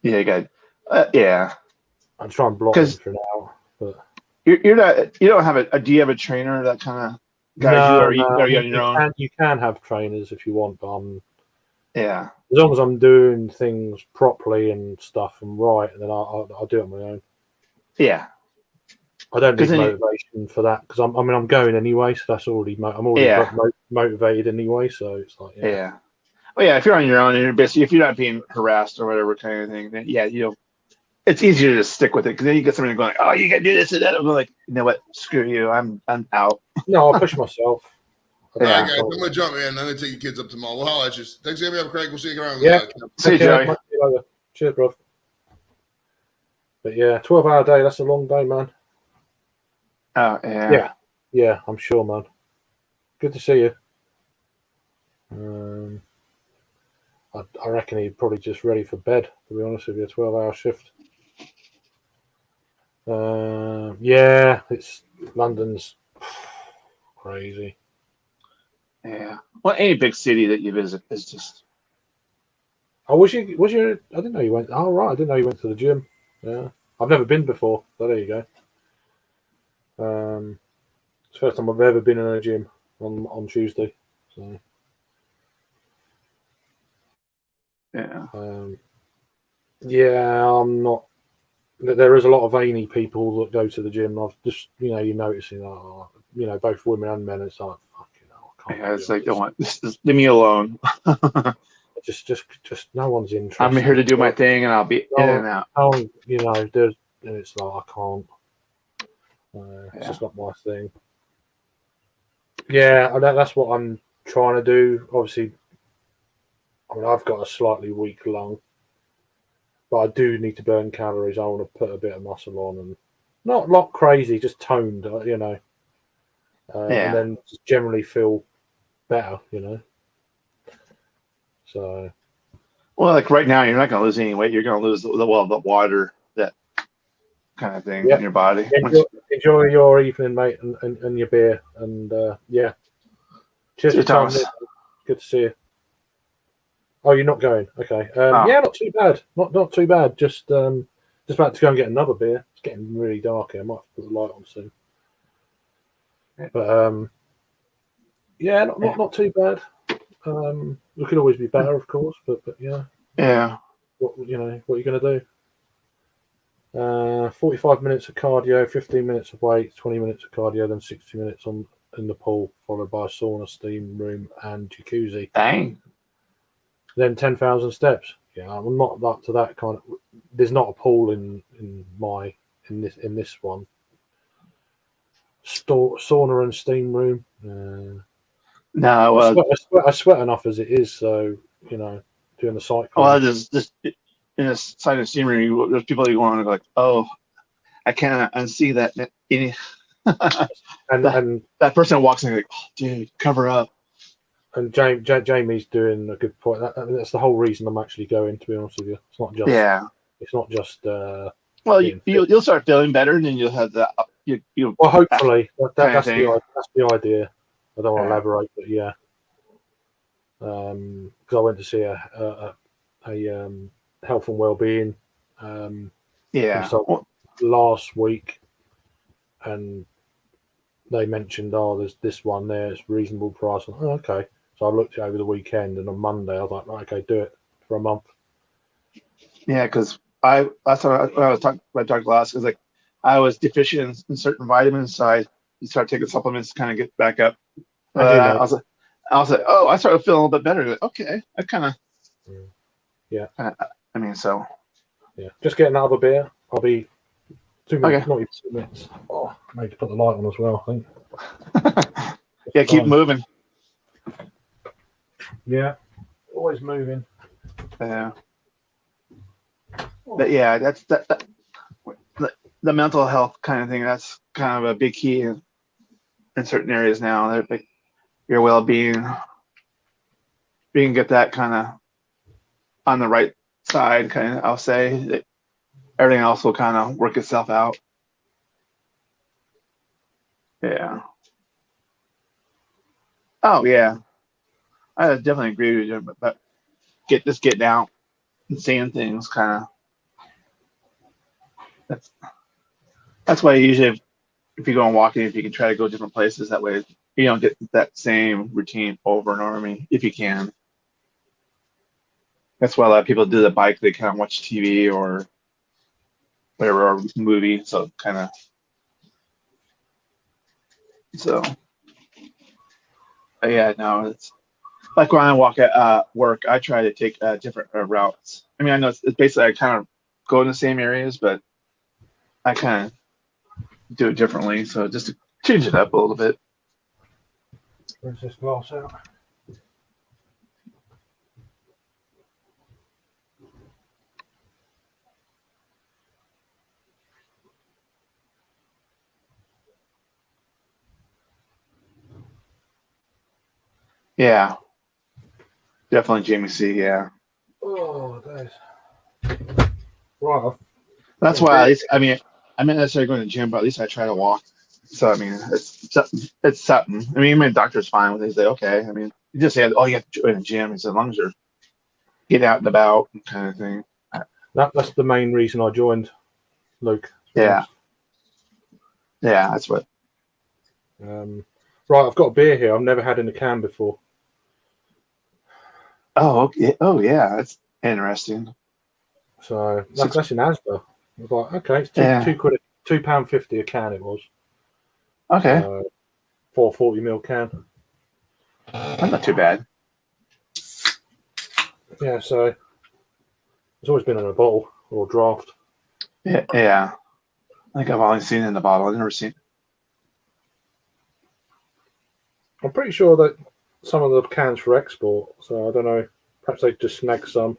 yeah, you got I try and block it for now. But you're not. You don't have do you have a trainer that kind of guides you? Or are you on your own? You can have trainers if you want, but yeah. As long as I'm doing things properly and stuff and right, then I'll do it on my own. Yeah. I don't need motivation for that because I'm going anyway, so that's already I'm already motivated anyway. So it's like Well, yeah, if you're on your own and you're busy, if you're not being harassed or whatever kind of thing, then it's easier to just stick with it because then you get somebody going, oh, you got to do this and that. I'm like, you know what? Screw you. I'm out. No, I'll push myself. All right, guys, I'm gonna jump in. I'm gonna take your kids up tomorrow. We'll holler at you. Thanks for having me up, Craig. We'll see you around. Yeah. See you, Joey. Cheers, bro. But yeah, 12-hour day. That's a long day, man. Oh yeah. Yeah, I'm sure, man. Good to see you. I reckon he's probably just ready for bed. To be honest with you, 12-hour shift. It's London's crazy. Yeah. Well, any big city that you visit is just. Oh, was you? I didn't know you went. Oh, right. I didn't know you went to the gym. Yeah, I've never been before. So there you go. It's the first time I've ever been in a gym on Tuesday. So. Yeah. I'm not. There is a lot of veiny people that go to the gym. I've just, you're noticing, both women and men. It's like, fucking hell, I can't. Yeah, it's like, don't leave me alone. just no one's interested. I'm here to do my thing, and I'll be in and out. Oh, there's, and it's like I can't. It's just not my thing. Yeah, that's what I'm trying to do. Obviously, I mean, I've got a slightly weak lung, but I do need to burn calories. I want to put a bit of muscle on and not crazy, just toned, and Yeah. then just generally feel better, So Well, like right now, you're not going to lose any weight. You're going to lose the water, that kind of thing yeah, in your body. enjoy your evening, mate, and your beer, and yeah, cheers for Thomas. timing in. Good to see you. Oh, you're not going? Okay. Oh. Yeah, not too bad. Not too bad. Just about to go and get another beer. It's getting really dark here. I might have to put the light on soon. But yeah, not too bad. We could always be better, of course. But yeah. Yeah. What are you going to do? 45 minutes of cardio, 15 minutes of weights, 20 minutes of cardio, then 60 minutes in the pool, followed by a sauna, steam room, and jacuzzi. Dang. Then 10,000 steps. Yeah, I'm not up to that kind of. There's not a pool in this one. Sauna and steam room. No, I sweat enough as it is, so doing the cycling. well, just in a side of steam room, there's people who want to go like, oh, I can't unsee that. and that person walks in like, oh, dude, cover up. And Jamie's doing a good point. That's the whole reason I'm actually going. To be honest with you, it's not just. Yeah. It's not just. Well, you'll start feeling better, and then you'll have the you. Well, hopefully that's thing. the idea. I don't want to Yeah. elaborate, but yeah. Because I went to see a health and well-being Yeah. consultant last week, and they mentioned, there's this one there, it's reasonable price. Oh, okay. So I looked it over the weekend, and on Monday I was like, right, okay, do it for a month. Yeah, because last time when I was talking about Dr. Glass, is like I was deficient in certain vitamins, so you start taking supplements to kind of get back up. I was like, oh, I started feeling a little bit better. Like, okay, I kind of. Yeah. I mean, so. Yeah, just get another beer. I'll be 2 minutes, Okay. not even 2 minutes. Oh, I need to put the light on as well, I think. Yeah, keep moving. Yeah, always moving. Yeah. But yeah, that's that the mental health kind of thing. That's kind of a big key in certain areas now. They're like your well-being, you can get that kind of on the right side. Kind of, I'll say that everything else will kind of work itself out. Yeah. Oh yeah, I definitely agree with you. But getting out and seeing things, kind of. That's why usually if you go on walking, if you can try to go different places, that way you don't get that same routine over and over. I mean, if you can. That's why a lot of people do the bike. They kind of watch TV or whatever, or movie. So kind of. So. Yeah, no, it's like when I walk at work, I try to take different routes. I mean, I know it's basically I kind of go in the same areas, but I kind of do it differently. So just to change it up a little bit. Where's this glass out? Yeah, definitely Jamie C. Yeah. Oh, days. Right. That's why at least I'm not necessarily going to the gym, but at least I try to walk. So I mean, it's something. I mean, my doctor's fine with it. He's like, okay. I mean, you just say, oh, you have to join the gym. He said, as long as you're get out and about, kind of thing. That's the main reason I joined, Luke. Yeah. Yeah, that's what. Right, I've got a beer here. I've never had in a can before. Oh, okay. Oh, yeah. That's interesting. So that's in Asda. I was like, okay, it's £2, £2.50 a can. It was. Okay. 440ml can. That's not too bad. Yeah, so it's always been in a bottle or draft. Yeah, yeah. I think I've only seen it in the bottle. I've never seen. I'm pretty sure that some of the cans for export. So I don't know. Perhaps they just snag some.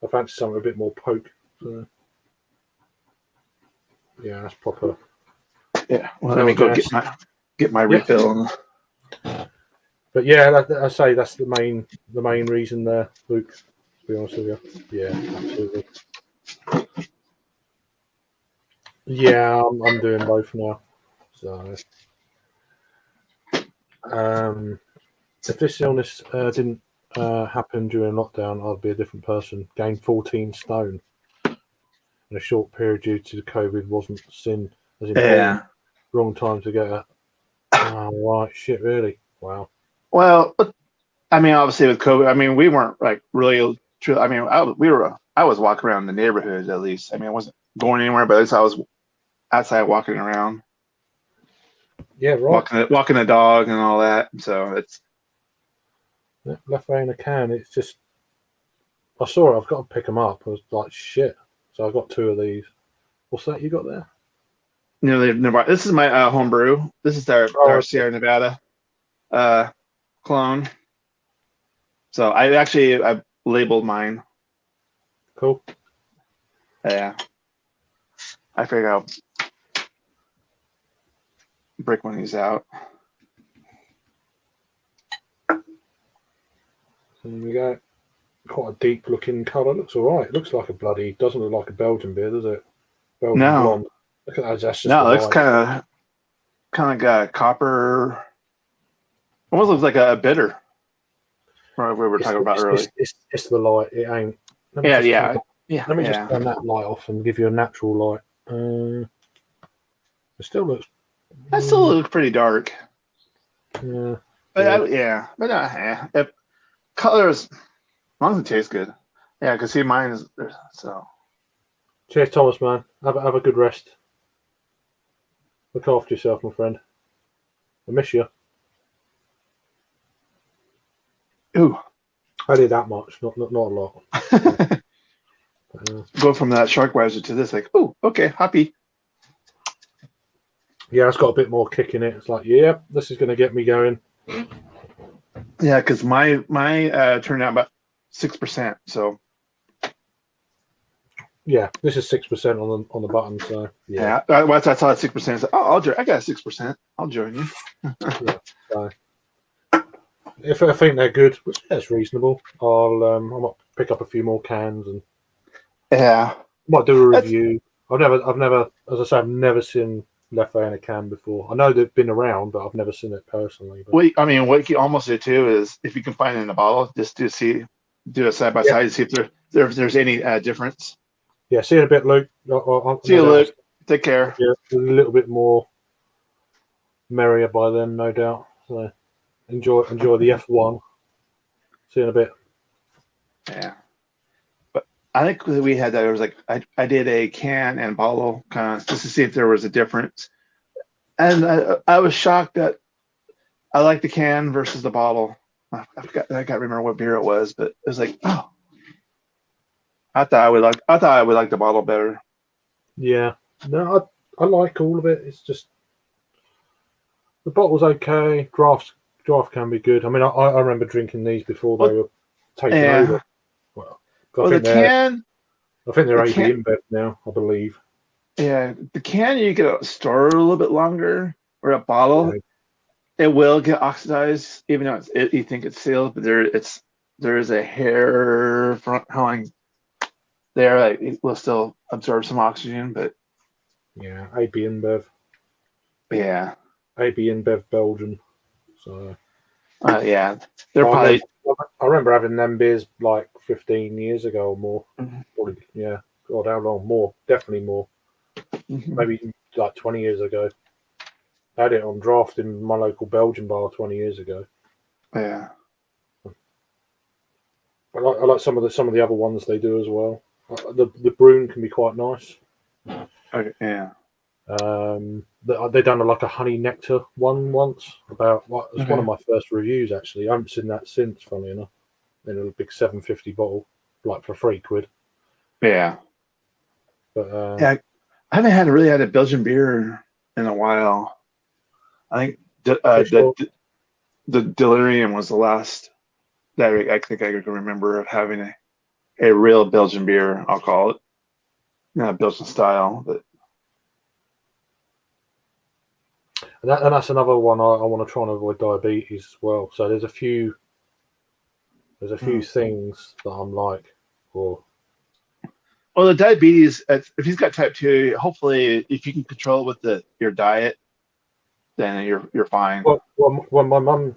I fancy something a bit more poke. So. Yeah, that's proper. Yeah. Well, let me go gas. get my Yeah. refill. But yeah, I say that's the main reason there, Luke. To be honest with you. Yeah, absolutely. Yeah, I'm doing both now. So, if this illness didn't happen during lockdown, I'd be a different person. Gained 14 stone in a short period due to the COVID. Wasn't sin as important. Yeah. Wrong time to get it. Oh, right, shit, really? Wow. Well, I mean, obviously with COVID, I mean, we weren't like really true. I mean, I was walking around the neighborhood at least. I mean, I wasn't going anywhere, but at least I was outside walking around, Yeah, right. walking the dog and all that. So it's Left way in a can. It's just I saw it. I've got to pick them up. I was like, shit. So I got 2 of these. What's that you got there? nearby. This is my home brew. This is our okay. Sierra Nevada clone. So I labeled mine. Cool. Yeah. I figured I'll break one of these out. There we go. Quite a deep looking colour. Looks alright. It looks like a bloody. Doesn't look like a Belgian beer, does it? Belgian No. blonde. Look at that. That's just No, it the looks light. kind of got a copper. Almost looks like a bitter. Or we were talking about earlier. It's the light. It ain't. Let me Yeah, just yeah, turn- yeah. Let me yeah. just turn that light off and give you a natural light. It still looks. That still looks pretty dark. Yeah. But but if colors, as long as it tastes good. Yeah, because see, mine is so. Cheers, Thomas, man. Have a good rest. Look after yourself, my friend. I miss you. Ooh. I did that much, not a lot. Go from that Sharkweiser to this, like, oh, okay, happy. Yeah, it's got a bit more kick in it. It's like, yeah, this is going to get me going. Yeah, because my turned out about 6%. So yeah, this is 6% on the button. So yeah, once I saw 6%, I said, oh, I'll join. I got 6%. I'll join you. Yeah, so if I think they're good, which is reasonable, I might pick up a few more cans and Yeah, might do a review. I've never, as I say, I've never seen Leffe in a can before. I know they've been around, but I've never seen it personally. But what you can almost do too is if you can find it in a bottle, just do it side by side to see if there's any difference. Yeah, see you in a bit, Luke. See you, Luke. Take care. Yeah, a little bit more merrier by then, no doubt. So enjoy the F1. See you in a bit. Yeah, but I think we had that. It was like I did a can and bottle kind of just to see if there was a difference, and I was shocked that I like the can versus the bottle. I can't remember what beer it was, but it was like, oh, I thought I would like the bottle better. Yeah, no, I like all of it. It's just the bottle's okay. Draft can be good. I mean, I remember drinking these before they were taken over. Well, the can. I think they're AB InBev now, I believe. Yeah, the can you can store a little bit longer, or a bottle, it will get oxidized, even though you think it's sealed, but there is a hair hanging there. Like, it will still absorb some oxygen, but yeah, AB InBev. Yeah, AB InBev Belgian. So yeah, they're probably. I remember having them beers like 15 years ago or more. Mhm. Probably, yeah. God, how long? More. Definitely more. Mhm. Maybe like 20 years ago. I had it on draft in my local Belgian bar 20 years ago. Yeah. I like some of the other ones they do as well. The Brune can be quite nice. Okay, yeah. They done like a honey nectar one once. It was one of my first reviews actually. I haven't seen that since, funny enough. In a big 750 bottle, like for £3. Yeah. But Yeah, I haven't really had a Belgian beer in a while. I think the delirium was the last that I think I can remember of having a real Belgian beer. I'll call it, not Belgian style, but And that's another one I want to try and avoid diabetes as well. So there's a few things that I'm like, or well, the diabetes. If he's got type 2, hopefully, if you can control it with your diet, then you're fine. well, my mum,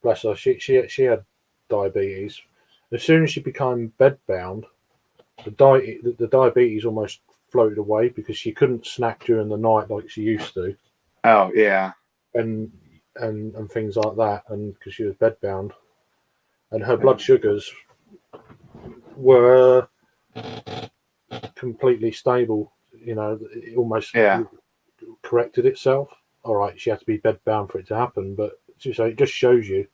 bless her, she had diabetes. As soon as she became bedbound, the diabetes almost floated away because she couldn't snack during the night like she used to, Oh yeah, and things like that, and because she was bedbound, and her blood sugars were completely stable. You know, it almost corrected itself. All right, she had to be bedbound for it to happen, but so it just shows you.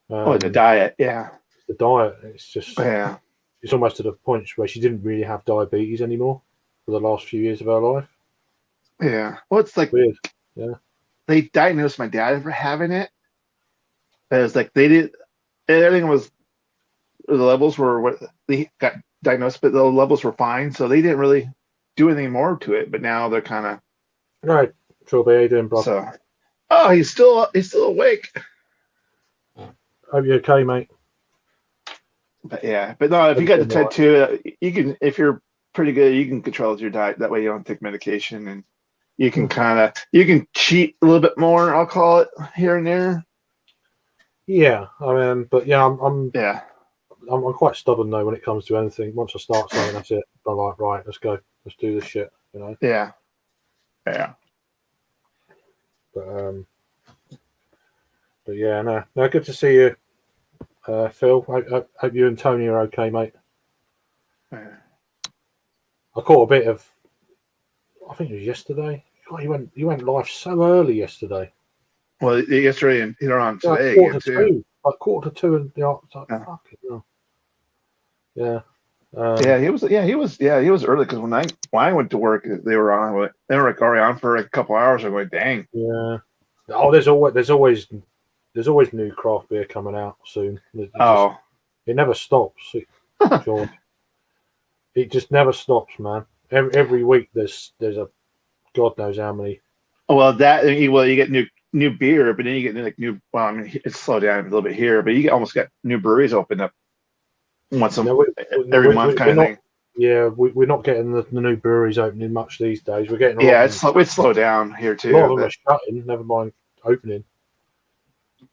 the diet, yeah, The diet. It's just yeah. it's almost to the point where she didn't really have diabetes anymore for the last few years of her life. Yeah. Well, it's like Weird. Yeah. they diagnosed my dad for having it. And it's like they did everything was the levels were what they got diagnosed, but the levels were fine, so they didn't really do anything more to it. But now they're kind of Right. Trilby, how you doing, bro? so. Oh, he's still awake. Hope you're okay, mate. But yeah, but no, if you got the type 2, you can, if you're pretty good, you can control your diet. That way you don't take medication, and you can you can cheat a little bit more. I'll call it here and there. Yeah, I mean, but yeah, I'm quite stubborn though when it comes to anything. Once I start something, that's it. I'm like, right, let's go, let's do this shit, you know. Yeah. But yeah, no, good to see you, Phil. Hope you and Tony are okay, mate. Yeah. I caught a bit of, I think it was yesterday. God, you went live so early yesterday. Well, yesterday and here on today Like again too. quarter to 2 in the afternoon. Like, fucking hell. Yeah. He was early because when I went to work, they were like already on for a couple hours. I'm like, dang. Yeah. Oh, there's always new craft beer coming out soon. It never stops. George. It just never stops, man. Every week there's a God knows how many. Well, you get new beer, but then you get like new. Well, I mean, it's slowed down a little bit here, but you almost got new breweries open up every month kind of thing. Yeah, we're not getting the new breweries opening much these days. We're getting it's slowed down here too. A lot of them are shutting, never mind opening.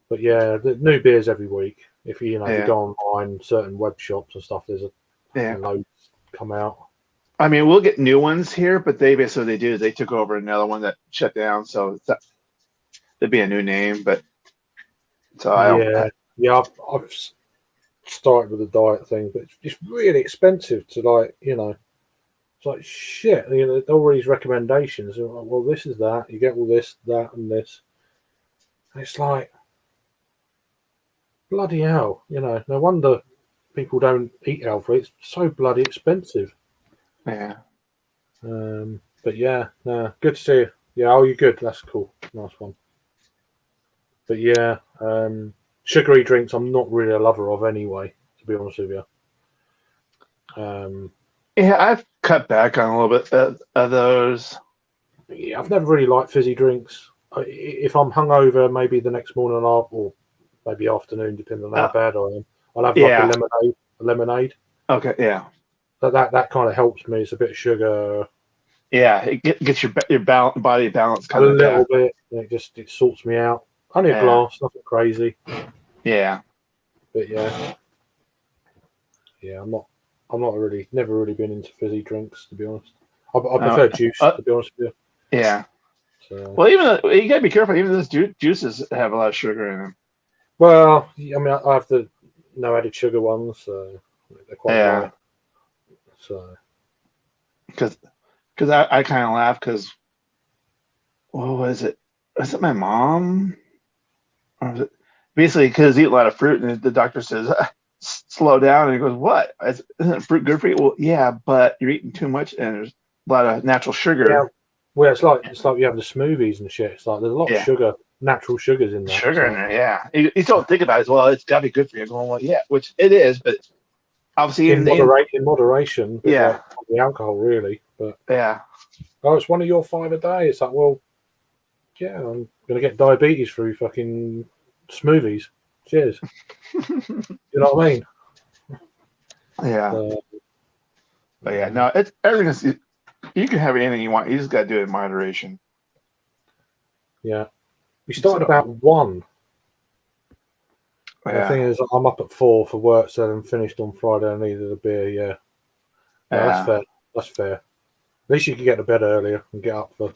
But yeah, the new beers every week. If you go online, certain web shops and stuff, there's loads come out. I mean, we'll get new ones here, but they took over another one that shut down, so there'd be a new name. But so I've started with the diet thing, but it's really expensive to it's like shit. All these recommendations. Well, this is that. You get all this, that, and this. And it's like bloody hell. No wonder people don't eat healthy. It's so bloody expensive. Yeah. But yeah, no, good to see you. Yeah, oh, you're good. That's cool. Nice one. But yeah, sugary drinks I'm not really a lover of anyway, to be honest with you. I've cut back on a little bit of those. Yeah, I've never really liked fizzy drinks. If I'm hungover, maybe the next morning or maybe afternoon, depending on how bad I am, I'll have a lemonade. Okay, yeah. That kind of helps me. It's a bit of sugar. Yeah, it gets your body balance kind of a little bit. It sorts me out. Only a glass, nothing crazy. Yeah, but yeah, I'm never really been into fizzy drinks, to be honest. I prefer juice, to be honest with you. Yeah. So. Well, you gotta be careful. Even those juices have a lot of sugar in them. Well, I mean, I have the no added sugar ones, so they're quite light. So, because I kind of laugh because what was it? Was it my mom? Or was it basically because I eat a lot of fruit, and the doctor says slow down, and he goes, "What? Isn't fruit good for you?" Well, yeah, but you're eating too much, and there's a lot of natural sugar. Yeah. Well, it's like you have the smoothies and shit. It's like there's a lot of sugar natural sugars in that. Sugar so, in there, yeah. You don't think about it as well. It's got to be good for you. Going, well, yeah, which it is, but obviously, in moderation, a bit yeah, like the alcohol, really. But yeah, it's one of your 5 a day. It's like, well, yeah, I'm gonna get diabetes through fucking smoothies. Cheers. You know what I mean? yeah. Uh, But yeah, no, it's everything is. You can have anything you want. You just got to do it in moderation. yeah. We started So, about 1. The yeah, thing is, I'm up at 4 for work, so I'm finished on Friday. I needed a beer. Yeah, that's yeah. fair. That's fair. At least you can get to bed earlier and get up for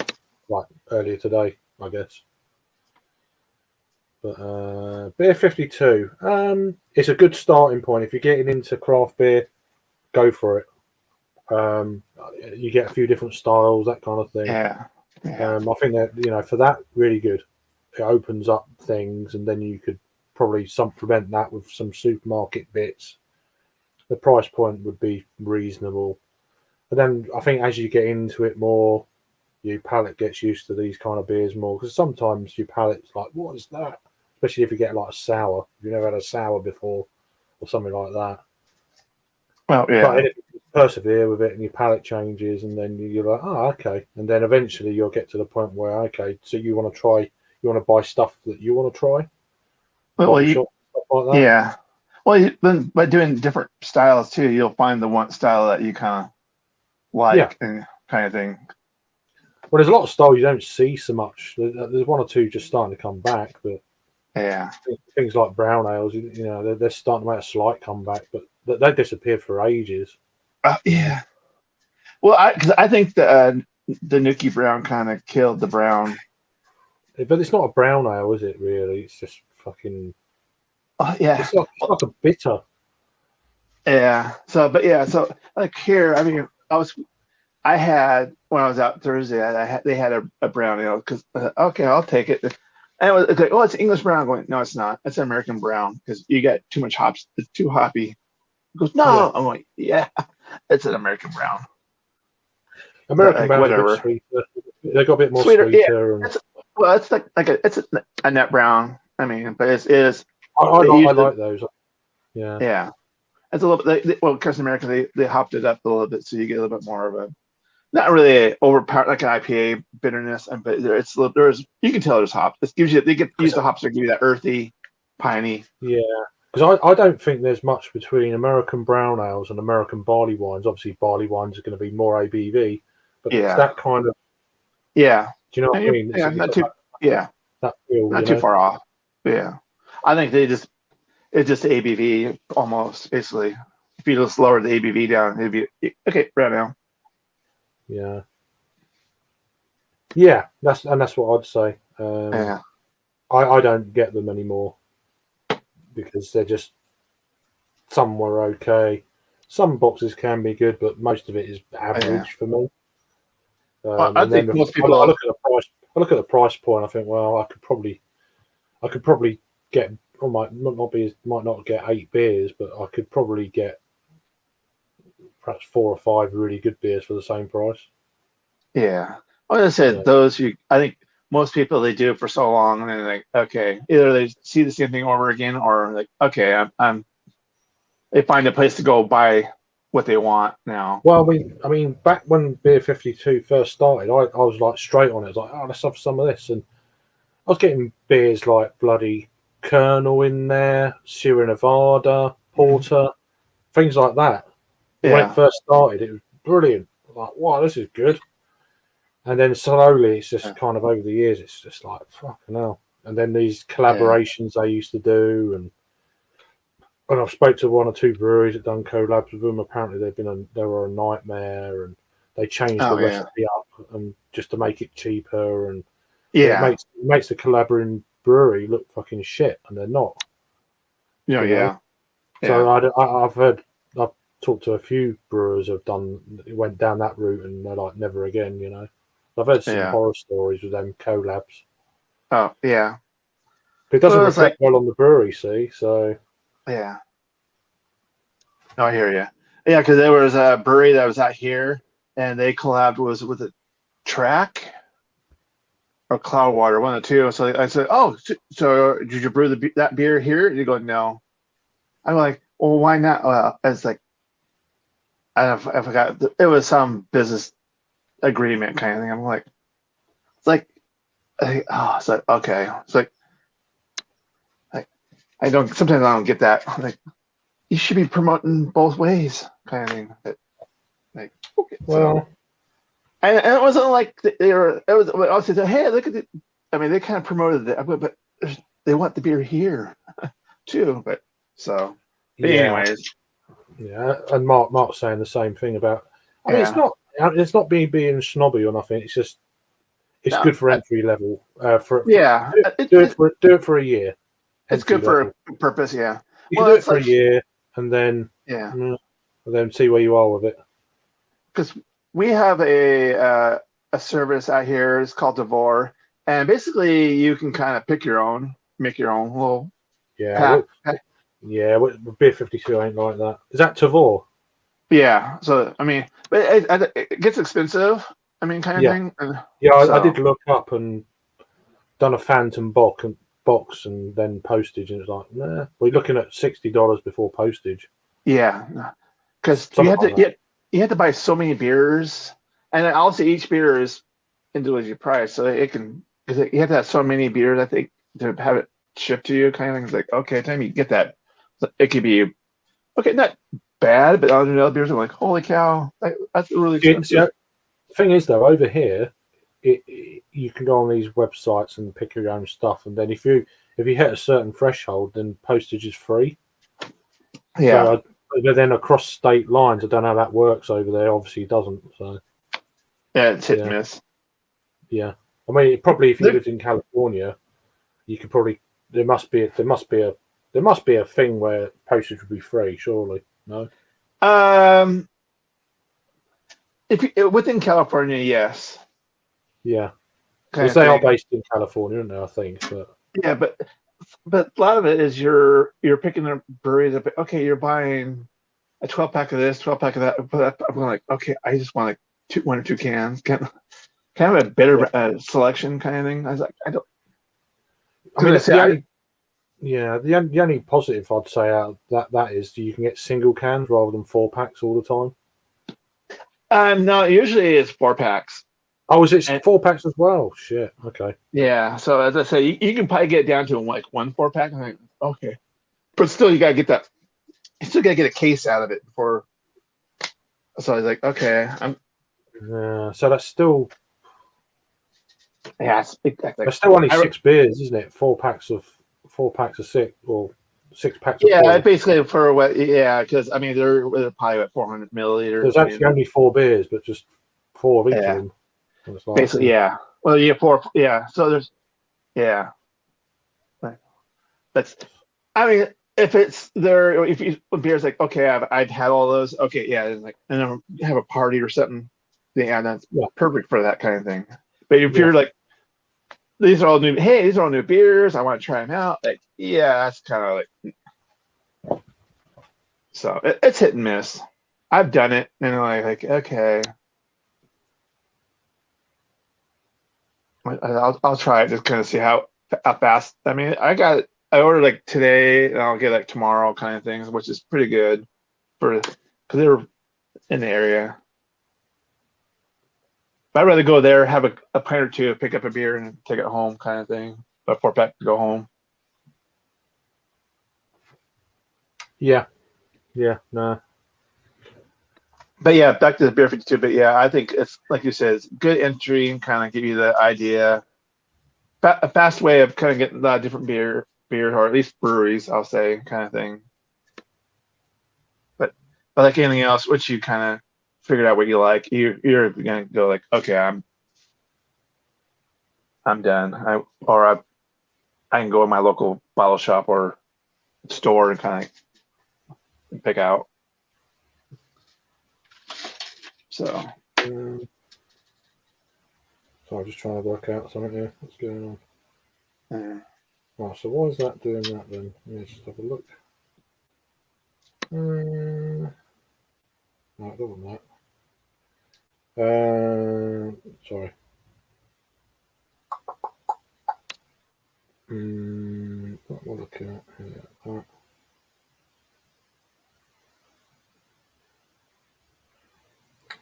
like earlier today, I guess. But beer 52. It's a good starting point if you're getting into craft beer. Go for it. You get a few different styles, that kind of thing. Yeah, yeah, I think that for that, really good. It opens up things, and then you could probably supplement that with some supermarket bits. The price point would be reasonable, but then I think as you get into it more, your palate gets used to these kind of beers more. Because sometimes your palate's like, "What is that?" Especially if you get like a sour. If you've never had a sour before, or something like that. well, But yeah, if you persevere with it and your palate changes, and then you're like, oh, okay. And then eventually you'll get to the point where, okay, so you want to buy stuff that you want to try, well, bottle shop, stuff like that. yeah. Well, then by doing different styles too, you'll find the one style that you kind of like Yeah. and kind of thing. Well, there's a lot of style you don't see so much. There's 1 or 2 just starting to come back, but Yeah, things like brown ales, they're starting to make a slight comeback, but they disappeared for ages. yeah. Well, because I think the Nuki Brown kind of killed the brown. But it's not a brown ale, is it? Really, it's just fucking. Oh, yeah, It's like a bitter. yeah. So like here, I mean, I had when I was out Thursday, they had a brown ale because okay, I'll take it. And it's like, oh, it's English brown. I'm going, no, it's not. It's American brown because you got too much hops. It's too hoppy. He goes, no. Yeah. I'm like, yeah, it's an American brown. American Like, brown's a bit whatever. sweeter. They got a bit more Sweeter, yeah. sweeter, and It's it's a nut brown. I mean, but it is. I They usually, like those. Yeah, yeah. It's a little bit. Well, because American, they hopped it up a little bit, so you get a little bit more of a not really a overpowered like an IPA bitterness, but there's you can tell there's hops. It gives you they get use the hops to give you that earthy, piney. yeah. Because I don't think there's much between American brown ales and American barley wines. Obviously, barley wines are going to be more ABV, but it's Yeah, that kind of. yeah, Do you know what I mean? yeah, It's not too, yeah, that feel, not too far off. Yeah, I think it's just ABV almost basically. If you just lower the ABV down, it'd be okay. Brown ale. Yeah. Yeah, that's what I'd say. Yeah, I don't get them anymore because they're just some were okay. Some boxes can be good, but most of it is average for me. well, I And think then most I people. look at the price. I look at the price point. I think, well, I could probably get. I might not get 8 beers, but I could probably get perhaps 4 or 5 really good beers for the same price. Yeah. Like I said, Yeah. those who I think most people they do it for so long and then like, okay, either they see the same thing over again or like, okay, I'm they find a place to go buy what they want now. Well, I mean, back when Beer 52 first started, I was like straight on it. I was like, oh, let's have some of this, and I was getting beers like bloody Colonel in there, Sierra Nevada, Porter, things like that. When it Yeah. first started, it was brilliant. Like, wow, this is good. And then slowly, it's just kind of over the years, it's just like fucking hell. And then these collaborations they used to do, and I've spoke to 1 or 2 breweries that done collabs with them. Apparently, they were a nightmare, and they changed the Oh yeah. recipe up and just to make it cheaper, and it Yeah. makes the collaborating brewery look fucking shit, and they're not. You know, You know? yeah. So I've talked to a few brewers who've went down that route, and they're like never again. I've heard some Yeah. horror stories with them collabs. Oh yeah. But it doesn't Well, it's reflect well on the brewery, see. So Yeah. No, I hear you. Yeah, because there was a brewery that was out here and they collabed with a track. or Cloudwater, one of the two. So I said, "Oh, so did you brew that beer here?" And you go, "No." I'm like, "Well, why not?" It's like I forgot. It was some business agreement kind of thing. I'm like, it's like, it's like okay. It's like I don't. Sometimes I don't get that. I'm like, you should be promoting both ways, kind of thing. But, like, okay, Well, and it wasn't like they were. It was. I also said, "Hey, look at the." I mean, they kind of promoted it, but they want the beer here too. But so, but yeah, anyways, yeah. And Mark's saying the same thing about. I mean, yeah. it's not being snobby or nothing. It's just it's No, good for entry level. yeah, Do it for a year. it's Entry good for level. a purpose. Yeah. You can Well, do it it's for like a year and yeah, then see where you are with it. because we have a service out here. It's called Devore, and basically you can kind of make your own little Yeah, pack. Beer 52 ain't like that. Is that Tavor? Yeah. So I mean, but it gets expensive. I mean, kind of Yeah. thing. Yeah, I So did look up and done a Phantom box and then postage, and it's like, nah, we're looking at $60 before postage. yeah, because Something like that. you have to buy so many beers, and then also each beer is individually priced, so it can because you have to have so many beers. I think to have it shipped to you, kind of thing. It's like okay, time you get that, it could be okay, not bad, but other beers are like, holy cow, that's really expensive. The thing is, though, over here, you can go on these websites and pick your own stuff, and then if you hit a certain threshold, then postage is free. Yeah, But then across state lines, I don't know how that works over there. Obviously, it doesn't. So yeah, it's hit and yeah, miss. yeah. I mean, probably if you There- lived in California, you could probably there must be a thing where postage would be free. Surely, no. Um, if you, within California, yes, Yeah, kind because of they are thing. based in California, aren't they? I think, but Yeah, but a lot of it is you're picking up breweries up. Okay, you're buying a 12 pack of this, 12 pack of that. But I'm like, okay, I just want like one or two cans, kind of a yeah. better selection kind of thing. I was like, I don't. I mean, Because I say, the only positive I'd say out of that is you can get single cans rather than 4 packs all the time. no, usually it's 4 packs. Oh, is it And 4 packs as well? Shit. Okay. yeah, so as I say, you can probably get down to like one 4 pack. I'm like, okay, but still, you gotta get that. You still gotta get a case out of it before. So I was like, okay, So that's still yeah, that's still only I, 6 beers, isn't it? 4 packs of 6 or 6 packs of yeah, 4. basically for what, yeah, because I mean they're probably at 400 milliliters. There's I actually mean, only 4 beers, but just 4 of each of yeah, them. And it's like, basically, yeah. Well, yeah, yeah. So there's, yeah. That's, I mean, if it's there, if you when beer's like, okay, I've had all those, okay, yeah, and like, and then have a party or something, yeah, that's yeah, perfect for that kind of thing. But if yeah, you're like, these are all new, hey, these are all new beers, I want to try them out, like, yeah, that's kind of like, so it's hit and miss. I've done it, and I'm like, okay, I'll try it, just kind of see how fast. I mean, I ordered like today, and I'll get like tomorrow kind of things, which is pretty good for because they were in the area. But I'd rather go there, have a pint or two, pick up a beer, and take it home, kind of thing. A 4 pack to go home. yeah, yeah. No, But yeah, back to the beer 52. But yeah, I think it's like you said, it's good entry and kind of give you the idea. A fast way of kind of getting a lot of different beer, or at least breweries, I'll say, kind of thing. But like anything else, once you kind of figured out what you like, you're gonna go like, okay, I'm done. I can go in my local bottle shop or store and kind of pick out. So so I'm just trying to work out something here. What's going on? Right, so why is that doing that then? Let's just have a look. No, I don't want that. Sorry.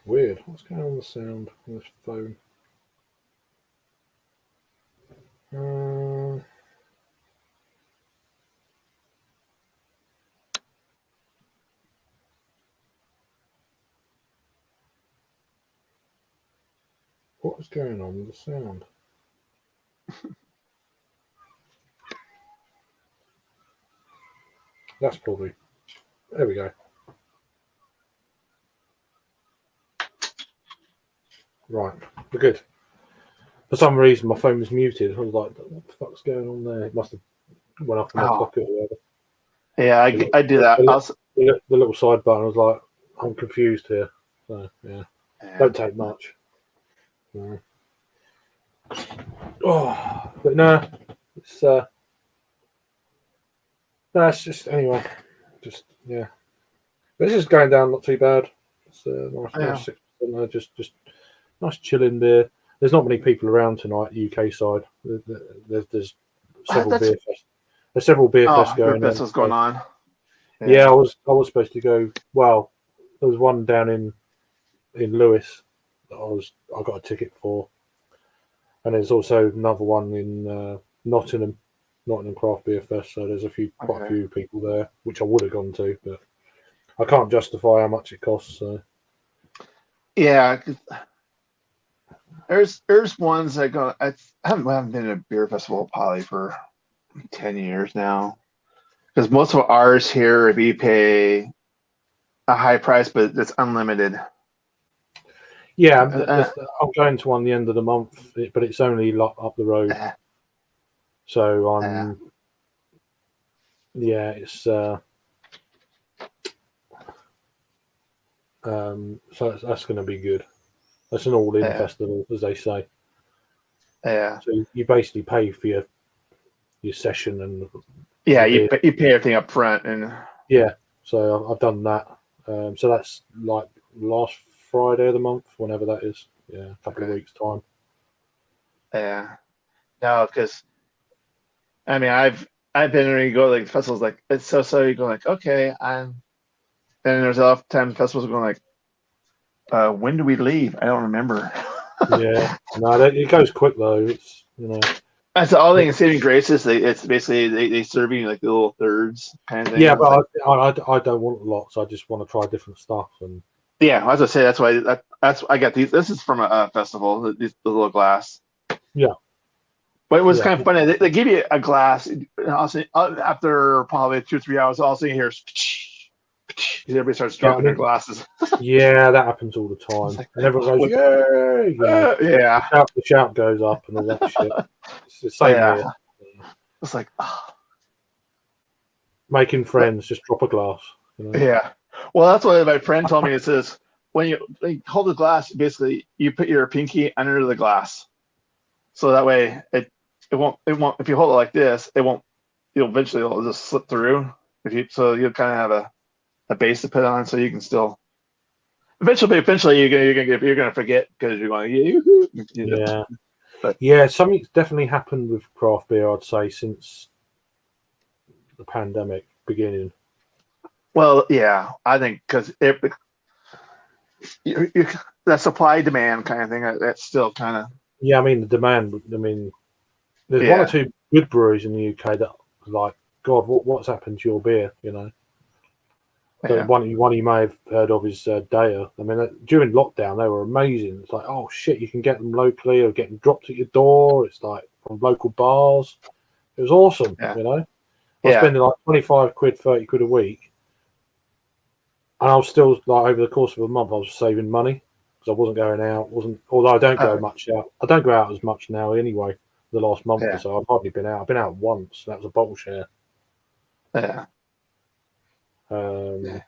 Weird. What's going on with the sound on this phone? Uh, what is going on with the sound? That's probably. There we go. Right, we're good. For some reason, my phone was muted. I was like, "What the fuck's going on there?" It must have went off in my Oh. pocket or whatever. Yeah, I do that. The little side button. I was like, "I'm confused here." So yeah, don't take much. No. Oh, but no, it's no, it's just anyway, just yeah. But this is going down not too bad. It's nice 6%. Just nice chilling beer. There's not many people around tonight, UK side. There's several beer fests. There's several beer fests going on. What's going on? Yeah, I was supposed to go. Well, there was one down in Lewis that I got a ticket for, and there's also another one in Nottingham Craft Beer Fest. So there's quite a few people there, which I would have gone to, but I can't justify how much it costs. So yeah, there's ones that go. I haven't been to a beer festival probably for 10 years now, because most of ours here we pay a high price, but it's unlimited. yeah, I'm going to one the end of the month, but it's only up the road. So I'm it's so that's going to be good. That's an all-in festival, as they say. Yeah. So you basically pay for your session and you pay everything up front and so I've done that. So that's like last Friday of the month, whenever that is. Yeah, a couple of weeks time. Yeah. No, because I mean I've been ready to go like festivals like it's so you go like okay and there's oftentimes festivals going like when do we leave? I don't remember. Yeah, no, it goes quick though. It's That's all they can saving grace is it's basically they serve you like the little thirds kind of thing. Yeah, but I don't want lots. I just want to try different stuff and. Yeah, as I say, that's why I got these. This is from a festival. The little glass. Yeah, but it was kind of funny. They give you a glass. And after probably 2 or 3 hours, all you hear is everybody starts dropping their glasses. Yeah, that happens all the time, and everyone goes, "Yay!" Yeah. The shout goes up and all that shit. It's the same here. It's like making friends. Just drop a glass. Yeah. Well, that's what my friend told me. It says when you hold the glass, basically you put your pinky under the glass, so that way it won't. If you hold it like this, it won't. Eventually it'll just slip through. You'll kind of have a base to put on, so you can still. Eventually you're gonna forget because you're going. Yeah, something's definitely happened with craft beer. I'd say since the pandemic beginning. Well, yeah, I think because that supply demand kind of thing, that's still kind of. Yeah, I mean the demand. I mean, there's one or two good breweries in the UK that are like, God, what's happened to your beer? So one you may have heard of is Daya. I mean, during lockdown they were amazing. It's like, oh shit, you can get them locally or get them dropped at your door. It's like from local bars. It was awesome. I was spending like 25 quid, 30 quid a week. And I was still like over the course of a month, I was saving money because I wasn't going out. Although I don't go much out. I don't go out as much now anyway. The last month or so, I've hardly been out. I've been out once. That was a bottle share. Yeah. And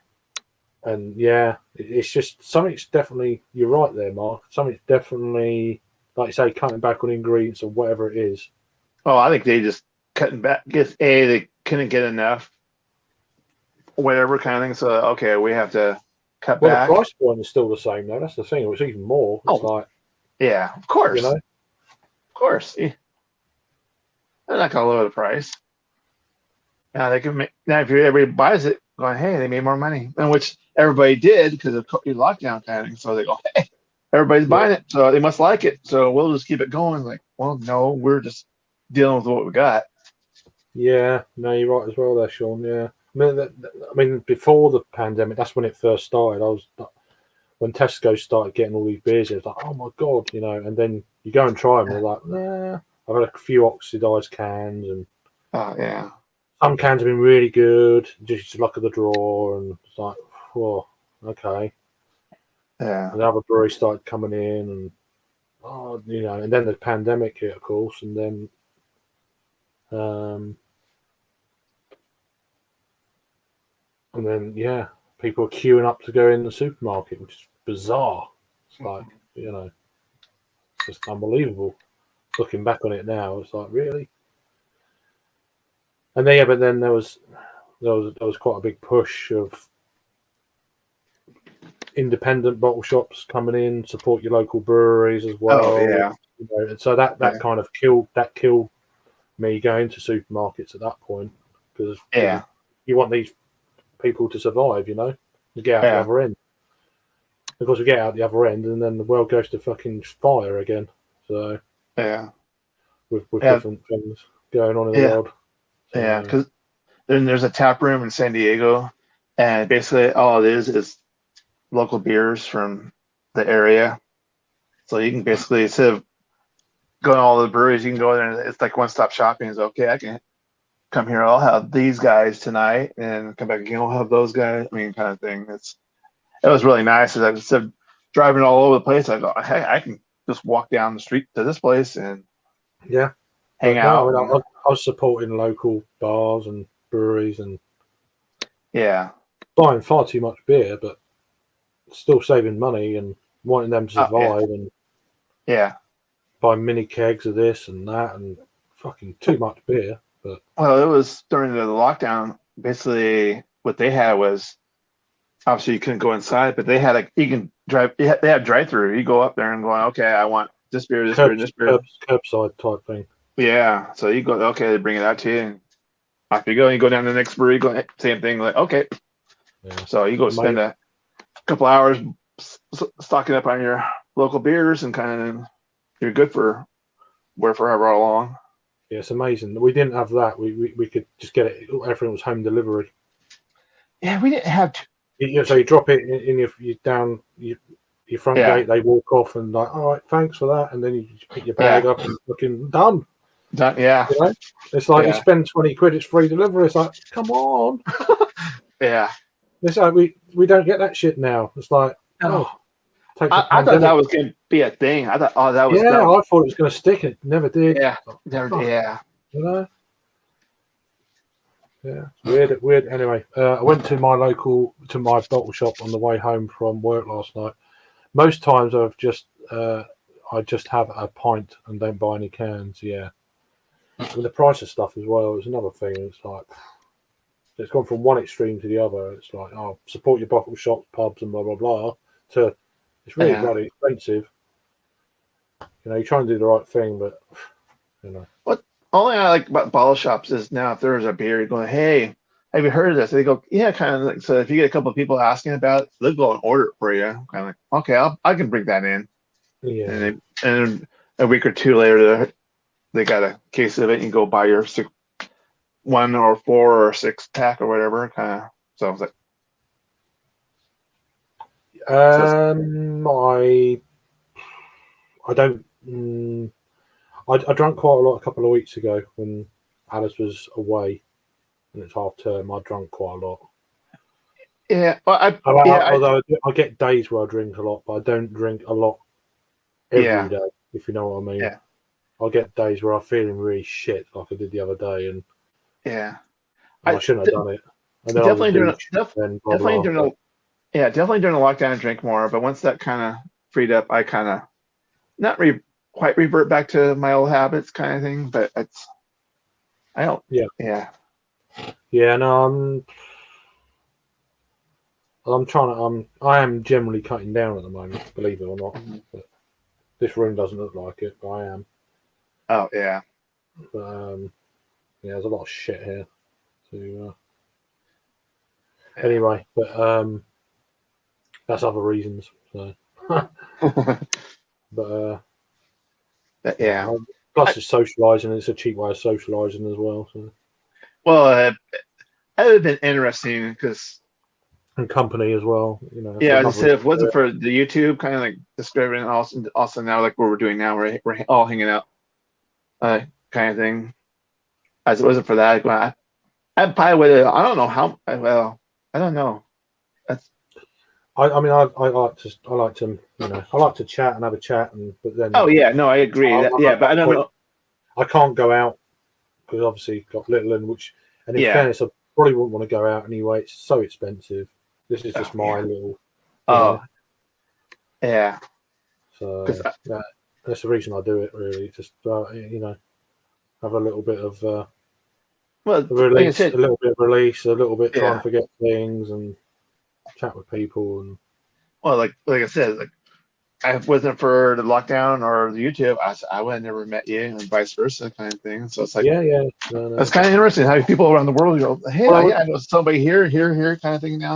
it's just something's definitely. You're right there, Mark. Something's definitely, like you say, cutting back on ingredients or whatever it is. Oh, I think they just cutting back. They couldn't get enough. Whatever kind of thing. So okay, we have to cut back. The price point is still the same though. That's the thing. It's even more. It's like, yeah, of course, of course. Yeah. They're not gonna lower the price. Now they can make. Now if everybody buys it, going, hey, they made more money, and which everybody did because of lockdown kind of thing. So they go, hey, everybody's buying it, so they must like it. So we'll just keep it going. Like, well, no, we're just dealing with what we got. Yeah, no, you're right as well there, Sean. Yeah, I mean, before the pandemic, that's when it first started. When Tesco started getting all these beers, it was like, oh my god, you know. And then you go and try them, and they're like, nah. I've had a few oxidized cans, and Oh yeah, some cans have been really good, just luck of the draw, and it's like, oh, okay. yeah, And the other breweries started coming in, and you know, and then the pandemic hit, of course, and then um, yeah, people are queuing up to go in the supermarket, which is bizarre. It's like, you know, it's just unbelievable. Looking back on it now, it's like, really. And then, yeah, but then there was quite a big push of independent bottle shops coming in, support your local breweries as well. oh yeah, You know, and so that yeah, kind of killed me going to supermarkets at that point because yeah, you want these people to survive, you know, to get out the yeah, other end. Of course, we get out the other end, and then the world goes to fucking fire again. So yeah, with yeah, different things going on in the yeah, world. yeah. So, Because then there's a tap room in San Diego, and basically all it is local beers from the area. So you can basically instead of going to all the breweries, you can go there and it's like one stop shopping. It's okay, I can come here. I'll have these guys tonight, and come back again. I'll have those guys. I mean, kind of thing. It was really nice. Instead of driving all over the place, I go, hey, I can just walk down the street to this place and yeah, hang but no, I out. mean, And, I was supporting local bars and breweries and yeah, buying far too much beer, but still saving money and wanting them to oh, yeah, survive and yeah. buy mini kegs of this and that and fucking too much beer. But Well, it was during the lockdown. Basically, what they had was obviously you couldn't go inside, but they had like you can drive. They had drive through. You go up there and going, okay, I want this beer, this beer, and this beer. curbside type thing. Yeah. So you go, okay, they bring it out to you, and off you go. You go down to the next brewery, go same thing. Like, okay. Yeah, So you go Mate, spend a couple hours stocking up on your local beers, and kind of you're good for forever long. yeah, it's amazing. We didn't have that. We could just get it. Everything was home delivery. Yeah, we didn't have. So you drop it in your down your front Yeah. gate. They walk off and like, all right, thanks for that. And then you just pick your bag Yeah. up and looking done. Yeah. You know, it's like you Yeah. spend 20 quid, it's free delivery. It's like, come on. Yeah. It's like we don't get that shit now. It's like, No. oh, takes a I thought pandemic. that was going to be a thing. I thought, oh, that was. Yeah, I thought it was going to stick. It never did. Yeah. Never. Oh, Yeah. you know. Yeah, it's weird. Anyway, I went to my bottle shop on the way home from work last night. Most times I just have a pint and don't buy any cans. Yeah, and the price of stuff as well is another thing. It's like it's gone from one extreme to the other. It's like, oh, support your bottle shops, pubs, and blah blah blah. To it's really Yeah. bloody expensive. You know, you try and do the right thing, but you know. What only I like about bottle shops is now if there's a beer, you're going, hey, have you heard of this? They go, yeah, kind of like so. If you get a couple of people asking about it, they'll go and order it for you. Kind of like, okay, I can bring that in. Yeah, And a week or two later, they got a case of it. And you go buy your 1 or 4 or 6 pack or whatever. Kind of. So I was like, I don't. I drank quite a lot a couple of weeks ago when Alice was away and it's half term. I drank quite a lot. yeah, well, Although I get days where I drink a lot, but I don't drink a lot every day. If you know what I mean. Yeah. I get days where I'm feeling really shit, like I did the other day, and yeah. I shouldn't have done it. And then Definitely during definitely definitely during the lockdown, I drink more. But once that kind of freed up, I kind of not quite revert back to my old habits, kind of thing. But I don't. Yeah. No, I am generally cutting down at the moment, believe it or not. Mhm. But this room doesn't look like it, but I am. Oh yeah. But yeah, there's a lot of shit here. Anyway, but that's other reasons. So, but Yeah. plus it's socialising. It's a cheap way of socialising as well. So. Well, that would have been interesting because, And company as well. You know. yeah, as I another said, if it wasn't for the YouTube, kind of like discovering also now like what we're doing now, we're all hanging out, kind of thing. As it wasn't for that, I probably would have. I don't know how. Well, I don't know. That's I mean, I like to, you know, I like to chat and have a chat, but then oh yeah, no, I agree. I'm Yeah, at but I that don't point, know. I can't go out because obviously got little, and in Yeah. fairness, I probably wouldn't want to go out anyway. It's so expensive. This is just Oh, my yeah. little, you Oh, know, yeah. so 'Cause that's the reason I do it. Really, just you know, have a little bit of well, like I release, said, a little bit of release, a little bit try yeah. and forget things and chat with people and. Well, like I said, like if it wasn't for the lockdown or the YouTube, I would have never met you, and vice versa, kind of thing. So it's like Yeah, yeah. No, that's kind of interesting how people around the world go, hey, Well, yeah, I know somebody here, kind of thing. Now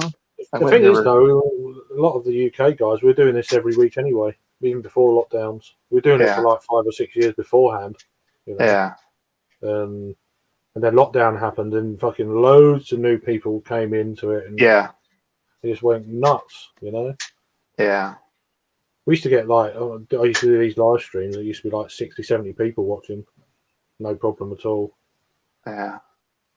I the would have thing is, never. though, a lot of the UK guys, we're doing this every week anyway, even before lockdowns. We're doing it for Yeah, like 5 or 6 years beforehand, you know. yeah, Um, and then lockdown happened, and fucking loads of new people came into it, and yeah, it just went nuts, you know. yeah, We used to get like, I used to do these live streams, there used to be like 60, 70 people watching, no problem at all. yeah.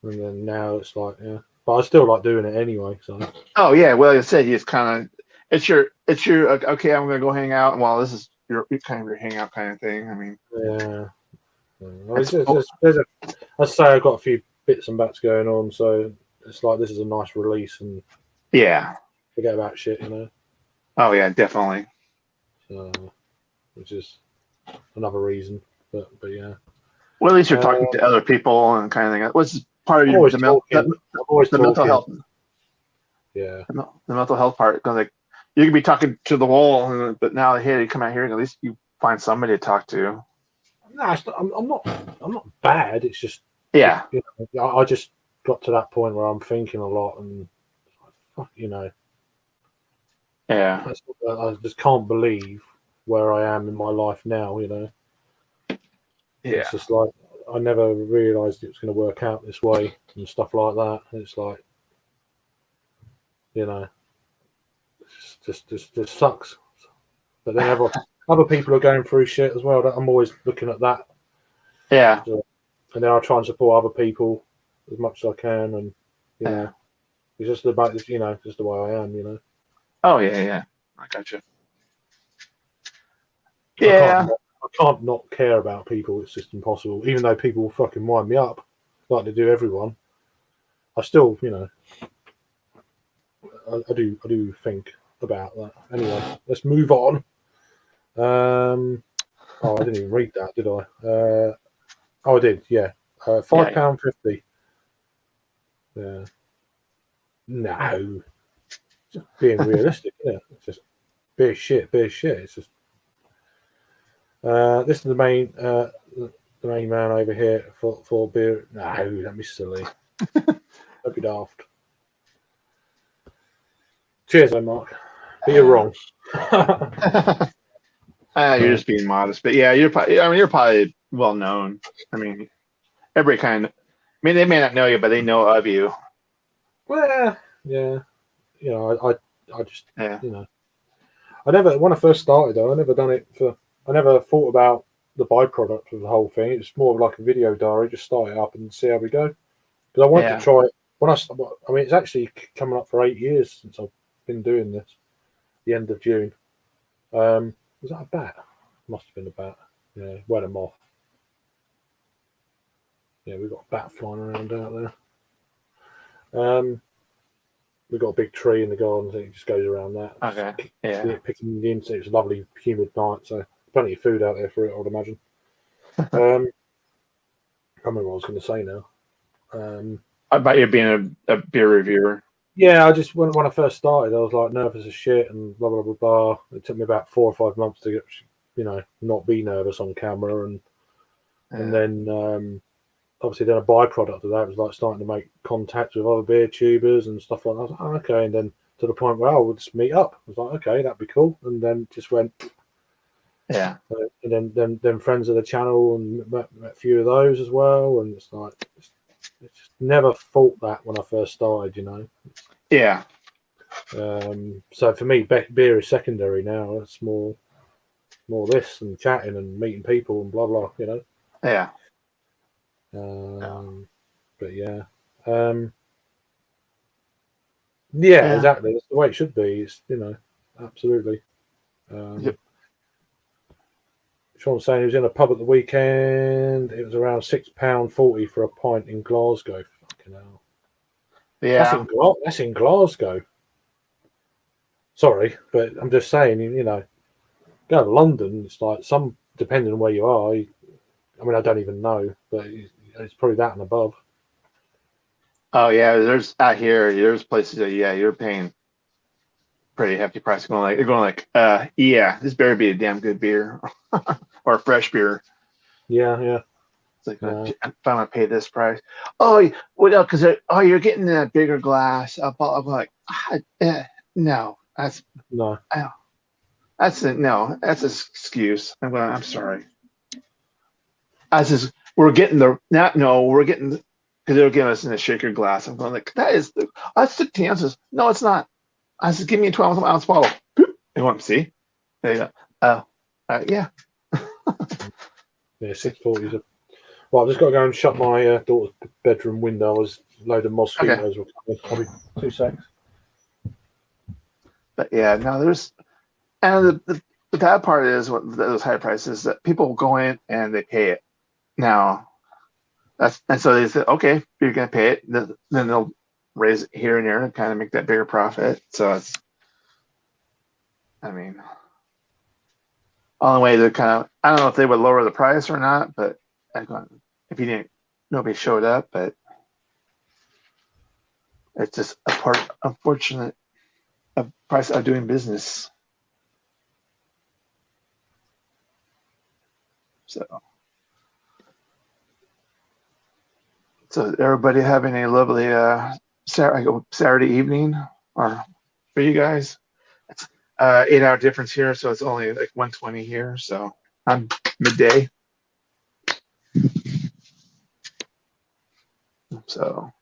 And then now it's like, yeah. But I still like doing it anyway, so. Oh yeah, well, like I said, it's kind of it's your okay. I'm gonna go hang out, and while this is your kind of your hangout kind of thing. I mean, Yeah. Well, that's I say I've got a few bits and bats going on, so it's like this is a nice release and yeah. forget about shit, you know. Oh yeah, definitely. So, which is another reason, but yeah. Well, at least you're talking to other people and kind of thing. What's part of I'm your always talking. I'm always the mental talking. health, Yeah. the mental health part? Because like you could be talking to the wall, but now hey, you come out here and at least you find somebody to talk to. No, I'm not. I'm not bad. It's just Yeah, you know, I just got to that point where I'm thinking a lot and fuck, you know, yeah, I just can't believe where I am in my life now. You know. yeah, It's just like I never realised it was going to work out this way and stuff like that. It's like, you know, it's just sucks. But then other people are going through shit as well. I'm always looking at that, yeah, and then I try and support other people as much as I can. And you yeah. know, it's just about this, you know, just the way I am. You know, Oh yeah, yeah. I got you. I Yeah, can't not care about people. It's just impossible. Even though people fucking wind me up, like they do everyone. I still, you know, I do think about that. Anyway, let's move on. Oh, I didn't even read that, did I? Oh, I did. Yeah, £5.50. Yeah. No, just being realistic. Yeah, it's just beer shit. It's just. This is the main man over here for beer. No, that'd be silly. That'd be daft. Cheers, though, Mark. But you're wrong. you're just being modest, but yeah, you're probably. I mean, you're probably well known. I mean, everybody kind of. I mean, they may not know you, but they know of you. Well, yeah. You know, I just, Yeah, you know, when I first started, though, I never thought about the byproduct of the whole thing. It's more of like a video diary, just start it up and see how we go. Because I wanted to try it I mean, it's actually coming up for 8 years since I've been doing this, the end of June. Was that a bat? Must have been a bat. Yeah, wet them off. Yeah, we've got a bat flying around out there. We've got a big tree in the garden, so it just goes around that. Okay. Yeah. Picking the insects. It was a lovely, humid night, so plenty of food out there for it, I would imagine. I can't remember what I was going to say now. About you being a beer reviewer. Yeah, I just when I first started, I was like nervous as shit and blah blah blah blah. It took me about 4 or 5 months to get, you know, not be nervous on camera, and then obviously then a byproduct of that was like starting to make contact with other beer tubers and stuff like that. I was like, oh, okay, and then to the point where we'll just meet up. I was like, okay, that'd be cool, and then just went. Yeah. And then friends of the channel and met a few of those as well, and it's like it's just never thought that when I first started, you know. Yeah. So for me, beer is secondary now. It's more this and chatting and meeting people and blah blah, you know. Yeah. But yeah, yeah, Yeah. exactly. That's the way it should be. It's, you know, absolutely. Yep. Sean's saying he was in a pub at the weekend. It was around £6.40 for a pint in Glasgow. Fucking hell. Yeah. That's in Glasgow. Sorry, but I'm just saying, you know, go to London, it's like some, depending on where you are, I mean, I don't even know, but it's probably that and above. Oh yeah. There's out here. There's places that you're paying pretty hefty price. You're going like, yeah, this better be a damn good beer or a fresh beer. Yeah. It's like, if I'm gonna pay this price. Oh, well, because you're getting a bigger glass. I'm like, no, No. that's an excuse. I'm sorry. We're getting because they're giving us in a shaker glass. I'm going like, that's 60 ounces. No, it's not. I said, give me a 12-ounce bottle. Boop. You want to see? There you go. Yeah. Yeah, 640s. Well, I've just got to go and shut my daughter's bedroom window as a load of mosquitoes were coming. I'll be 2 seconds. But yeah, no, and the bad part is what those high prices that people go in and they pay it. Now, so they said, okay, you're gonna pay it, then they'll raise it here and there and kind of make that bigger profit. So I mean, only way to kind of, I don't know if they would lower the price or not, but if you didn't, nobody showed up, but it's just unfortunate of price of doing business. So everybody having a lovely Saturday evening, or for you guys, it's 8-hour difference here, so it's only like 1:20 here. So I'm midday. So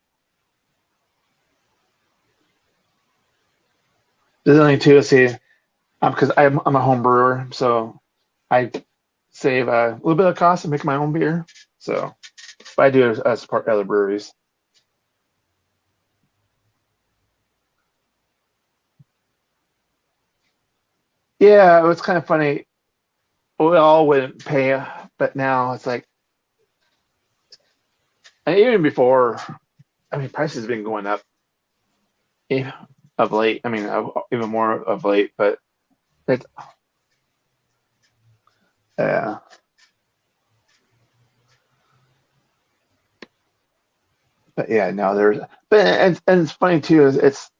there's only two. See, because I'm a home brewer, so I save a little bit of cost and make my own beer. So but I do support other breweries. Yeah, it was kind of funny. We all wouldn't pay, but now it's like, and even before, I mean, prices have been going up of late. I mean, even more of late, but it's, yeah. But yeah, no, and it's funny too, is it's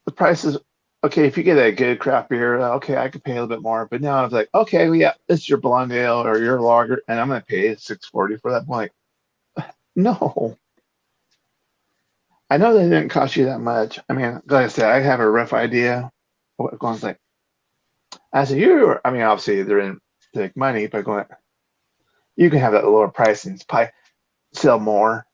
the prices. Okay, if you get a good craft beer, okay, I could pay a little bit more. But now it's like, okay, well, yeah, it's your blonde ale or your lager, and I'm gonna pay $6.40 for that. I'm like, no, I know they didn't cost you that much. I mean, like I said, I have a rough idea of what Glen's like. I said, I mean, obviously they're in to make money, but going, you can have that lower price and probably sell more.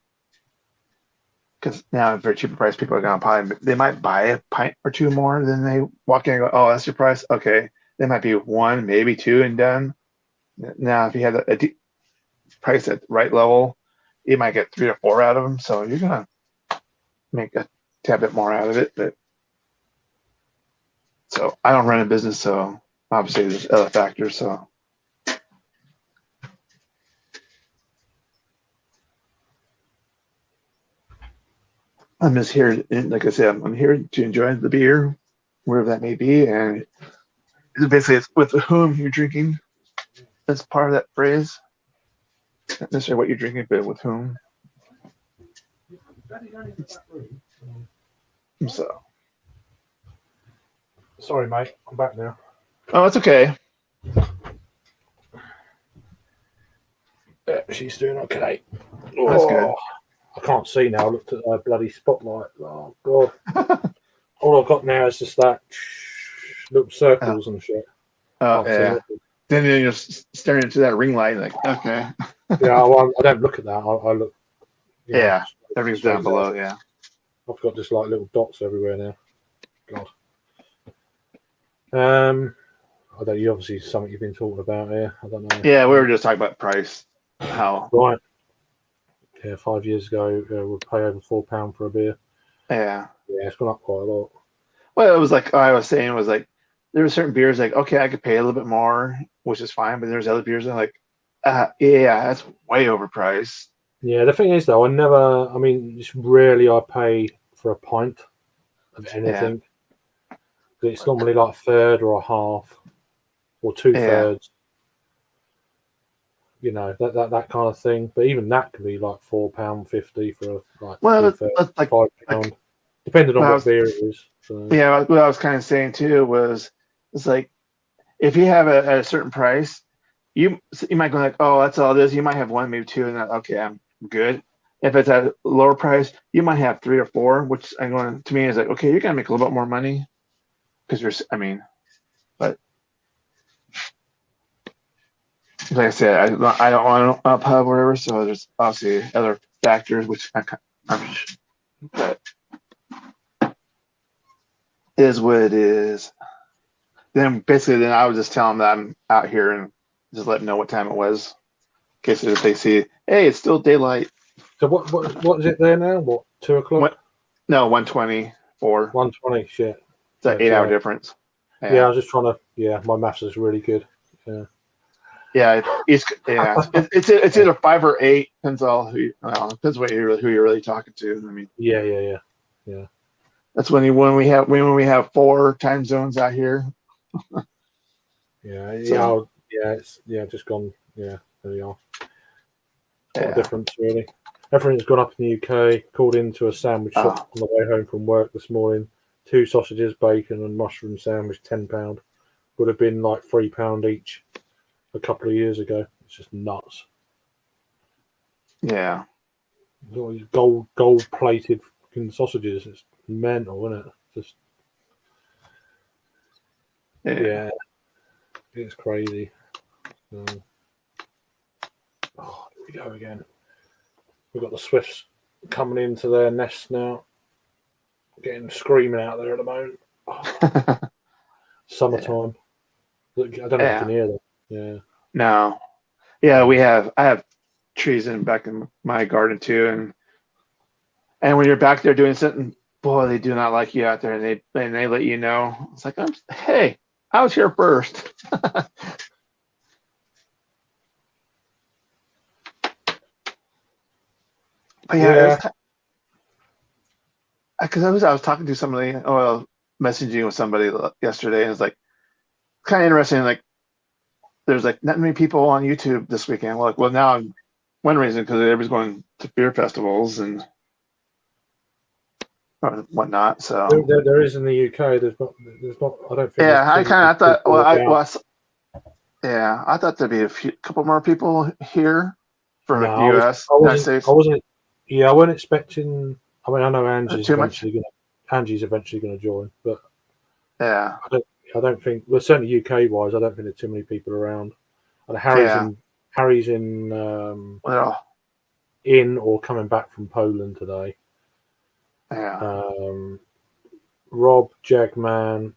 Because now, if they're cheaper price, people are gonna they might buy a pint or two more than they walk in and go, oh, that's your price. Okay, they might be one, maybe two, and done. Now, if you have a price at the right level, you might get 3 or 4 out of them. So you're gonna make a tad bit more out of it. But so I don't run a business, so obviously there's other factors. So I'm just here, like I said, I'm here to enjoy the beer, wherever that may be, and basically it's with whom you're drinking. That's part of that phrase. Not necessarily what you're drinking, but with whom. So. Sorry, mate. I'm back now. Oh, it's okay. Yeah, she's doing okay. That's good. I can't see now. I looked at that bloody spotlight. Oh god! All I've got now is just that little circles and shit. Oh Can't see yeah. nothing. Then you're just staring into that ring light, like okay. Yeah, I don't look at that. I look. You know, Yeah, everything's straight down below. Yeah. I've got just like little dots everywhere now. God. I don't. You obviously something you've been talking about here. I don't know. Yeah, we were just talking about price. How? Right. Yeah, 5 years ago, we'd pay over £4 for a beer. Yeah. Yeah, it's gone up quite a lot. Well, it was like I was saying was like there were certain beers like okay, I could pay a little bit more, which is fine, but there's other beers that are like, yeah, that's way overpriced. Yeah, the thing is though, I mean, it's rarely I pay for a pint of anything. It's normally like a third or a half or two thirds. You know, that kind of thing. But even that can be like £4.50 for like that's like £5, depending on what beer it is. So. Yeah, what I was kind of saying too was it's like if you have a certain price, you might go like, oh, that's all it is. You might have one, maybe two, and that, okay, I'm good. If it's at a lower price, you might have three or four, which I'm going to me is like, okay, you're gonna make a little bit more money because but like I said, I don't want a pub or whatever, so there's obviously other factors which but is what it is. Then I would just tell them that I'm out here and just let them know what time it was, in case if they see, hey, it's still daylight. So what is it there now? What, 2 o'clock? No, 1:24. 1:20. Shit. It's an 8 hour difference. Yeah, I was just trying to. Yeah, my maths is really good. Yeah. Yeah, it's either 5 or 8. Depends on depends who you're really talking to. I mean. Yeah. That's when we have 4 time zones out here. It's just gone. Yeah, there we are. What a difference, really. Everything's gone up in the UK. Called into a sandwich shop on the way home from work this morning. 2 sausages, bacon, and mushroom sandwich, £10. Would have been like £3 each a couple of years ago. It's just nuts. Yeah. Gold plated sausages. It's mental, isn't it? Just yeah, it's crazy. Here we go again. We've got the Swifts coming into their nest now, getting screaming out there at the moment. Summertime. Look, I don't know if you can hear them. Yeah. No. Yeah, I have trees back in my garden too, and when you're back there doing something, boy, they do not like you out there, and they let you know. It's like, hey, I was here first. But because I was talking to somebody, messaging with somebody yesterday, and it's like kind of interesting. Like, there's like not many people on YouTube this weekend. Like, well, now one reason because everybody's going to beer festivals and whatnot. So there is in the UK. There's not. I don't think. Yeah, I thought. I thought there'd be a couple more people here from the US. I wasn't. Yeah, I wasn't expecting. I mean, I know Angie's eventually going to join, but yeah, I don't think. Well, certainly UK wise, I don't think there's too many people around. And Harry's in or coming back from Poland today. Yeah. Rob, Jagman,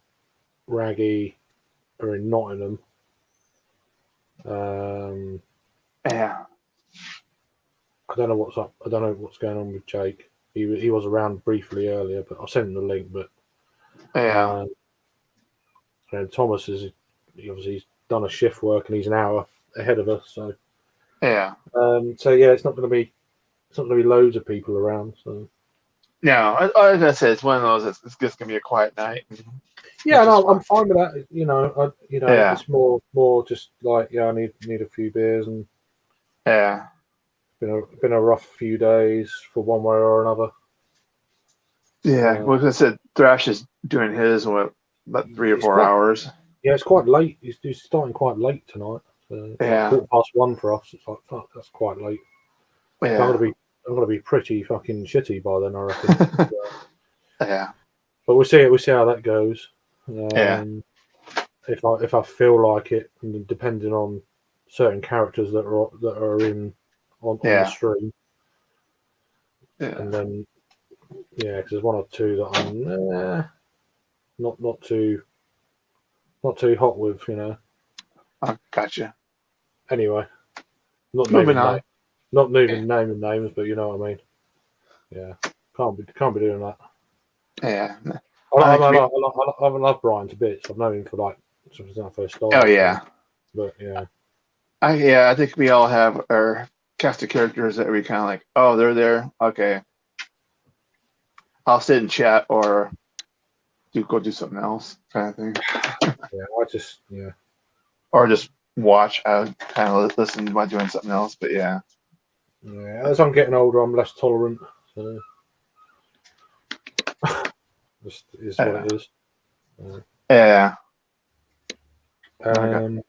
Raggy are in Nottingham. Yeah. I don't know what's up. I don't know what's going on with Jake. He was around briefly earlier, but I'll send him the link. But and Thomas he's done a shift work and he's an hour ahead of us. So it's not going to be loads of people around. So no, like I said, it's one of those. It's just going to be a quiet night. Yeah, no, I'm fine with that. It's more just like I need a few beers and been a rough few days for one way or another. Yeah, like I said, Thrash is doing his about 3 or 4 hours. Yeah, it's quite late. He's starting quite late tonight. So 1:15 for us. It's like fuck, that's quite late. Yeah. I'm gonna be pretty fucking shitty by then, I reckon. Yeah. But we'll see. We'll see how that goes. Yeah. If I feel like it, and depending on certain characters that are in on the Yeah. stream, Yeah. and then because there's one or two that I'm not too hot with, Oh, gotcha. Anyway, not Moving naming on. names, not naming names, but you know what I mean. Yeah, can't be doing that. Yeah. I I think love Brian to bits. I've known him for like since I first started. oh yeah. But yeah, I think we all have our cast of characters that we kind of like, oh, they're there. Okay. I'll sit and chat or go do something else kind of thing. Or just watch. I kind of listen while doing something else. But yeah. As I'm getting older, I'm less tolerant. So just is what it is. Yeah. A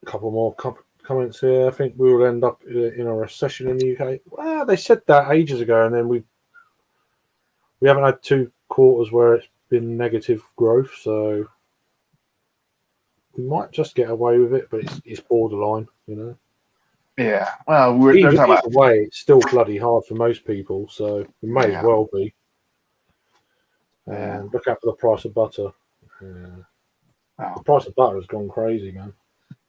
couple more comments here. I think we will end up in a recession in the UK. Well, they said that ages ago, and then we haven't had 2 quarters where it's been negative growth, so we might just get away with it. But it's borderline, Yeah. Well, they're Either talking about. way, it's still bloody hard for most people, so it may as well be. Yeah. Look out for the price of butter. The price of butter has gone crazy, man.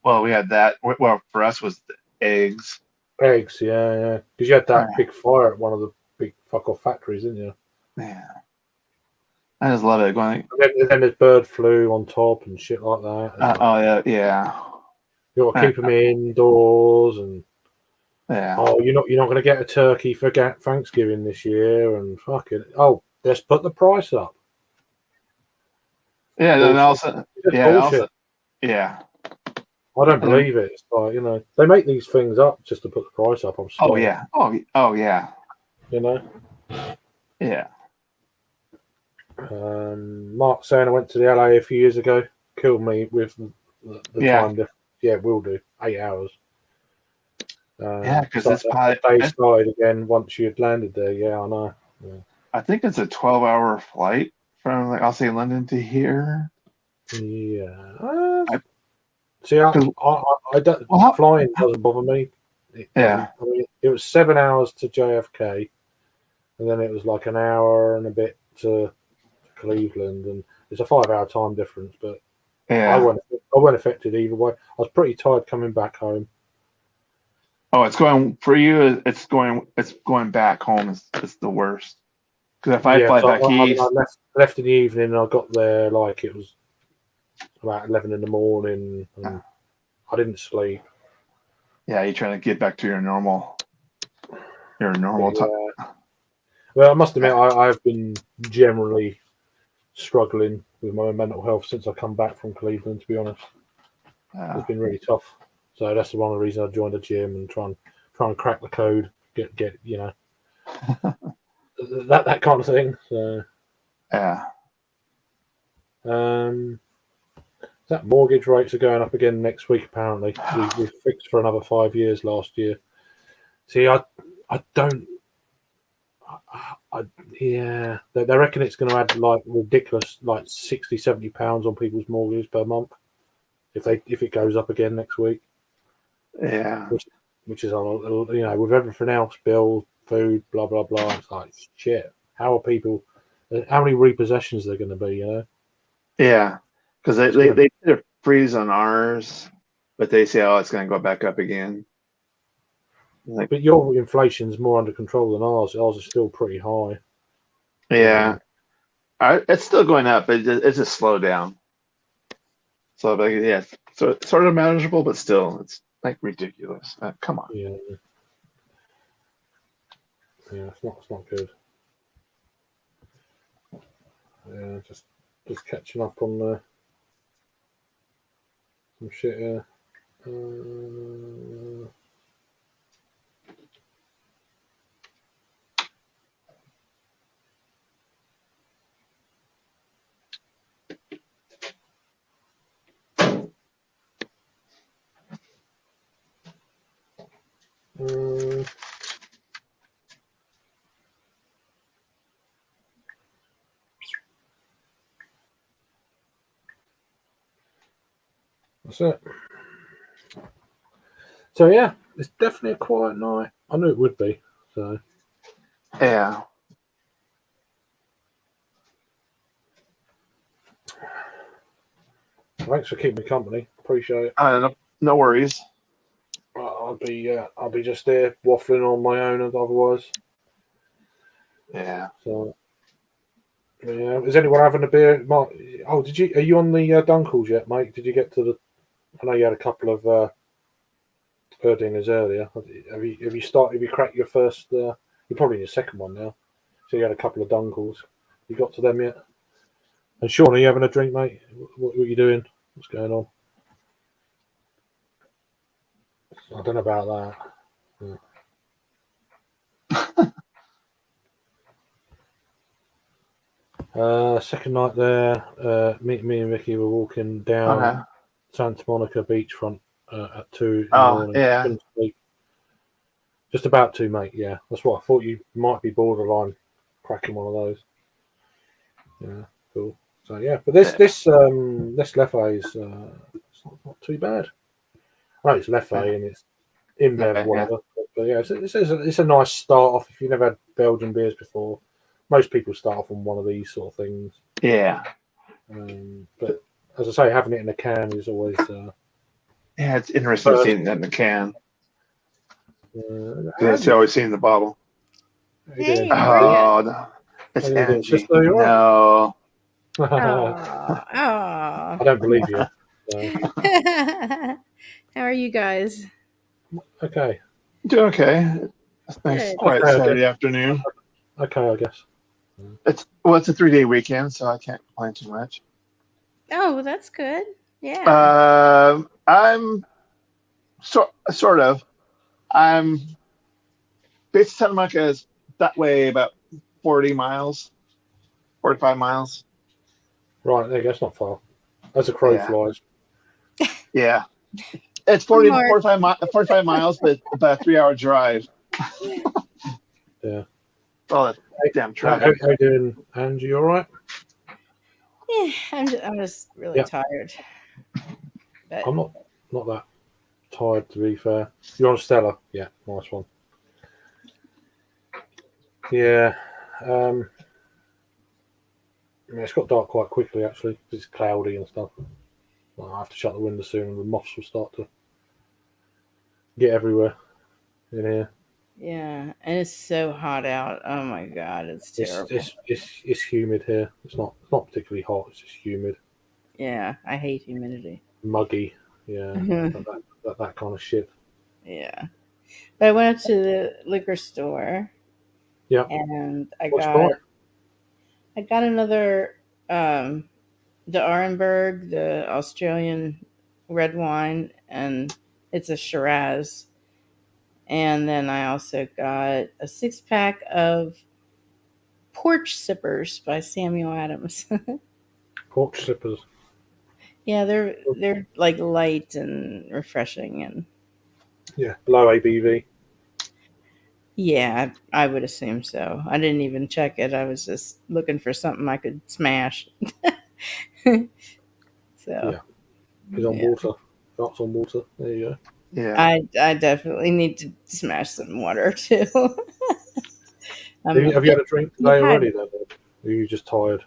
Well, we had that. Well, for us was the eggs. Eggs, yeah. Because you had that big fire at one of the big fuck off factories, didn't you? Yeah. I just love it. Going. And then there's bird flu on top and shit like that. Oh yeah. You got to keep them indoors, and you're not going to get a turkey for Thanksgiving this year, and fucking let's put the price up. Yeah, bullshit. and also bullshit. I don't And believe it. It's like, they make these things up just to put the price up. I'm sorry. Oh yeah. Yeah. Yeah. Mark saying I went to the LA a few years ago. Killed me with the time difference. Yeah, it will do. 8 hours. Because it's the day started again once you had landed there. Yeah, I know. Yeah. I think it's a 12-hour flight from, I'll say, London to here. Yeah. See, I don't. Flying doesn't bother me. It was 7 hours to JFK, and then it was like an hour and a bit to Cleveland, and it's a 5-hour time difference. But I wasn't affected either way. I was pretty tired coming back home. Oh, it's going for you. It's going back home. It's the worst. Because if I fly back east, I left in the evening, and I got there like it was about 11 in the morning, and I didn't sleep. Yeah, you're trying to get back to your normal time. Well, I must admit, I've been generally struggling with my mental health since I come back from Cleveland. To be honest, it's been really tough. So that's one of the reasons I joined the gym and try and crack the code, get that kind of thing. So that mortgage rates are going up again next week. Apparently, we fixed for another 5 years last year. See, I don't. They reckon it's going to add like ridiculous, like 60-70 pounds on people's mortgages per month if it goes up again next week. Yeah, which is with everything else, bills, food, blah blah blah. It's like shit. How many repossessions are there going to be? Yeah, because they did a freeze on ours, but they say, it's going to go back up again. But your inflation's more under control than ours. Ours is still pretty high. Yeah, it's still going up. It's just slowed down. So, so it's sort of manageable, but still, it's like ridiculous. Come on. Yeah, it's not good. Yeah, just catching up on some shit here. That's it. So yeah, it's definitely a quiet night. I knew it would be. So Yeah. thanks for keeping me company. Appreciate it. No worries. I'll be just there waffling on my own otherwise. Yeah. So yeah, is anyone having a beer? Mark, oh, are you on the Dunkles yet, mate? Did you get to the? I know you had a couple of Erdingers earlier. Have you started? Have you cracked your first? You're probably in your second one now. So you had a couple of Dunkles. You got to them yet? And Sean, are you having a drink, mate? What are you doing? What's going on? I don't know about that. Second night there, me and Vicky were walking down Okay. Santa Monica beachfront at 2 in the Oh, morning. yeah. Couldn't sleep. Just about to, mate. Yeah, that's what I thought. You might be borderline cracking one of those. Yeah, cool. So yeah, but this Leffe is it's not too bad. I know it's Leffe Yeah. and it's InBev Yeah, whatever, but yeah, it's a nice start off if you've never had Belgian beers before. Most people start off on one of these sort of things. Yeah. But as I say, having it in a can is always. Yeah, it's interesting First- seeing that in the can. how It's always seen in the bottle. you doing? Hey, how are you? Oh, no. It's How you doing, Angie. sister? You all No. right? Oh, I don't believe you. So, How are you guys? okay, Doing okay. It's nice, Good. quiet Okay, Saturday afternoon. I guess. It's a 3-day weekend, so I can't complain too much. Oh, well, that's good. Yeah. I'm sort of. I'm based in Santa Monica is that way about 40 miles, 45 miles. Right, there you go. It's not far. As a crow Yeah. flies. Yeah. It's 40, Mark. 45 miles, but about a 3-hour drive. Yeah. Oh, that damn How traffic. you doing, Angie? All right? Yeah, I'm just really Yeah. tired. But I'm not that tired, to be fair. You're on Stella. Yeah, nice one. Yeah. It's got dark quite quickly, actually, 'cause it's cloudy and stuff. Well, I have to shut the window soon, and the moths will start to get everywhere in here. yeah, and it's so hot out. Oh my God, it's terrible. It's humid here. It's not particularly hot. It's just humid, Yeah, I hate humidity. muggy. Yeah, that kind of shit. Yeah. But I went up to the liquor store Yeah. and What's right? I got another the Arenberg, the Australian red wine, and it's a Shiraz. And then I also got a 6-pack of Porch Sippers by Samuel Adams. Porch slippers. Yeah, they're like light and refreshing, and Yeah, low ABV. yeah, I would assume so. I didn't even check it. I was just looking for something I could smash. So Yeah. He's on yeah. water. That's on water. There you go. Yeah. I definitely need to smash some water too. Have you had a drink today Yeah. already? Then, or are you just tired?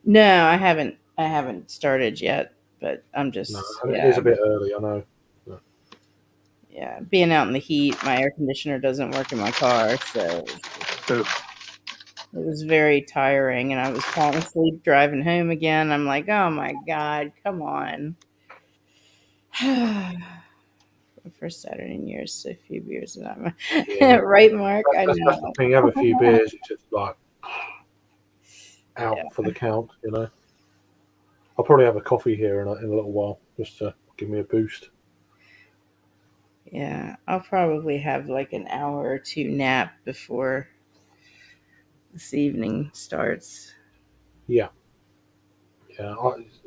No, I haven't. I haven't started yet, but I'm just No, it is a bit early. I know. yeah. Being out in the heat, my air conditioner doesn't work in my car, so Oof. it was very tiring. And I was falling asleep driving home again. I'm like, oh my God, come on. First Saturday in years, so a few beers, and I'm Yeah. right, Mark. I That's know. the thing. You have a few beers, it's just like out Yeah. for the count. You know. I'll probably have a coffee here in a little while just to give me a boost. Yeah, I'll probably have like an hour or two nap before this evening starts. Yeah.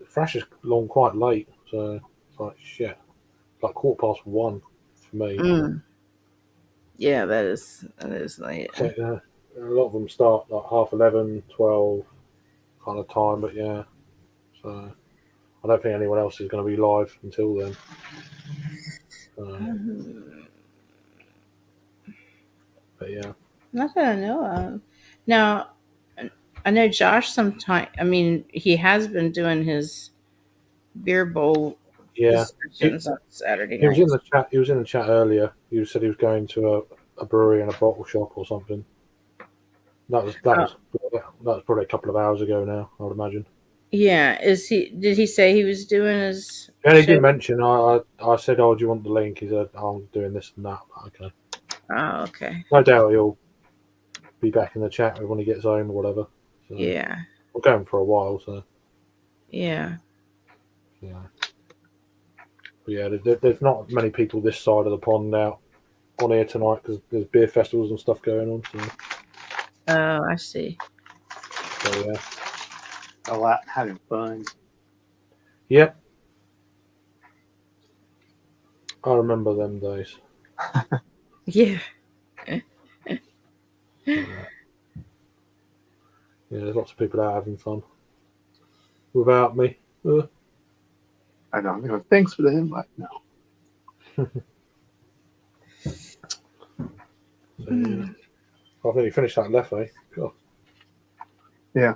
Thrash is long quite late, so it's like shit. It's like 1:15 for me. Mm. Yeah, that is late. So, a lot of them start like 11:30, 12 kind of time, but yeah. So I don't think anyone else is going to be live until then. But yeah, Not that I know of. Now, I know Josh sometime. I mean, he has been doing his beer bowl yeah. discussions on Saturday He was in nights. the chat. He was in the chat earlier. He said he was going to a brewery and a bottle shop or something. That was probably a couple of hours ago now, I would imagine. Yeah, is he? Did he say he was doing his And he show? did mention. I said, "Oh, do you want the link?" He said, oh, "I'm doing this and that." Okay. Oh, okay. No doubt he'll be back in the chat when he gets home or whatever. So, Yeah, we're going for a while, so yeah. yeah. But yeah, there's not many people this side of the pond out on here tonight because there's beer festivals and stuff going on. Oh, I see. So yeah. A lot having fun. Yep. I remember them days. Yeah. Yeah, there's lots of people out having fun without me. I know. You know, thanks for the invite. No. So, yeah. I've nearly finished that leffe. God. Yeah.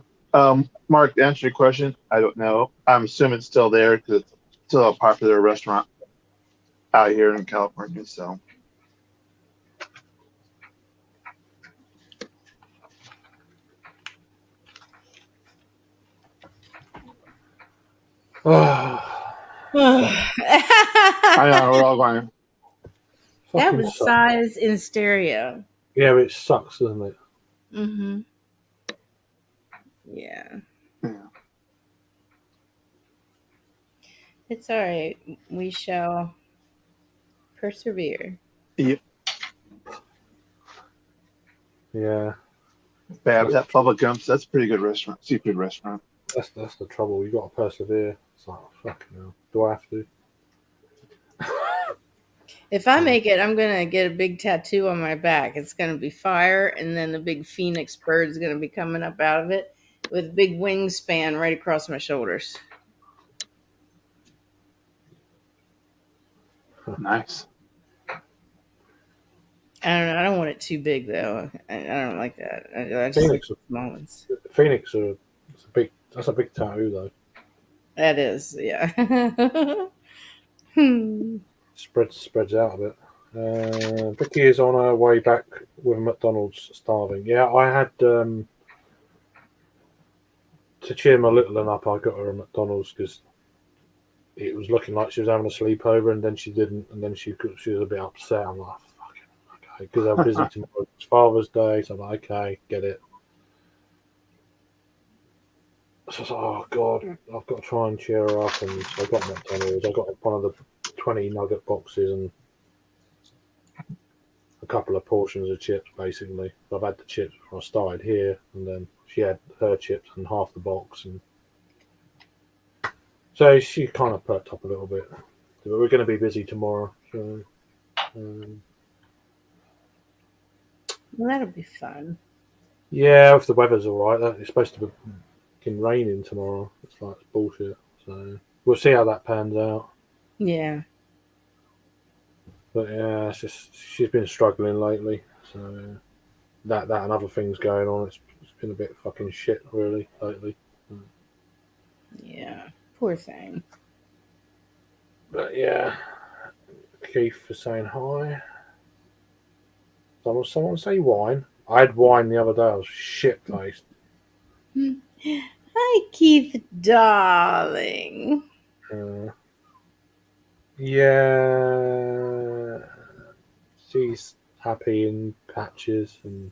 Mark, to answer your question, I don't know. I'm assuming it's still there because it's still a popular restaurant out here in California. So Ah, I know we're all going. That fucking was sucks. size in stereo. Yeah, it sucks, doesn't it? Mm-hmm. Yeah. Yeah. It's all right. We shall persevere. Yeah. Bad. That Bubba Gumps, that's a pretty good restaurant, seafood restaurant. That's the trouble. You got to persevere. It's like, fucking hell. Do I have to? If I make it, I'm gonna get a big tattoo on my back. It's gonna be fire, and then the big phoenix bird is gonna be coming up out of it with a big wingspan right across my shoulders. Nice. I don't know. I don't want it too big though. I don't like that. I just like Phoenix, small ones. Phoenix that's a big tattoo though. That is, yeah. Spreads out a bit. Vicky is on her way back with McDonald's starving. Yeah, I had to cheer my little one up. I got her a McDonald's because it was looking like she was having a sleepover, and then she didn't, and then she was a bit upset. I'm like, fucking okay, because I'm busy tomorrow. It's Father's Day, so I'm like, okay, get it. So I was like, oh god, I've got to try and cheer her up, and so I got McDonald's. I got one of the 20 nugget boxes and a couple of portions of chips, basically. I've had the chips before I started here, and then she had her chips and half the box, and so she kind of perked up a little bit. But we're going to be busy tomorrow, so Well, that'll be fun. yeah, if the weather's all right, it's supposed to be fucking raining tomorrow. It's like bullshit. So we'll see how that pans out. Yeah. But yeah, it's just she's been struggling lately. So that and other things going on. It's been a bit fucking shit really lately. Yeah. Poor thing. But yeah, Keith for saying hi. Someone say wine. I had wine the other day. I was shit faced. Hi, Keith, darling. Yeah, she's happy in patches and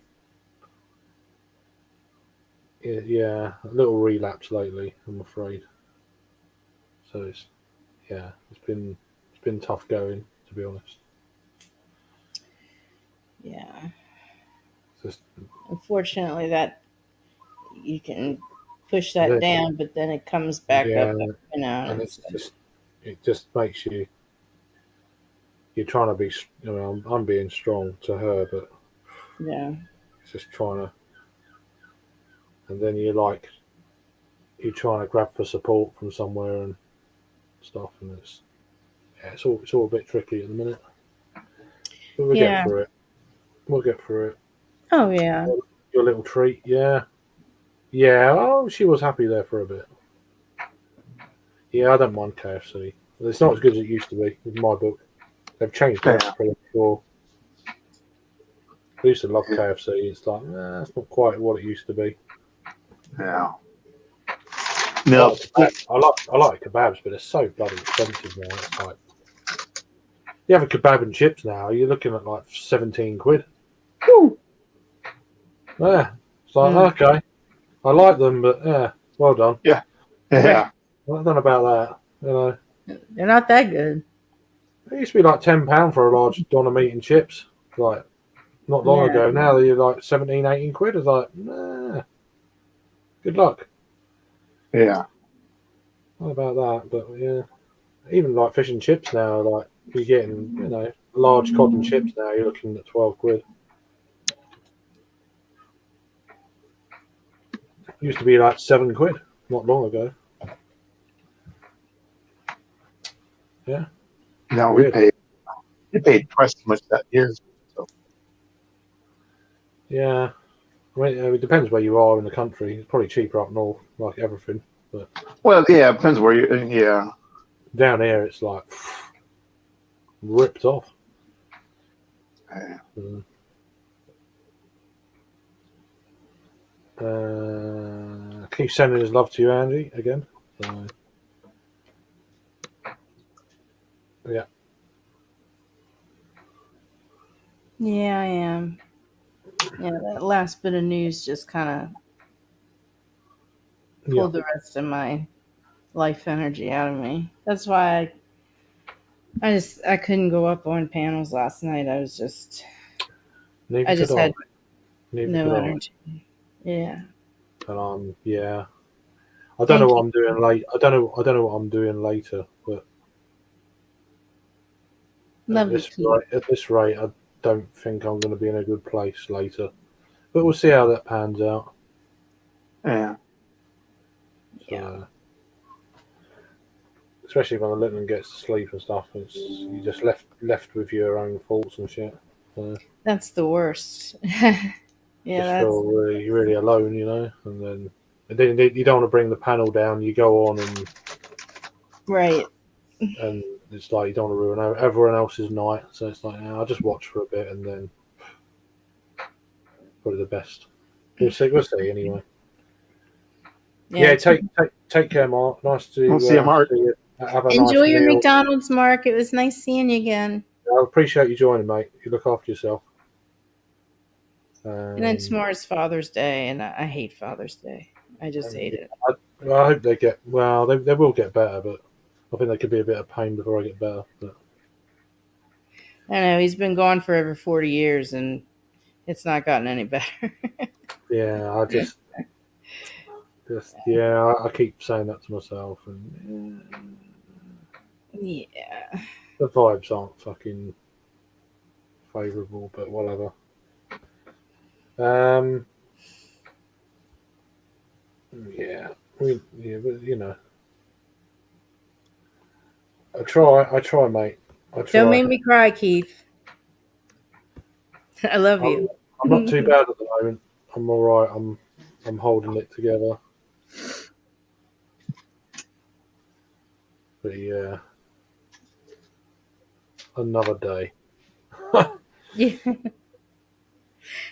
yeah, a little relapse lately, I'm afraid. So it's been tough going, to be honest. Yeah. Just Unfortunately, that you can push that down, but then it comes back yeah, up. You know, and it just makes you're trying to be. I'm being strong to her, but yeah, it's just trying to. And then you're trying to grab for support from somewhere, and stuff, and it's all a bit tricky at the minute. But we'll Yeah. get through it. We'll get through it. Oh yeah. Your little treat, yeah. Yeah, oh, she was happy there for a bit. Yeah, I don't mind KFC. It's not as good as it used to be, in my book. They've changed Yeah. recipes, sure. I used to love KFC. It's like, nah, it's not quite what it used to be. Yeah. No. I like kebabs, but they're so bloody expensive now. It's like, you have a kebab and chips now, you're looking at like 17 quid. Woo. Yeah. It's like, okay. I like them, but yeah, well done. Yeah. Well done about that. You know, They're not that good. it used to be like £10 for a large doner meat and chips, like not long Yeah. ago. Now they're like 17, 18 quid. It's like, nah, good luck. Yeah. What about that? But yeah, even like fish and chips now, like you're getting, you know, large cod and chips now. You're looking at 12 quid. Used to be like 7 quid not long ago. Yeah. No, Weird. we paid twice as much that year. So Yeah. I mean, it depends where you are in the country. It's probably cheaper up north, like everything. But well, yeah, it depends where you. Yeah. down here, it's like ripped off. Yeah. Keep sending his love to you, Andy, again. So, yeah. Yeah, I am. Yeah, that last bit of news just kind of pulled the rest of my life energy out of me. That's why I couldn't go up on panels last night. I was just Neither I just could had Neither no could I. energy. Yeah. And yeah. I don't know what I'm doing late. I don't know what I'm doing later, but Love you, Keith. at this rate, I don't think I'm going to be in a good place later. But we'll see how that pans out. Yeah. Yeah. Especially when the little one gets to sleep and stuff, you just left with your own thoughts and shit. So That's the worst. Yeah, just feel really, really alone, you know. And then you don't want to bring the panel down. You go on right. and it's like you don't want to ruin everyone else's night. So it's like, I'll just watch for a bit and then probably the best. We'll see anyway. Yeah, take care, Mark. Nice to We'll see you, Mark. see you. Have a Enjoy nice your meal. McDonald's, Mark. It was nice seeing you again. I appreciate you joining, mate. You look after yourself. And then tomorrow's Father's Day, and I hate Father's Day. I just hate it. I hope they get well. They will get better, but I think they could be a bit of pain before I get better. But I know he's been gone for over 40 years, and it's not gotten any better. yeah, I just yeah, I keep saying that to myself, and Yeah. the vibes aren't fucking favourable, but whatever. Yeah, but you know, I try, mate. I try. Don't make me cry, Keith. I love you. I'm not too bad at the moment. I'm all right. I'm holding it together. But yeah, another day. Yeah.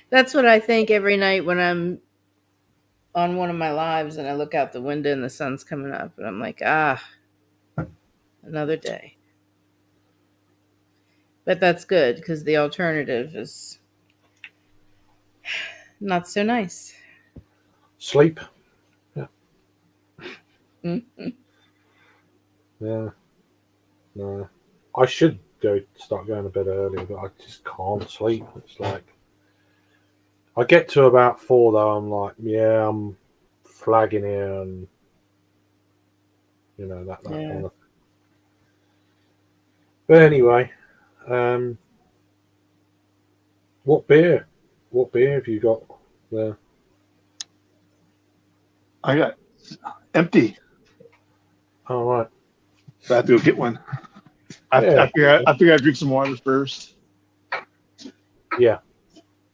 That's what I think every night when I'm on one of my lives and I look out the window and the sun's coming up and I'm like, another day. But that's good because the alternative is not so nice. Sleep. Yeah. Mm-hmm. Yeah. No. I should start going to bed early, but I just can't sleep. It's like I get to about 4 though. I'm like, yeah, I'm flagging here, and you know that kind of. But anyway, what beer have you got there? I got empty. All right. So I have to go get one. I figure I'd drink some water first. Yeah.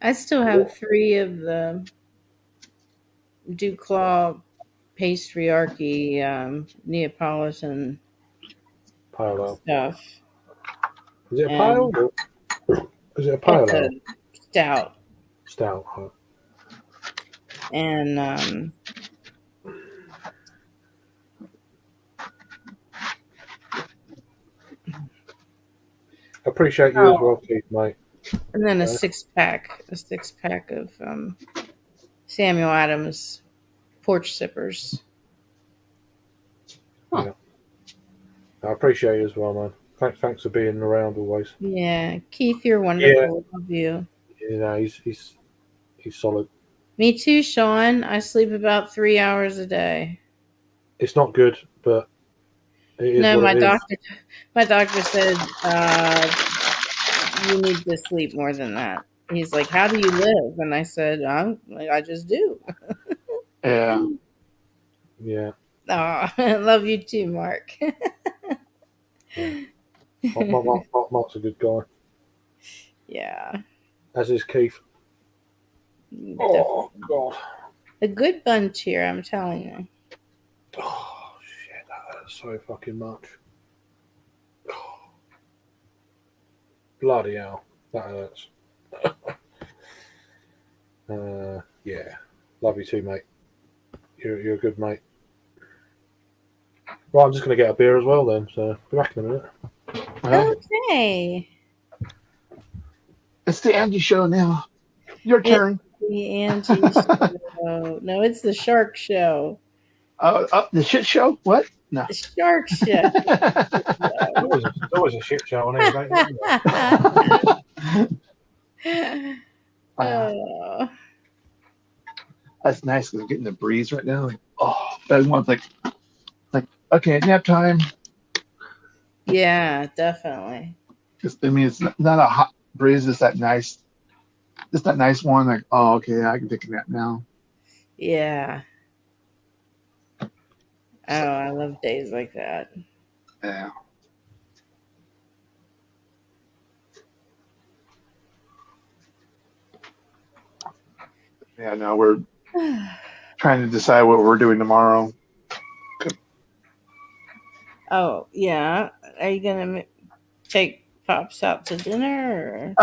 I still have 3 of the Duclaw pastryarchy Neapolitan Pale ale. stuff. Is it a And pale? Or is it a pale It's ale? a stout. Stout. Huh? And Appreciate you as well, Keith, mate. and then a Okay. 6-pack of Samuel Adams porch sippers. I appreciate you as well, man. Thanks for being around always. Yeah, Keith, you're wonderful. Love you. You know, he's solid. Me too, Sean. I sleep about 3 hours a day. It's not good, but it is No, what my it is. doctor said you need to sleep more than that. He's like, "How do you live?" And I said, I just do." Yeah. Yeah. Oh, I love you too, Mark. Mark's a good guy, Yeah. as is Keith. Oh God. A good bunch here, I'm telling you. Oh shit, that hurts so fucking much. Oh. Bloody hell, that hurts. Yeah, love you too, mate. You're a good mate. Right, I'm just gonna get a beer as well then. So be back in a minute. Well, Okay. it's the Angie show now. Your turn. The Angie show. No, it's the Shark Show. The shit show? What? No. The Shark Show. It's always a shit show on it, mate. Oh. That's nice because I'm getting the breeze right now. Like, oh, everyone's like, okay, nap time. Yeah, definitely. I mean, it's not a hot breeze. It's that nice, just that nice one. Like, oh, okay, I can take a nap now. Yeah. Oh, I love days like that. Yeah. Yeah. No, we're trying to decide what we're doing tomorrow. Oh, yeah. Are you going to take Pops out to dinner?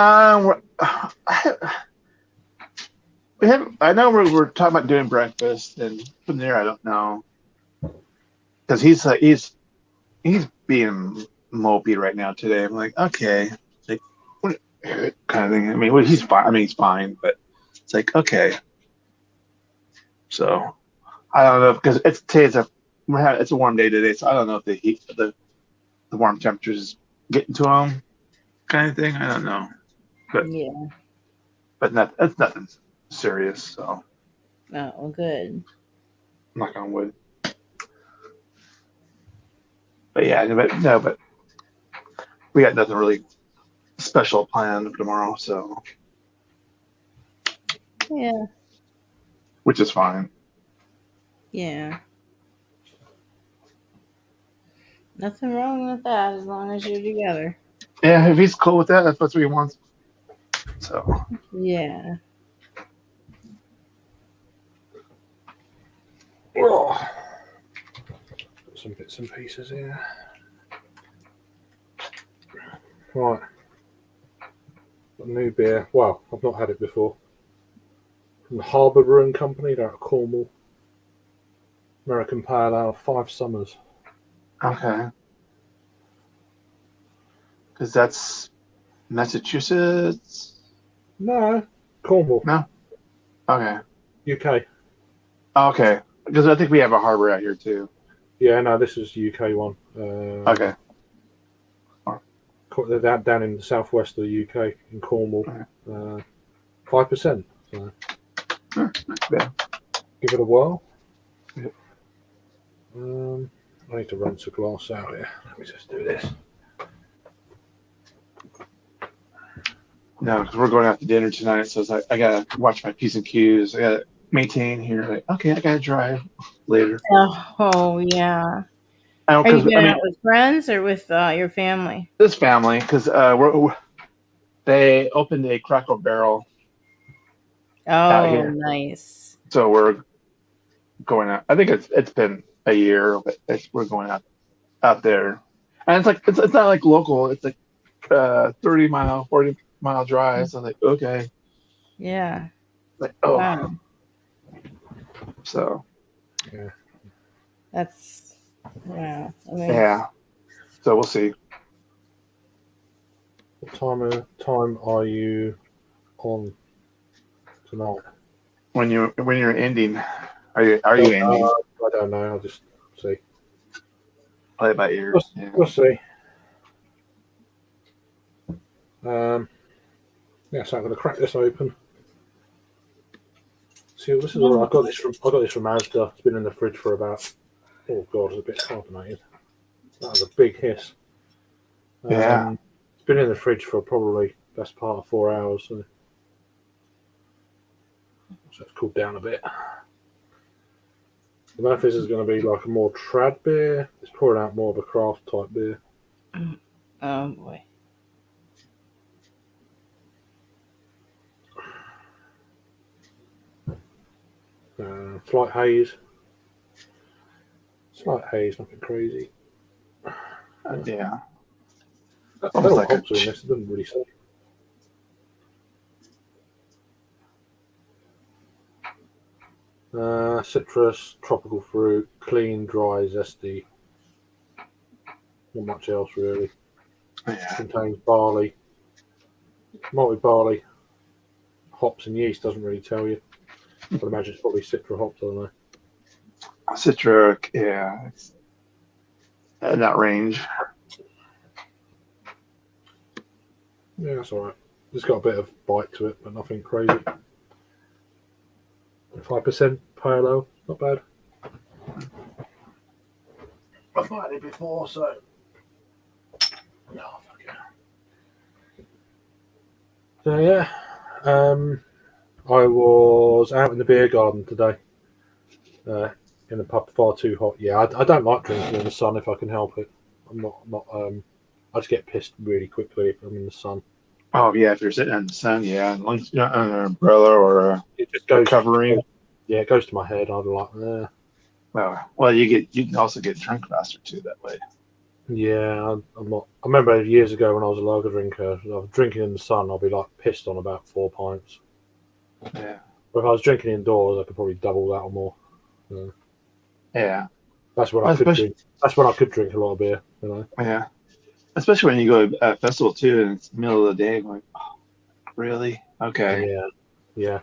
We haven't. I know we're talking about doing breakfast, and from there, I don't know, because he's being mopey right now today. I'm like, okay, like what kind of thing. I mean, well, he's fine. I mean, he's fine, but it's like, okay. So I don't know because it's a warm day today, so I don't know if the heat, the warm temperatures is getting to him, kind of thing. I don't know, Yeah. but it's nothing serious. So Oh, good. knock on wood. But yeah, but we got nothing really special planned for tomorrow, so Yeah. which is fine. Yeah. Nothing wrong with that as long as you're together. Yeah, if he's cool with that, that's what he wants. So Yeah. Oh. Got some bits and pieces here. Right. A new beer. Well, I've not had it before. From the Harbour Brewing Company, they're out of Cornwall. American Pale Ale, 5 Summers. okay, because that's Massachusetts. No, Cornwall, No, okay, UK. okay, because I think we have a harbor out here too. Yeah, no, this is UK one. Okay, They're down in the southwest of the UK, in Cornwall. 5%. So not bad. give it a whirl. Yep. I need to rinse a glass out here. Let me just do this. No, because we're going out to dinner tonight, so it's like I gotta watch my P's and Q's. I gotta maintain here. Like, okay, I gotta drive later. Oh, yeah. Are you because going I mean out with friends or with your family? this family because they opened a Cracker Barrel out Oh, here, nice. so we're going out. I think it's been a year, but we're going out there, and it's like it's not like local. It's like 30-mile, 40-mile drive. So I was like, okay, Yeah. like Wow. so Yeah. That's wow. I mean, yeah. So we'll see. What time are you on tonight? When you're ending, are you ending? I don't know. I'll just see. Play it by ear. We'll, Yeah. we'll see. Yeah, so I'm going to crack this open. See, this is all. I got this from Asda. It's been in the fridge for about. Oh god, it's a bit carbonated. That was a big hiss. Yeah. It's been in the fridge for probably best part of 4 hours, so it's cooled down a bit. I don't know if this is going to be like a more trad beer. It's pouring out more of a craft type beer. oh boy. Slight haze. Slight haze, nothing crazy. Yeah. I don't Almost know what like a hops are in this. It doesn't really say. Citrus, tropical fruit, clean, dry, zesty. Not much else really. Yeah. Contains barley, malted barley, hops and yeast. Doesn't really tell you. I'd imagine it's probably citra hops. I don't know. Citric. Yeah. It's in that range. Yeah, that's alright. It's got a bit of bite to it, but nothing crazy. 5% pale ale, not bad. I've had it before, so. Oh, fuck yeah. So yeah, I was out in the beer garden today. In the pub, far too hot. Yeah, I don't like drinking in the sun if I can help it. I'm not. I just get pissed really quickly if I'm in the sun. Oh yeah, if you're sitting in the sun, yeah, as long as you're not under an umbrella or It just a goes covering. Yeah, it goes to my head. I'm like, Well, you can also get drunk faster too that way. yeah, I'm not. I remember years ago when I was a lager drinker, I was drinking in the sun. I'll be like pissed on about 4 pints. Yeah. But if I was drinking indoors, I could probably double that or more. Yeah. That's when Well, I could especially- drink. That's when I could drink a lot of beer. You know. Yeah. Especially when you go to a festival too, and it's the middle of the day, going, oh, really? Okay. Yeah.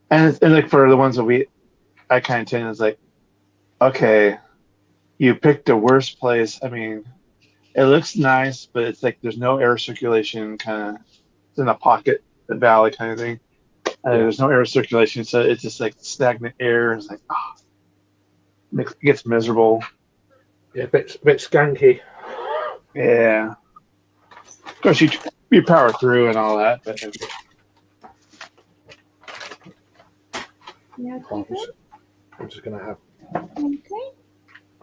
And like for the ones that I kind of tend, it's like, okay, you picked the worst place. I mean, it looks nice, but it's like there's no air circulation. Kind of, it's in a pocket, the valley kind of thing. There's no air circulation, so it's just like stagnant air. It's like, it gets miserable. Yeah, a bit skanky. Yeah. Of course, you power through and all that, but Yeah. I'm just gonna have. Okay.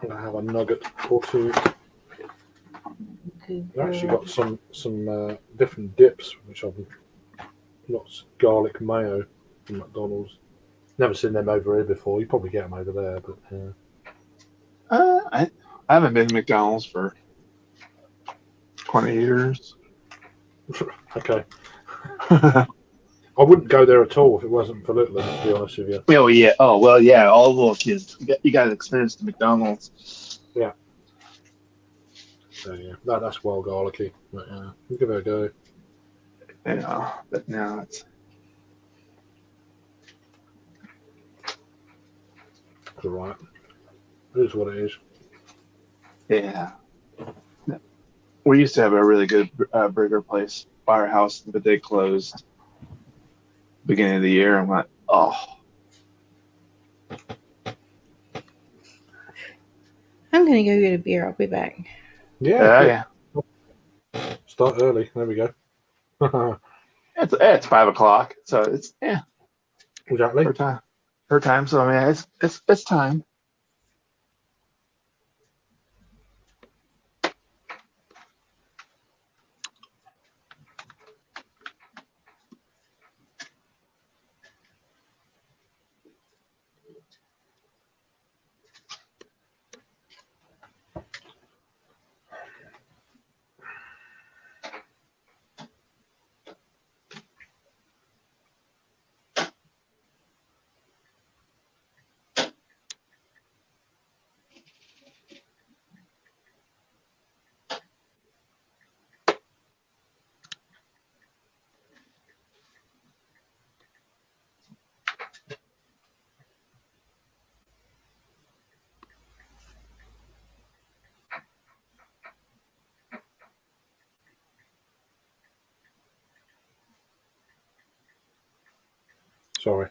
I'm gonna have a nugget or two. I've actually got some different dips, which I've lots of garlic mayo from McDonald's. Never seen them over here before. You probably get them over there, but I haven't been to McDonald's for 20 years. okay. I wouldn't go there at all if it wasn't for Little, to be honest with you. Oh yeah. Oh well, yeah. All the little kids, you got to experience the McDonald's. So yeah, that's well garlicky. But we'll give it a go. Yeah, but now it's Alright. It is what it is. yeah. We used to have a really good burger place, Firehouse, but they closed beginning of the year. I'm like, oh. I'm gonna go get a beer. I'll be back. Yeah. Yeah. Start early. There we go. It's 5 o'clock, so it's Exactly. her time. So I mean, it's time. Sorry.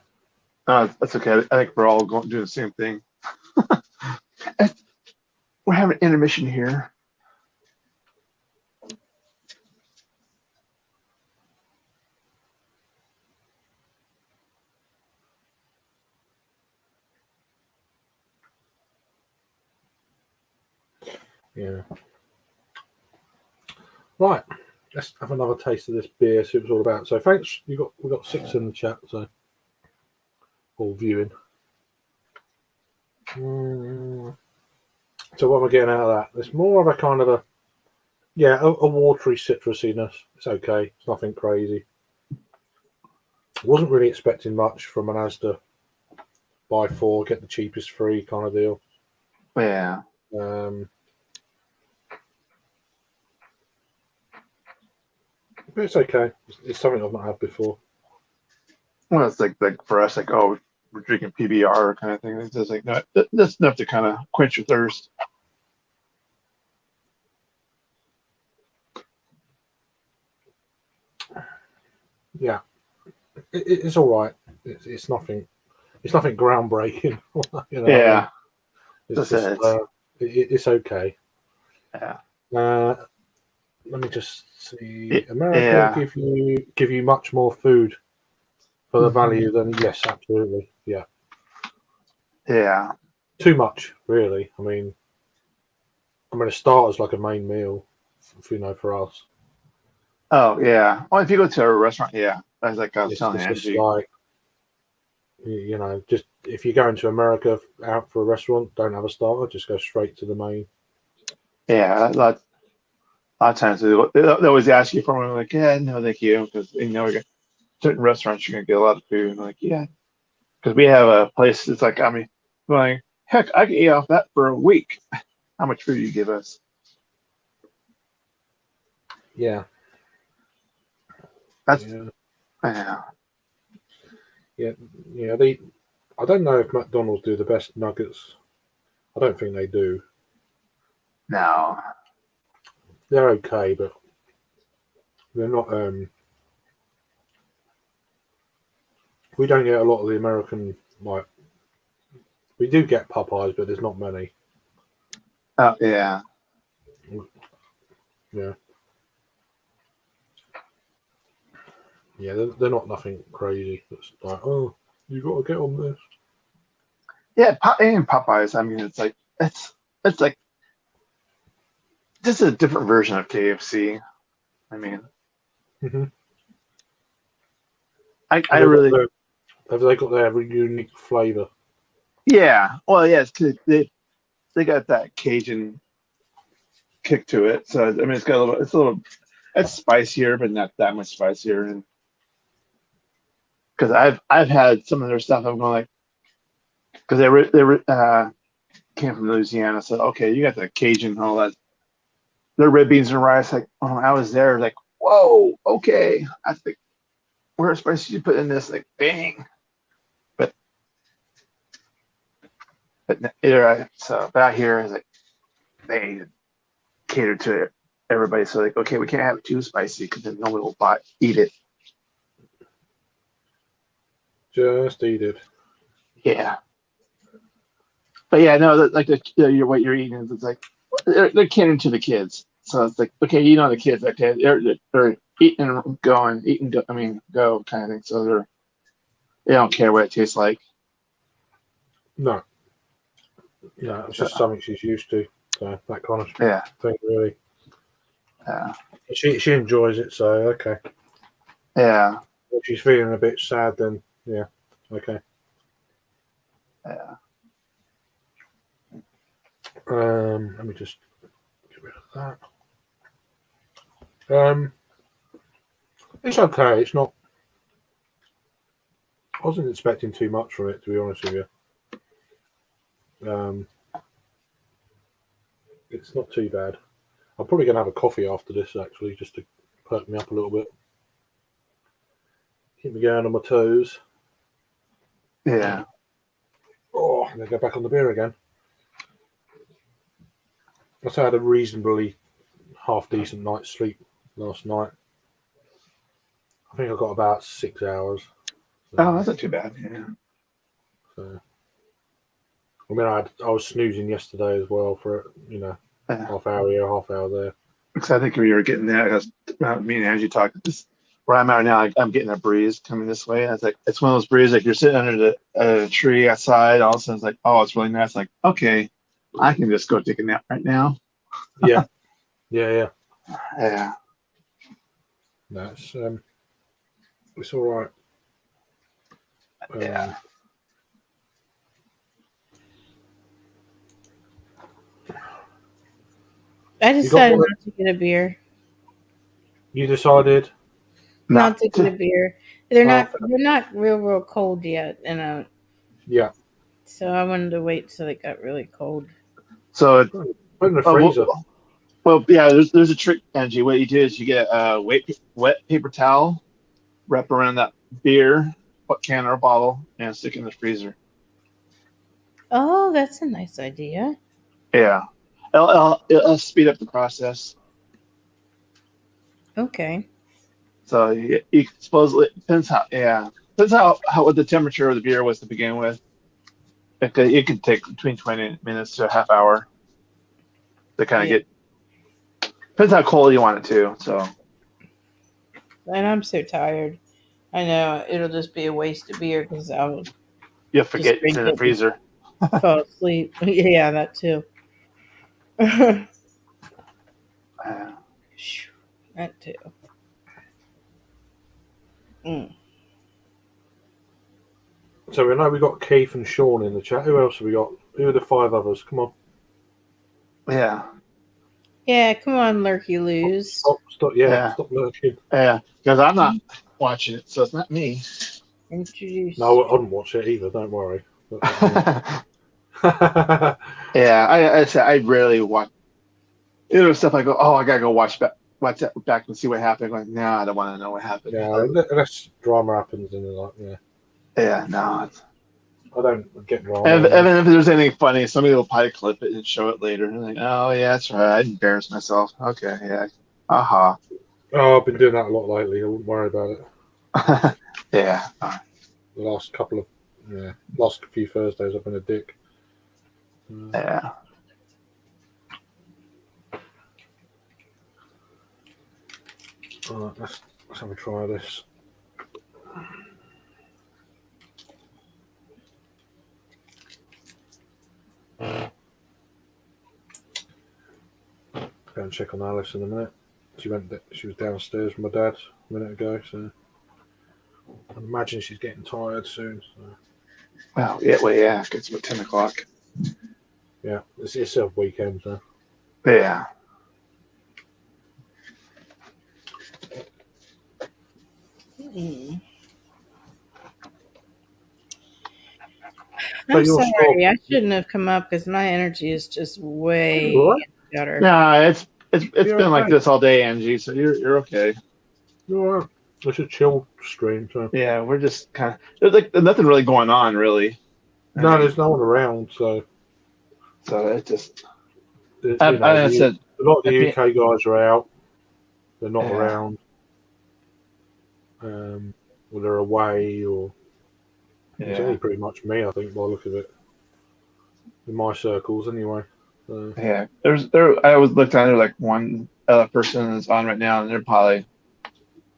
That's okay. I think we're all going to do the same thing. We're having intermission here. Yeah. Right. Let's have another taste of this beer. See what it's all about. So thanks. We got 6 in the chat. So all viewing. So what am I getting out of that? It's more of a kind of a watery citrusiness. It's okay. It's nothing crazy. Wasn't really expecting much from an Asda buy 4, get the cheapest 3 kind of deal. Yeah. But it's okay. It's something I've not had before. Well, it's like for us, like, oh, we're drinking PBR kind of thing. It's just like, no, that's enough to kind of quench your thirst. Yeah, it's all right. It's nothing. It's nothing groundbreaking. You know, Yeah. it's That's just it. it's okay. Yeah. Let me just see. America Yeah. give you much more food for the Mhm. value than yes, absolutely. Yeah, Yeah. too much really. I mean, it starts like a main meal, for us. Oh, yeah. Well, if you go to a restaurant, yeah. That's like I was telling It's just Angie. like just if you go into America out for a restaurant, don't have a starter, just go straight to the main. Yeah. A lot of times they always ask you for one. I'm like, yeah, no, thank you. Because, certain restaurants, you're going to get a lot of food. And I'm like, yeah. Because we have a place, it's like, I mean, I'm like, heck, I can eat off that for a week. How much food you give us? Yeah, That's, yeah, yeah. yeah, yeah. I don't know if McDonald's do the best nuggets. I don't think they do. No. They're okay, but they're not. We don't get a lot of the American like. We do get Popeyes, but there's not many. Oh, yeah. Yeah, yeah. They're not nothing crazy. It's like, oh, you got to get on this. Yeah, and Popeyes, I mean, it's like just a different version of KFC. I mean, Mm-hmm. I really, Have they got their unique flavour? yeah. Well, yeah, it's 'cause they got that Cajun kick to it. So I mean, it's spicier, but not that much spicier. And because I've had some of their stuff, I'm going like, because they came from Louisiana, so okay, you got the Cajun and all that. Their red beans and rice, like, oh, I was there, like, whoa, okay. I think where spicy you put in this, like, bang. But but out here is like they cater to everybody. So like, okay, we can't have it too spicy because then nobody will eat it. Just eat it. Yeah. But yeah, no, like what you're eating is it's like they're catering to the kids. So it's like, okay, the kids, okay, they're eating and going, go kind of thing. So they don't care what it tastes like. No, it's So just something she's used to. So that kind of yeah, thing, really. yeah, She enjoys it, so okay. yeah, If she's feeling a bit sad, then yeah, okay. yeah. Let me just get rid of that. It's okay. It's not. I wasn't expecting too much from it, to be honest with you. It's not too bad. I'm probably gonna have a coffee after this, actually, just to perk me up a little bit, keep me going on my toes. Yeah. Oh, I'm gonna go back on the beer again. I had a reasonably half decent night's sleep last night. I think I got about 6 hours. Oh, that's not too bad. Yeah. So, I mean, I was snoozing yesterday as well for Yeah. half hour here, half hour there. Because I think we were getting that. Me and Angie talked. Where I'm at now, I'm getting a breeze coming this way. And it's one of those breezes like you're sitting under the tree outside. All of a sudden, it's like, oh, it's really nice. Like, okay, I can just go take a nap right now. Yeah, yeah. Yeah. That's it's all right. Yeah. I got decided one- not to get a beer. You decided? Not to get a beer. They're Oh, not real cold yet, and Yeah. so I wanted to wait till it got really cold. So, Put in the oh, freezer. well, yeah. There's a trick, Angie. What you do is you get a wet paper towel, wrap around that beer can or bottle, and stick it in the freezer. Oh, that's a nice idea. Yeah, it'll speed up the process. Okay. So you supposedly depends how what the temperature of the beer was to begin with. It could take between 20 minutes to a half hour to kind of Yeah. get. Depends how cold you want it to. So And I'm so tired. I know it'll just be a waste of beer because I'll you'll forget it's drink in the it. freezer. fall asleep. Yeah, that too. Yeah. That too. Mm. So we know we got Keith and Sean in the chat. Who else have we got? Who are the 5 others? Come on. Yeah. Yeah, come on, Lurky Loos. Stop Yeah. stop lurking. Yeah. Because I'm not watching it, so it's not me. Introduce. No, I didn't watch it either. Don't worry. Yeah. Yeah, I said I rarely watch. Stuff I go, oh, I gotta go watch that back and see what happened. I'm like, no, I don't want to know what happened. unless drama happens and like, Yeah, no. I don't get drama. And if there's anything funny, somebody will probably clip it and show it later. And like, oh yeah, that's right. I embarrassed myself. Okay, yeah. Aha. Oh, I've been doing that a lot lately. I wouldn't worry about it. Yeah. The last few Thursdays I've been a dick. Yeah. Alright, let's have a try of this. Go and check on Alice in a minute. She was downstairs with my dad a minute ago, so I imagine she's getting tired soon. So. Well, yeah. It's about 10 o'clock. Yeah, it's a weekend, so. Yeah. Mm. So I'm you're sorry. I shouldn't have come up because my energy is just way What? better. No, it's You're been like okay. this all day, Angie. So you're okay. You're alright. It's a chill stream, so. Yeah, we're just kind of there's nothing really going on, really. No, there's no one around, so. So it just. I said a lot of the UK guys are out. They're not Yeah. around. Or they're away, or it's yeah. only pretty much me, I think, by the look of it. In my circles, anyway. So, Yeah, I was looked at there like one other person is on right now, and they're probably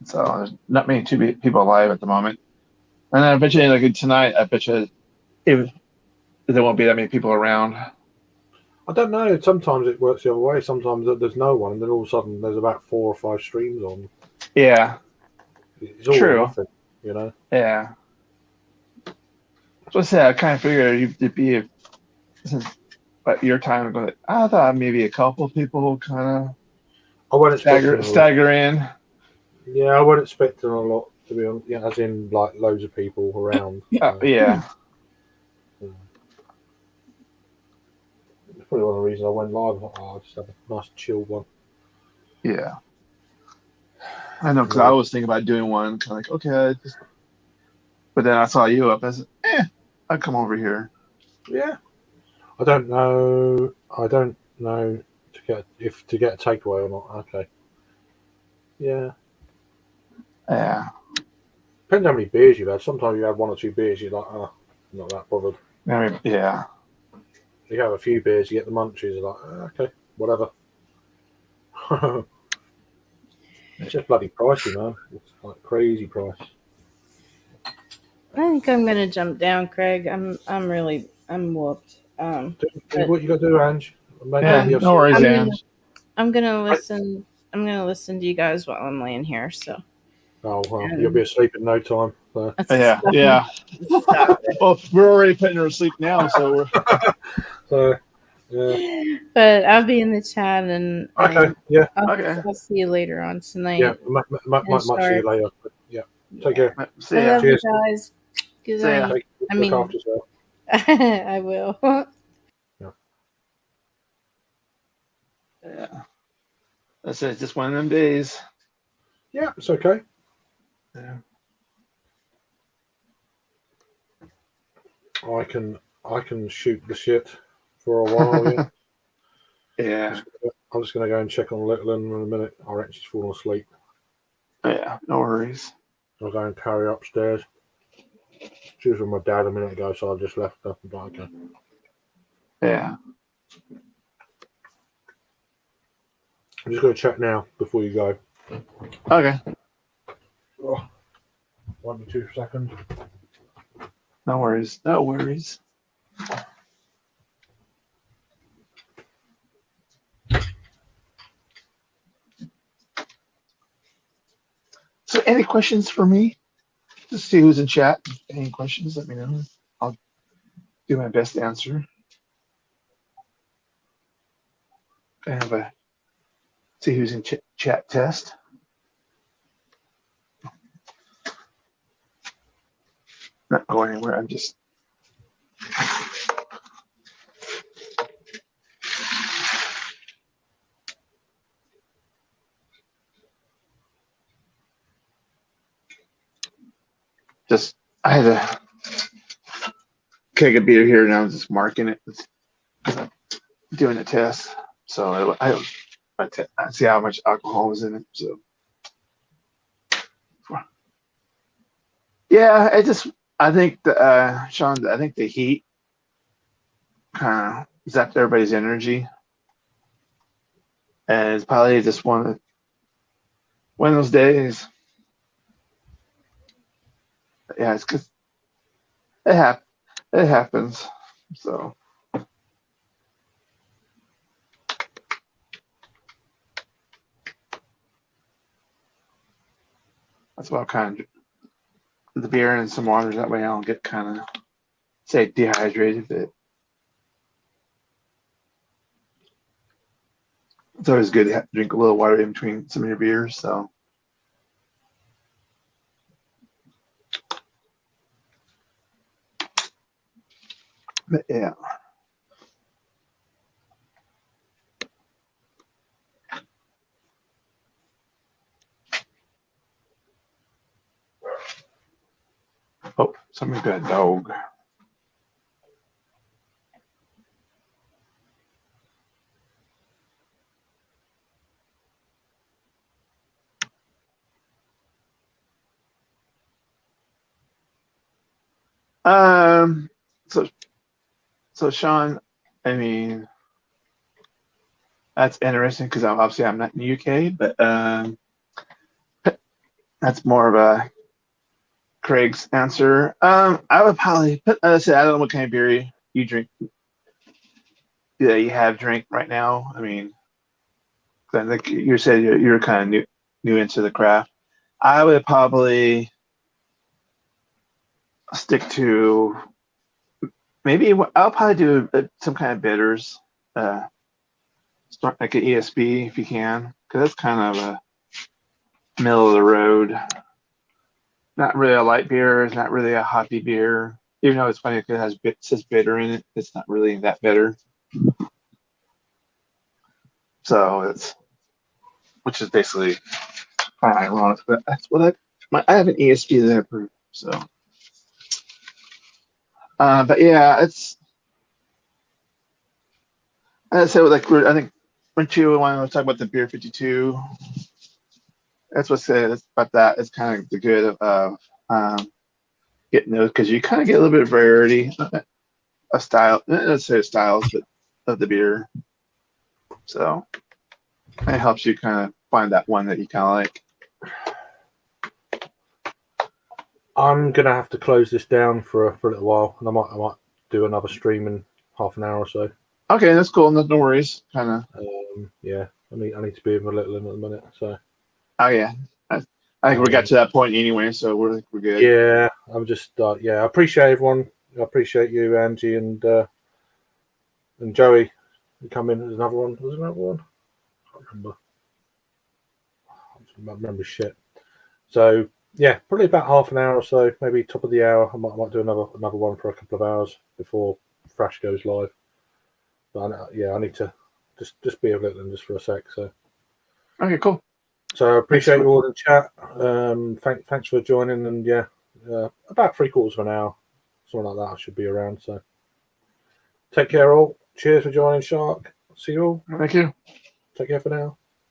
so there's not many people alive at the moment. And I bet you like tonight, I bet you if there won't be that many people around. I don't know. Sometimes it works the other way. Sometimes there's no one, and then all of a sudden there's about 4 or 5 streams on. Yeah, It's all True. or nothing, you know. yeah. So I said I kind of figured you'd be at your time. But I thought maybe a couple people kind I wasn't of expecting a lot. stagger in. Yeah, I wasn't expecting a lot, to be honest. Yeah, as in like loads of people around. Yeah, It's probably one of the reasons I went live. I thought, I'll just have a nice chill one. yeah. I know because I was thinking about doing one, kind of like okay, but then I saw you up. I said, I'd come over here. Yeah. I don't know to get a takeaway or not. Okay. Yeah. Yeah. Depends how many beers you've had. Sometimes you have 1 or 2 beers, you're like, oh, not that bothered. I mean, yeah. You have a few beers, you get the munchies, you're like, okay, whatever. It's just bloody pricey, man. It's like crazy price. I think I'm gonna jump down, Craig. I'm whooped. Do what you got to do, Ange. Yeah, Maybe no worries, I'm gonna- Ange. I'm gonna listen. I'm gonna listen to you guys while I'm laying here. So Oh, well, you'll be asleep in no time. So. Yeah, yeah. Stop it. Well, we're already putting her to sleep now, so we're So, yeah. But I'll be in the chat, and Okay, yeah, I'll see you later on tonight. yeah. Might see you later. But yeah, take care. see I ya. love Cheers. you guys. Good See ya. night. I Look mean- after yourself. I will. Yeah. That's it. Just one of them days. Yeah, it's okay. Yeah. I can shoot the shit for a while. Yeah. Yeah. I'm just gonna go and check on Little in a minute. I reckon she's fallen asleep. Yeah. No worries. I'll go and carry her upstairs. She was with my dad a minute ago, so I just left her. Like, okay. Yeah. I'm just gonna check now before you go. Okay. Oh, 1 to 2 seconds. No worries. No worries. So, any questions for me? Just see who's in chat. Any questions? Let me know. I'll do my best to answer. I have a see who's in chat test. Not going anywhere. I'm just. I had a keg of beer here and I was just marking it. Doing a test. So I see how much alcohol was in it. So yeah, I think Sean, I think the heat kind of zapped everybody's energy. And it's probably just one of those days. Yeah, it's because it happens. So that's why I'm kind of the beer and some water. That way I don't get kind of say dehydrated. But it's always good to drink a little water in between some of your beers. So. But yeah. Oh, somebody got a dog. So Sean, I mean, that's interesting because obviously I'm not in the UK, but that's more of a Craig's answer. I would probably put. I said I don't know what kind of beer you drink. Yeah, you have drink right now. I mean, I think you said you're kind of new into the craft. I would probably stick to maybe I'll probably do some kind of bitters, start like an ESB if you can, because that's kind of a middle of the road. Not really a light beer. It's not really a hoppy beer. Even though it's funny because it says bitter in it, it's not really that bitter. So which is basically kind of ironic, but that's what I have an ESB that I approve. So, but yeah, it's. I said I think when you want to talk about the beer 52, that's what said about that. It's kind of the good of getting those because you kind of get a little bit of variety, a style. Let's say styles, but of the beer. So it helps you kind of find that one that you kind of like. I'm gonna have to close this down for a little while, and I might do another stream in half an hour or so. Okay, that's cool. No worries. Kind of. Yeah, I need to be with my little one at the minute. So. Oh yeah, I think we got to that point anyway, so we're good. Yeah, I'm just yeah. I appreciate everyone. I appreciate you, Angie, and Joey. You come in as another one. Was there another one? I can't remember. I don't remember shit. So yeah, probably about half an hour or so, maybe top of the hour. I might do another one for a couple of hours before Thrash goes live. But I need to just be with it just for a sec. So Okay, cool. So I appreciate you all in the chat. Thanks for joining, and yeah, about 3/4 of an hour, something like that. I should be around. So take care, all. Cheers for joining, Shark. See you all. Thank you. Take care for now.